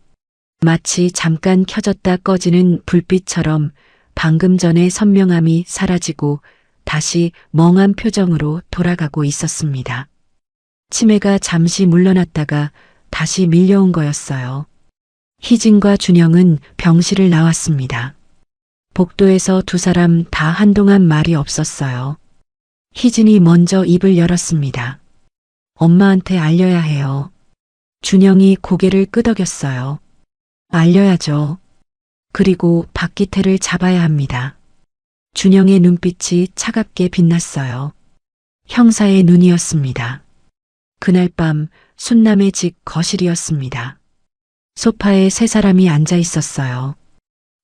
마치 잠깐 켜졌다 꺼지는 불빛처럼 방금 전의 선명함이 사라지고 다시 멍한 표정으로 돌아가고 있었습니다. 치매가 잠시 물러났다가 다시 밀려온 거였어요. 희진과 준영은 병실을 나왔습니다. 복도에서 두 사람 다 한동안 말이 없었어요. 희진이 먼저 입을 열었습니다. 엄마한테 알려야 해요. 준영이 고개를 끄덕였어요. 알려야죠. 그리고 박기태를 잡아야 합니다. 준영의 눈빛이 차갑게 빛났어요. 형사의 눈이었습니다. 그날 밤 순남의 집 거실이었습니다. 소파에 세 사람이 앉아 있었어요.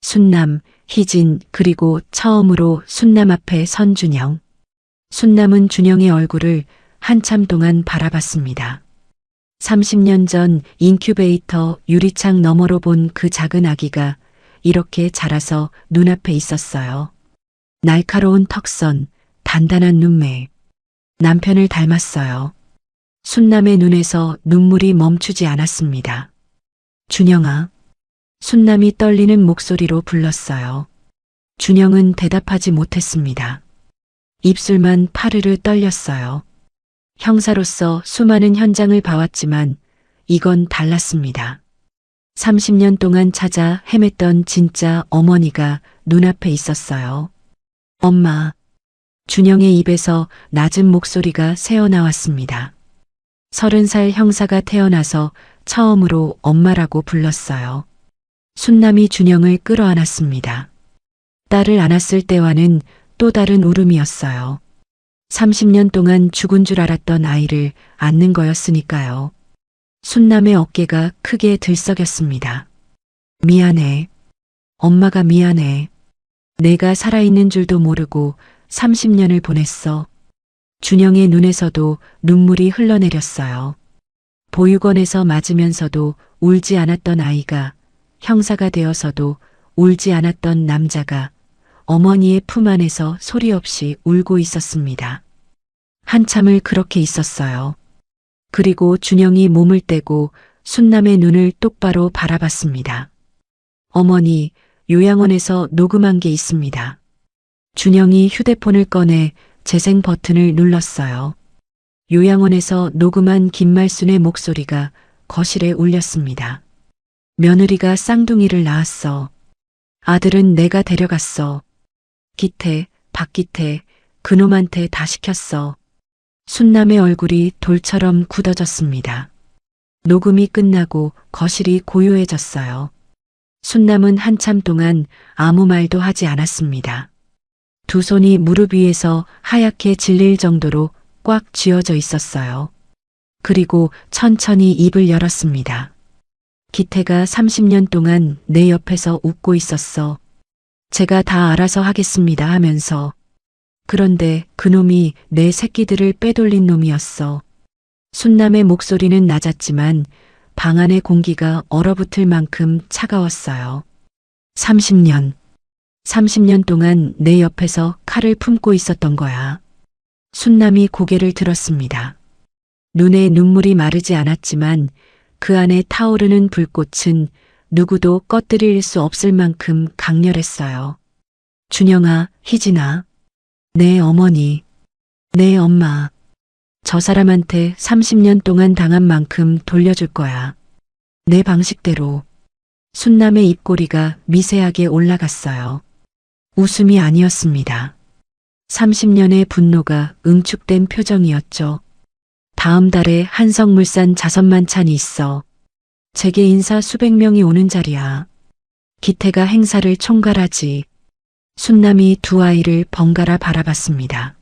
순남, 희진, 그리고 처음으로 순남 앞에 선 준영. 순남은 준영의 얼굴을 한참 동안 바라봤습니다. 30년 전 인큐베이터 유리창 너머로 본 그 작은 아기가 이렇게 자라서 눈앞에 있었어요. 날카로운 턱선, 단단한 눈매. 남편을 닮았어요. 순남의 눈에서 눈물이 멈추지 않았습니다. 준영아. 순남이 떨리는 목소리로 불렀어요. 준영은 대답하지 못했습니다. 입술만 파르르 떨렸어요. 형사로서 수많은 현장을 봐왔지만 이건 달랐습니다. 30년 동안 찾아 헤맸던 진짜 어머니가 눈앞에 있었어요. 엄마. 준영의 입에서 낮은 목소리가 새어나왔습니다. 30살 형사가 태어나서 처음으로 엄마라고 불렀어요. 순남이 준영을 끌어안았습니다. 딸을 안았을 때와는 또 다른 울음이었어요. 30년 동안 죽은 줄 알았던 아이를 안는 거였으니까요. 순남의 어깨가 크게 들썩였습니다. 미안해. 엄마가 미안해. 내가 살아있는 줄도 모르고 30년을 보냈어. 준영의 눈에서도 눈물이 흘러내렸어요. 보육원에서 맞으면서도 울지 않았던 아이가, 형사가 되어서도 울지 않았던 남자가 어머니의 품 안에서 소리 없이 울고 있었습니다. 한참을 그렇게 있었어요. 그리고 준영이 몸을 떼고 순남의 눈을 똑바로 바라봤습니다. 어머니, 요양원에서 녹음한 게 있습니다. 준영이 휴대폰을 꺼내 재생 버튼을 눌렀어요. 요양원에서 녹음한 김말순의 목소리가 거실에 울렸습니다. 며느리가 쌍둥이를 낳았어. 아들은 내가 데려갔어. 기태, 박기태, 그놈한테 다 시켰어. 순남의 얼굴이 돌처럼 굳어졌습니다. 녹음이 끝나고 거실이 고요해졌어요. 순남은 한참 동안 아무 말도 하지 않았습니다. 두 손이 무릎 위에서 하얗게 질릴 정도로 꽉 쥐어져 있었어요. 그리고 천천히 입을 열었습니다. 기태가 30년 동안 내 옆에서 웃고 있었어. 제가 다 알아서 하겠습니다 하면서. 그런데 그놈이 내 새끼들을 빼돌린 놈이었어. 순남의 목소리는 낮았지만 방 안의 공기가 얼어붙을 만큼 차가웠어요. 30년 동안 내 옆에서 칼을 품고 있었던 거야. 순남이 고개를 들었습니다. 눈에 눈물이 마르지 않았지만 그 안에 타오르는 불꽃은 누구도 꺼뜨릴 수 없을 만큼 강렬했어요. 준영아, 희진아, 내 어머니, 내 엄마, 저 사람한테 30년 동안 당한 만큼 돌려줄 거야. 내 방식대로. 순남의 입꼬리가 미세하게 올라갔어요. 웃음이 아니었습니다. 30년의 분노가 응축된 표정이었죠. 다음 달에 한성물산 자선만찬이 있어. 재계 인사 수백 명이 오는 자리야. 기태가 행사를 총괄하지. 순남이 두 아이를 번갈아 바라봤습니다.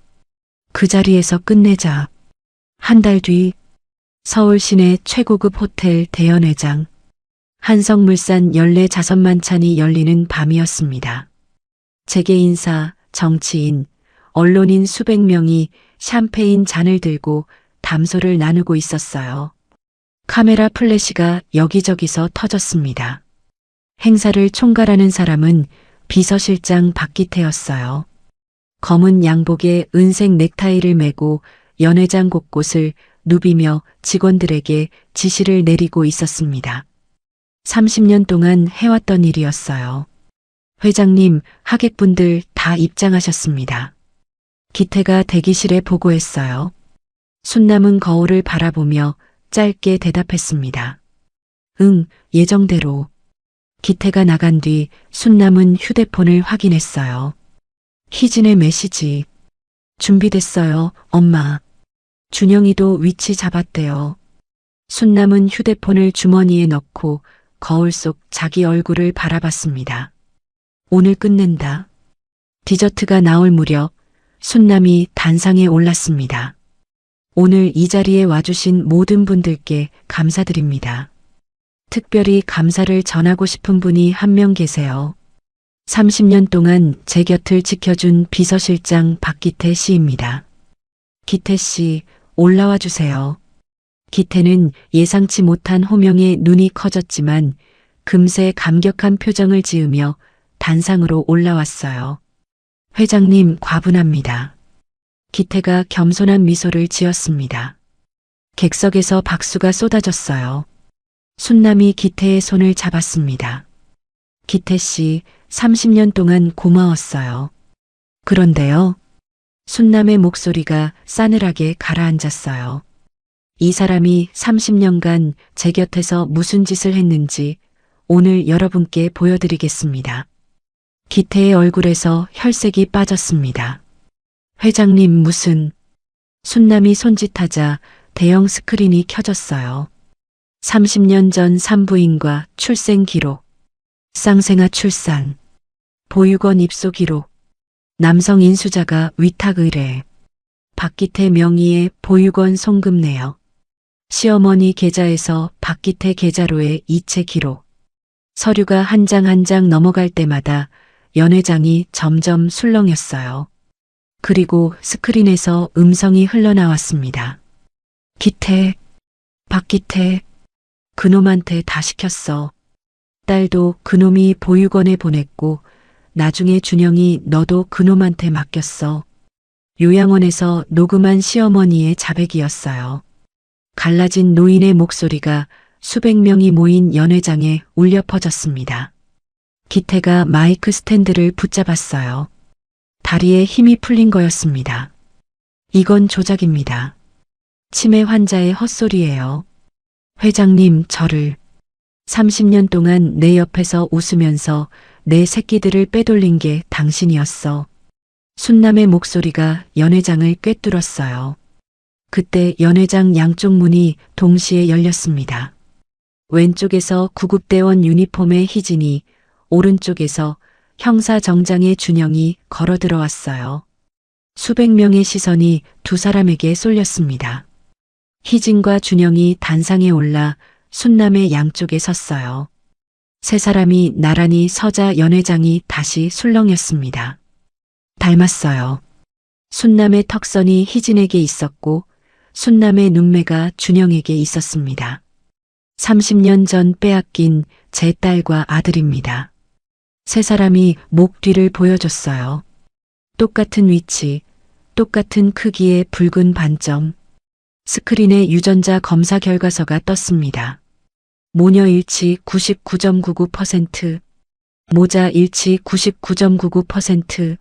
그 자리에서 끝내자. 한 달 뒤 서울 시내 최고급 호텔 대연회장. 한성물산 연례 자선만찬이 열리는 밤이었습니다. 재계 인사, 정치인, 언론인 수백 명이 샴페인 잔을 들고 담소를 나누고 있었어요. 카메라 플래시가 여기저기서 터졌습니다. 행사를 총괄하는 사람은 비서실장 박기태였어요. 검은 양복에 은색 넥타이를 메고 연회장 곳곳을 누비며 직원들에게 지시를 내리고 있었습니다. 30년 동안 해왔던 일이었어요. 회장님, 하객분들 다 입장하셨습니다. 기태가 대기실에 보고했어요. 순남은 거울을 바라보며 짧게 대답했습니다. 응, 예정대로. 기태가 나간 뒤 순남은 휴대폰을 확인했어요. 희진의 메시지. 준비됐어요, 엄마. 준영이도 위치 잡았대요. 순남은 휴대폰을 주머니에 넣고 거울 속 자기 얼굴을 바라봤습니다. 오늘 끝낸다. 디저트가 나올 무렵 순남이 단상에 올랐습니다. 오늘 이 자리에 와주신 모든 분들께 감사드립니다. 특별히 감사를 전하고 싶은 분이 한 명 계세요. 30년 동안 제 곁을 지켜준 비서실장 박기태 씨입니다. 기태 씨, 올라와 주세요. 기태는 예상치 못한 호명에 눈이 커졌지만 금세 감격한 표정을 지으며 단상으로 올라왔어요. 회장님, 과분합니다. 기태가 겸손한 미소를 지었습니다. 객석에서 박수가 쏟아졌어요. 순남이 기태의 손을 잡았습니다. 기태 씨, 30년 동안 고마웠어요. 그런데요. 순남의 목소리가 싸늘하게 가라앉았어요. 이 사람이 30년간 제 곁에서 무슨 짓을 했는지 오늘 여러분께 보여드리겠습니다. 기태의 얼굴에서 혈색이 빠졌습니다. 회장님, 무슨... 순남이 손짓하자 대형 스크린이 켜졌어요. 30년 전 산부인과 출생 기록, 쌍생아 출산, 보육원 입소 기록, 남성 인수자가 위탁 의뢰, 박기태 명의의 보육원 송금 내역, 시어머니 계좌에서 박기태 계좌로의 이체 기록, 서류가 한 장 한 장 넘어갈 때마다 연회장이 점점 술렁였어요. 그리고 스크린에서 음성이 흘러나왔습니다. 기태, 박기태, 그놈한테 다 시켰어. 딸도 그놈이 보육원에 보냈고 나중에 준영이 너도 그놈한테 맡겼어. 요양원에서 녹음한 시어머니의 자백이었어요. 갈라진 노인의 목소리가 수백 명이 모인 연회장에 울려 퍼졌습니다. 기태가 마이크 스탠드를 붙잡았어요. 다리에 힘이 풀린 거였습니다. 이건 조작입니다. 치매 환자의 헛소리예요. 회장님, 저를 30년 동안 내 옆에서 웃으면서 내 새끼들을 빼돌린 게 당신이었어. 순남의 목소리가 연회장을 꿰뚫었어요. 그때 연회장 양쪽 문이 동시에 열렸습니다. 왼쪽에서 구급대원 유니폼의 희진이, 오른쪽에서 형사정장의 준영이 걸어 들어왔어요. 수백 명의 시선이 두 사람에게 쏠렸습니다. 희진과 준영이 단상에 올라 순남의 양쪽에 섰어요. 세 사람이 나란히 서자 연회장이 다시 술렁였습니다. 닮았어요. 순남의 턱선이 희진에게 있었고 순남의 눈매가 준영에게 있었습니다. 30년 전 빼앗긴 제 딸과 아들입니다. 세 사람이 목 뒤를 보여줬어요. 똑같은 위치, 똑같은 크기의 붉은 반점. 스크린에 유전자 검사 결과서가 떴습니다. 모녀 일치 99.99%, 모자 일치 99.99%.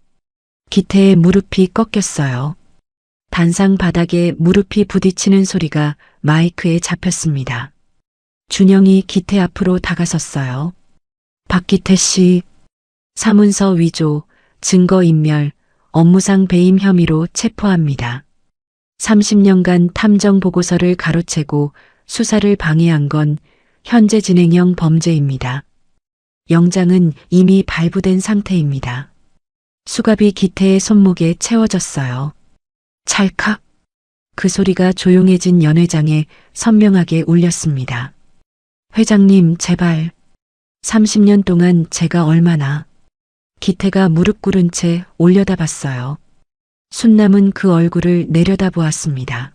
기태의 무릎이 꺾였어요. 단상 바닥에 무릎이 부딪히는 소리가 마이크에 잡혔습니다. 준영이 기태 앞으로 다가섰어요. 박기태 씨, 사문서 위조, 증거인멸, 업무상 배임 혐의로 체포합니다. 30년간 탐정 보고서를 가로채고 수사를 방해한 건 현재 진행형 범죄입니다. 영장은 이미 발부된 상태입니다. 수갑이 기태의 손목에 채워졌어요. 찰칵. 그 소리가 조용해진 연회장에 선명하게 울렸습니다. 회장님, 제발. 30년 동안 제가 얼마나... 기태가 무릎 꿇은 채 올려다봤어요. 순남은 그 얼굴을 내려다보았습니다.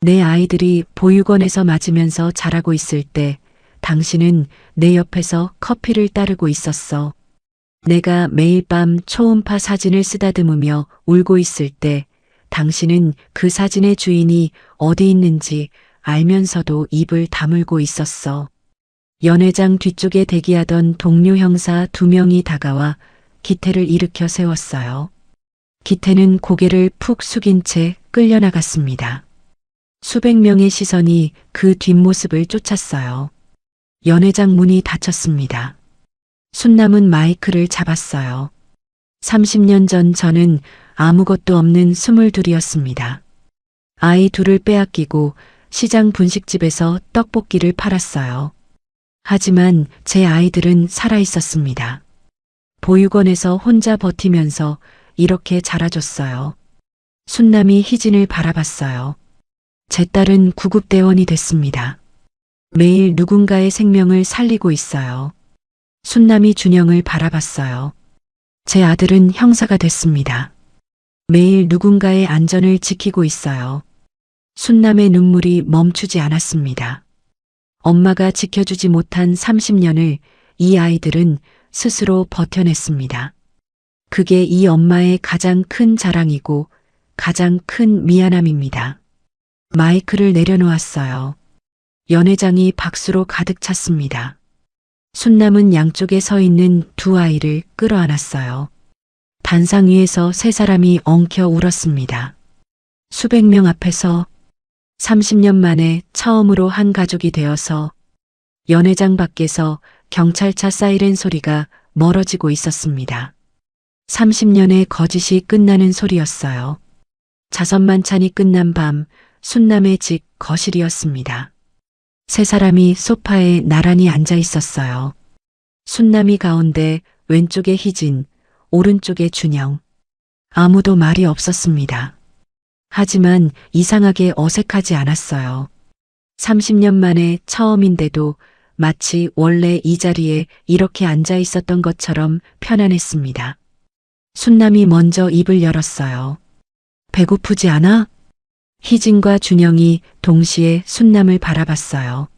내 아이들이 보육원에서 맞으면서 자라고 있을 때 당신은 내 옆에서 커피를 따르고 있었어. 내가 매일 밤 초음파 사진을 쓰다듬으며 울고 있을 때 당신은 그 사진의 주인이 어디 있는지 알면서도 입을 다물고 있었어. 연회장 뒤쪽에 대기하던 동료 형사 2명이 다가와 기태를 일으켜 세웠어요. 기태는 고개를 푹 숙인 채 끌려나갔습니다. 수백 명의 시선이 그 뒷모습을 쫓았어요. 연회장 문이 닫혔습니다. 순남은 마이크를 잡았어요. 30년 전 저는 아무것도 없는 22이었습니다. 아이 둘을 빼앗기고 시장 분식집에서 떡볶이를 팔았어요. 하지만 제 아이들은 살아 있었습니다. 보육원에서 혼자 버티면서 이렇게 자라줬어요. 순남이 희진을 바라봤어요. 제 딸은 구급대원이 됐습니다. 매일 누군가의 생명을 살리고 있어요. 순남이 준영을 바라봤어요. 제 아들은 형사가 됐습니다. 매일 누군가의 안전을 지키고 있어요. 순남의 눈물이 멈추지 않았습니다. 엄마가 지켜주지 못한 30년을 이 아이들은 스스로 버텨냈습니다. 그게 이 엄마의 가장 큰 자랑이고 가장 큰 미안함입니다. 마이크를 내려놓았어요. 연회장이 박수로 가득 찼습니다. 순남은 양쪽에 서 있는 두 아이를 끌어안았어요. 단상 위에서 세 사람이 엉켜 울었습니다. 수백 명 앞에서 30년 만에 처음으로 한 가족이 되어서 연회장 밖에서 경찰차 사이렌 소리가 멀어지고 있었습니다. 30년의 거짓이 끝나는 소리였어요. 자선만찬이 끝난 밤 순남의 집 거실이었습니다. 세 사람이 소파에 나란히 앉아 있었어요. 순남이 가운데, 왼쪽에 희진, 오른쪽에 준영. 아무도 말이 없었습니다. 하지만 이상하게 어색하지 않았어요. 30년 만에 처음인데도 마치 원래 이 자리에 이렇게 앉아 있었던 것처럼 편안했습니다. 순남이 먼저 입을 열었어요. 배고프지 않아? 희진과 준영이 동시에 순남을 바라봤어요.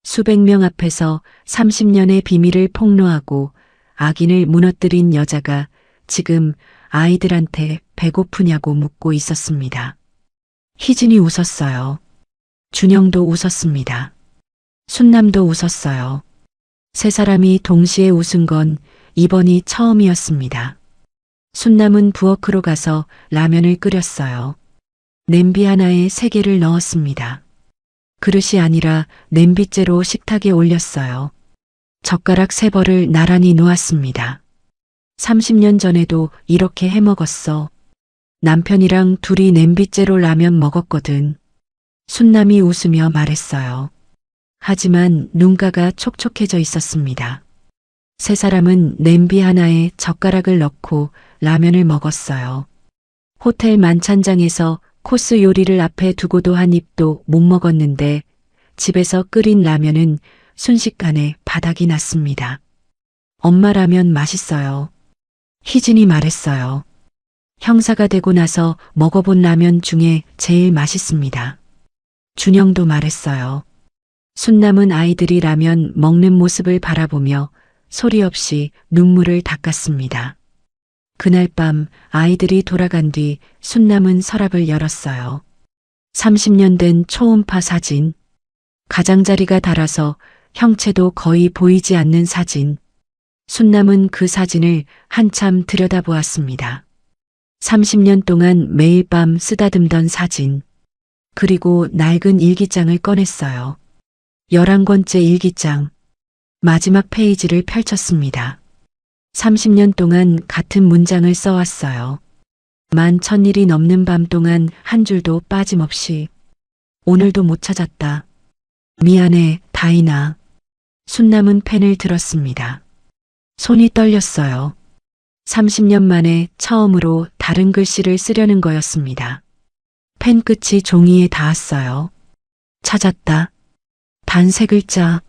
수백 명 앞에서 30년의 비밀을 폭로하고 악인을 무너뜨린 여자가 지금 아이들한테 배고프냐고 묻고 있었습니다. 희진이 웃었어요. 준영도 웃었습니다. 순남도 웃었어요. 세 사람이 동시에 웃은 건 이번이 처음이었습니다. 순남은 부엌으로 가서 라면을 끓였어요. 냄비 하나에 3개를 넣었습니다. 그릇이 아니라 냄비째로 식탁에 올렸어요. 젓가락 3벌을 나란히 놓았습니다. 30년 전에도 이렇게 해먹었어. 남편이랑 둘이 냄비째로 라면 먹었거든. 순남이 웃으며 말했어요. 하지만 눈가가 촉촉해져 있었습니다. 세 사람은 냄비 하나에 젓가락을 넣고 라면을 먹었어요. 호텔 만찬장에서 코스 요리를 앞에 두고도 한 입도 못 먹었는데 집에서 끓인 라면은 순식간에 바닥이 났습니다. 엄마 라면 맛있어요. 희진이 말했어요. 형사가 되고 나서 먹어본 라면 중에 제일 맛있습니다. 준영도 말했어요. 순남은 아이들이 라면 먹는 모습을 바라보며 소리 없이 눈물을 닦았습니다. 그날 밤 아이들이 돌아간 뒤 순남은 서랍을 열었어요. 30년 된 초음파 사진, 가장자리가 닳아서 형체도 거의 보이지 않는 사진. 순남은 그 사진을 한참 들여다보았습니다. 30년 동안 매일 밤 쓰다듬던 사진. 그리고 낡은 일기장을 꺼냈어요. 11권째 일기장. 마지막 페이지를 펼쳤습니다. 30년 동안 같은 문장을 써왔어요. 11,000일이 넘는 밤 동안 한 줄도 빠짐없이. 오늘도 못 찾았다. 미안해, 다이나. 순남은 펜을 들었습니다. 손이 떨렸어요. 30년 만에 처음으로 다른 글씨를 쓰려는 거였습니다. 펜 끝이 종이에 닿았어요. 찾았다. 단 3글자.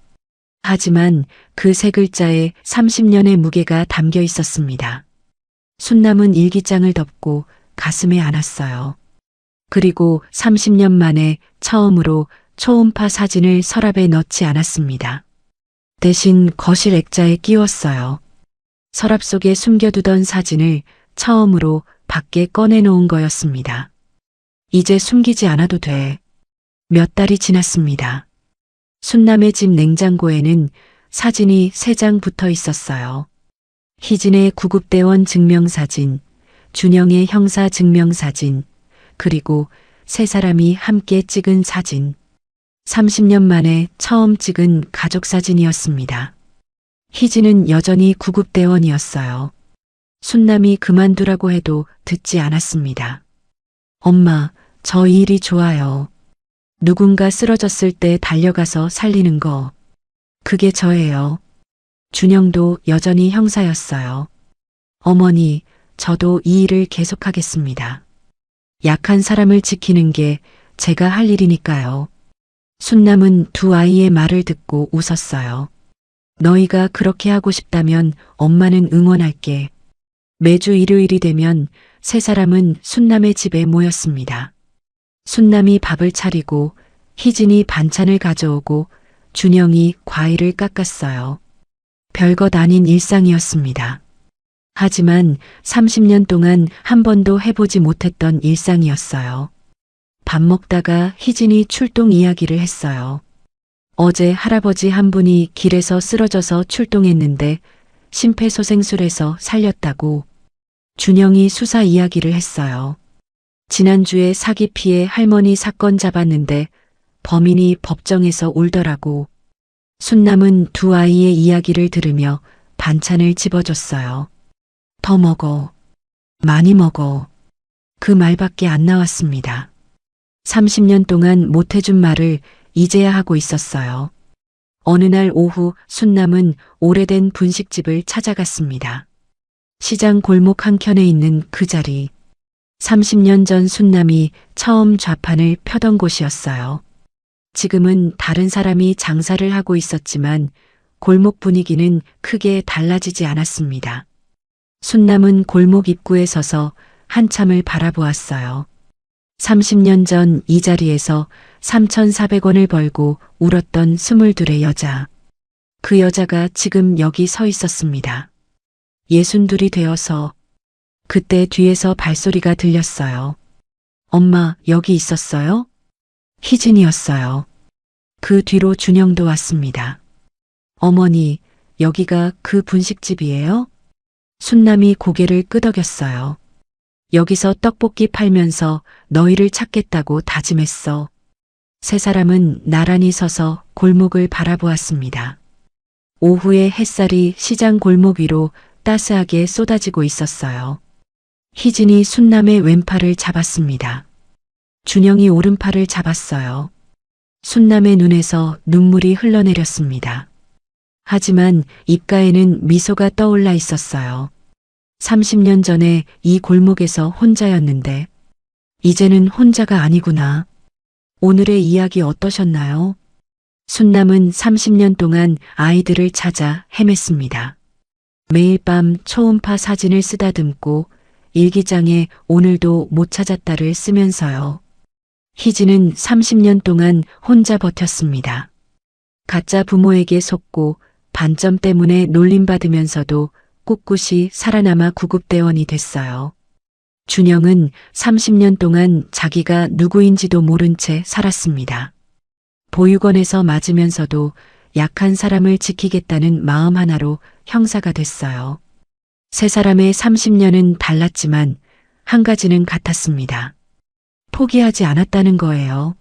하지만 그 3글자에 30년의 무게가 담겨 있었습니다. 순남은 일기장을 덮고 가슴에 안았어요. 그리고 30년 만에 처음으로 초음파 사진을 서랍에 넣지 않았습니다. 대신 거실 액자에 끼웠어요. 서랍 속에 숨겨두던 사진을 처음으로 밖에 꺼내놓은 거였습니다. 이제 숨기지 않아도 돼. 몇 달이 지났습니다. 순남의 집 냉장고에는 사진이 3장 붙어 있었어요. 희진의 구급대원 증명사진, 준영의 형사 증명사진, 그리고 3사람이 함께 찍은 사진. 30년 만에 처음 찍은 가족사진이었습니다. 희진은 여전히 구급대원이었어요. 순남이 그만두라고 해도 듣지 않았습니다. 엄마, 저 이 일이 좋아요. 누군가 쓰러졌을 때 달려가서 살리는 거. 그게 저예요. 준영도 여전히 형사였어요. 어머니, 저도 이 일을 계속하겠습니다. 약한 사람을 지키는 게 제가 할 일이니까요. 순남은 두 아이의 말을 듣고 웃었어요. 너희가 그렇게 하고 싶다면 엄마는 응원할게. 매주 일요일이 되면 3사람은 순남의 집에 모였습니다. 순남이 밥을 차리고 희진이 반찬을 가져오고 준영이 과일을 깎았어요. 별것 아닌 일상이었습니다. 하지만 30년 동안 한 번도 해보지 못했던 일상이었어요. 밥 먹다가 희진이 출동 이야기를 했어요. 어제 할아버지 한 분이 길에서 쓰러져서 출동했는데 심폐소생술에서 살렸다고. 준영이 수사 이야기를 했어요. 지난주에 사기 피해 할머니 사건 잡았는데 범인이 법정에서 울더라고. 순남은 두 아이의 이야기를 들으며 반찬을 집어줬어요. 더 먹어. 많이 먹어. 그 말밖에 안 나왔습니다. 30년 동안 못해준 말을 이제야 하고 있었어요. 어느 날 오후 순남은 오래된 분식집을 찾아갔습니다. 시장 골목 한켠에 있는 그 자리. 30년 전 순남이 처음 좌판을 펴던 곳이었어요. 지금은 다른 사람이 장사를 하고 있었지만 골목 분위기는 크게 달라지지 않았습니다. 순남은 골목 입구에 서서 한참을 바라보았어요. 30년 전 이 자리에서 3,400원을 벌고 울었던 22의 여자. 그 여자가 지금 여기 서 있었습니다. 62이 되어서. 그때 뒤에서 발소리가 들렸어요. 엄마, 여기 있었어요? 희진이었어요. 그 뒤로 준영도 왔습니다. 어머니, 여기가 그 분식집이에요? 순남이 고개를 끄덕였어요. 여기서 떡볶이 팔면서 너희를 찾겠다고 다짐했어. 3사람은 나란히 서서 골목을 바라보았습니다. 오후의 햇살이 시장 골목 위로 따스하게 쏟아지고 있었어요. 희진이 순남의 왼팔을 잡았습니다. 준영이 오른팔을 잡았어요. 순남의 눈에서 눈물이 흘러내렸습니다. 하지만 입가에는 미소가 떠올라 있었어요. 30년 전에 이 골목에서 혼자였는데 이제는 혼자가 아니구나. 오늘의 이야기 어떠셨나요? 순남은 30년 동안 아이들을 찾아 헤맸습니다. 매일 밤 초음파 사진을 쓰다듬고 일기장에 오늘도 못 찾았다를 쓰면서요. 희진은 30년 동안 혼자 버텼습니다. 가짜 부모에게 속고 반점 때문에 놀림받으면서도 꿋꿋이 살아남아 구급대원이 됐어요. 준영은 30년 동안 자기가 누구인지도 모른 채 살았습니다. 보육원에서 맞으면서도 약한 사람을 지키겠다는 마음 하나로 형사가 됐어요. 3사람의 30년은 달랐지만 한 가지는 같았습니다. 포기하지 않았다는 거예요.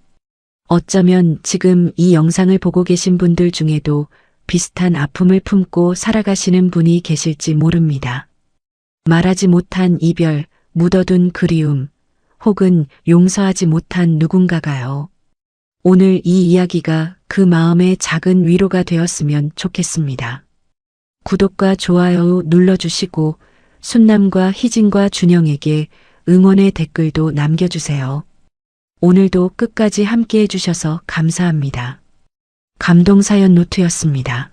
어쩌면 지금 이 영상을 보고 계신 분들 중에도 비슷한 아픔을 품고 살아가시는 분이 계실지 모릅니다. 말하지 못한 이별, 묻어둔 그리움, 혹은 용서하지 못한 누군가가요. 오늘 이 이야기가 그 마음의 작은 위로가 되었으면 좋겠습니다. 구독과 좋아요 눌러주시고 순남과 희진과 준영에게 응원의 댓글도 남겨주세요. 오늘도 끝까지 함께 해주셔서 감사합니다. 감동사연 노트였습니다.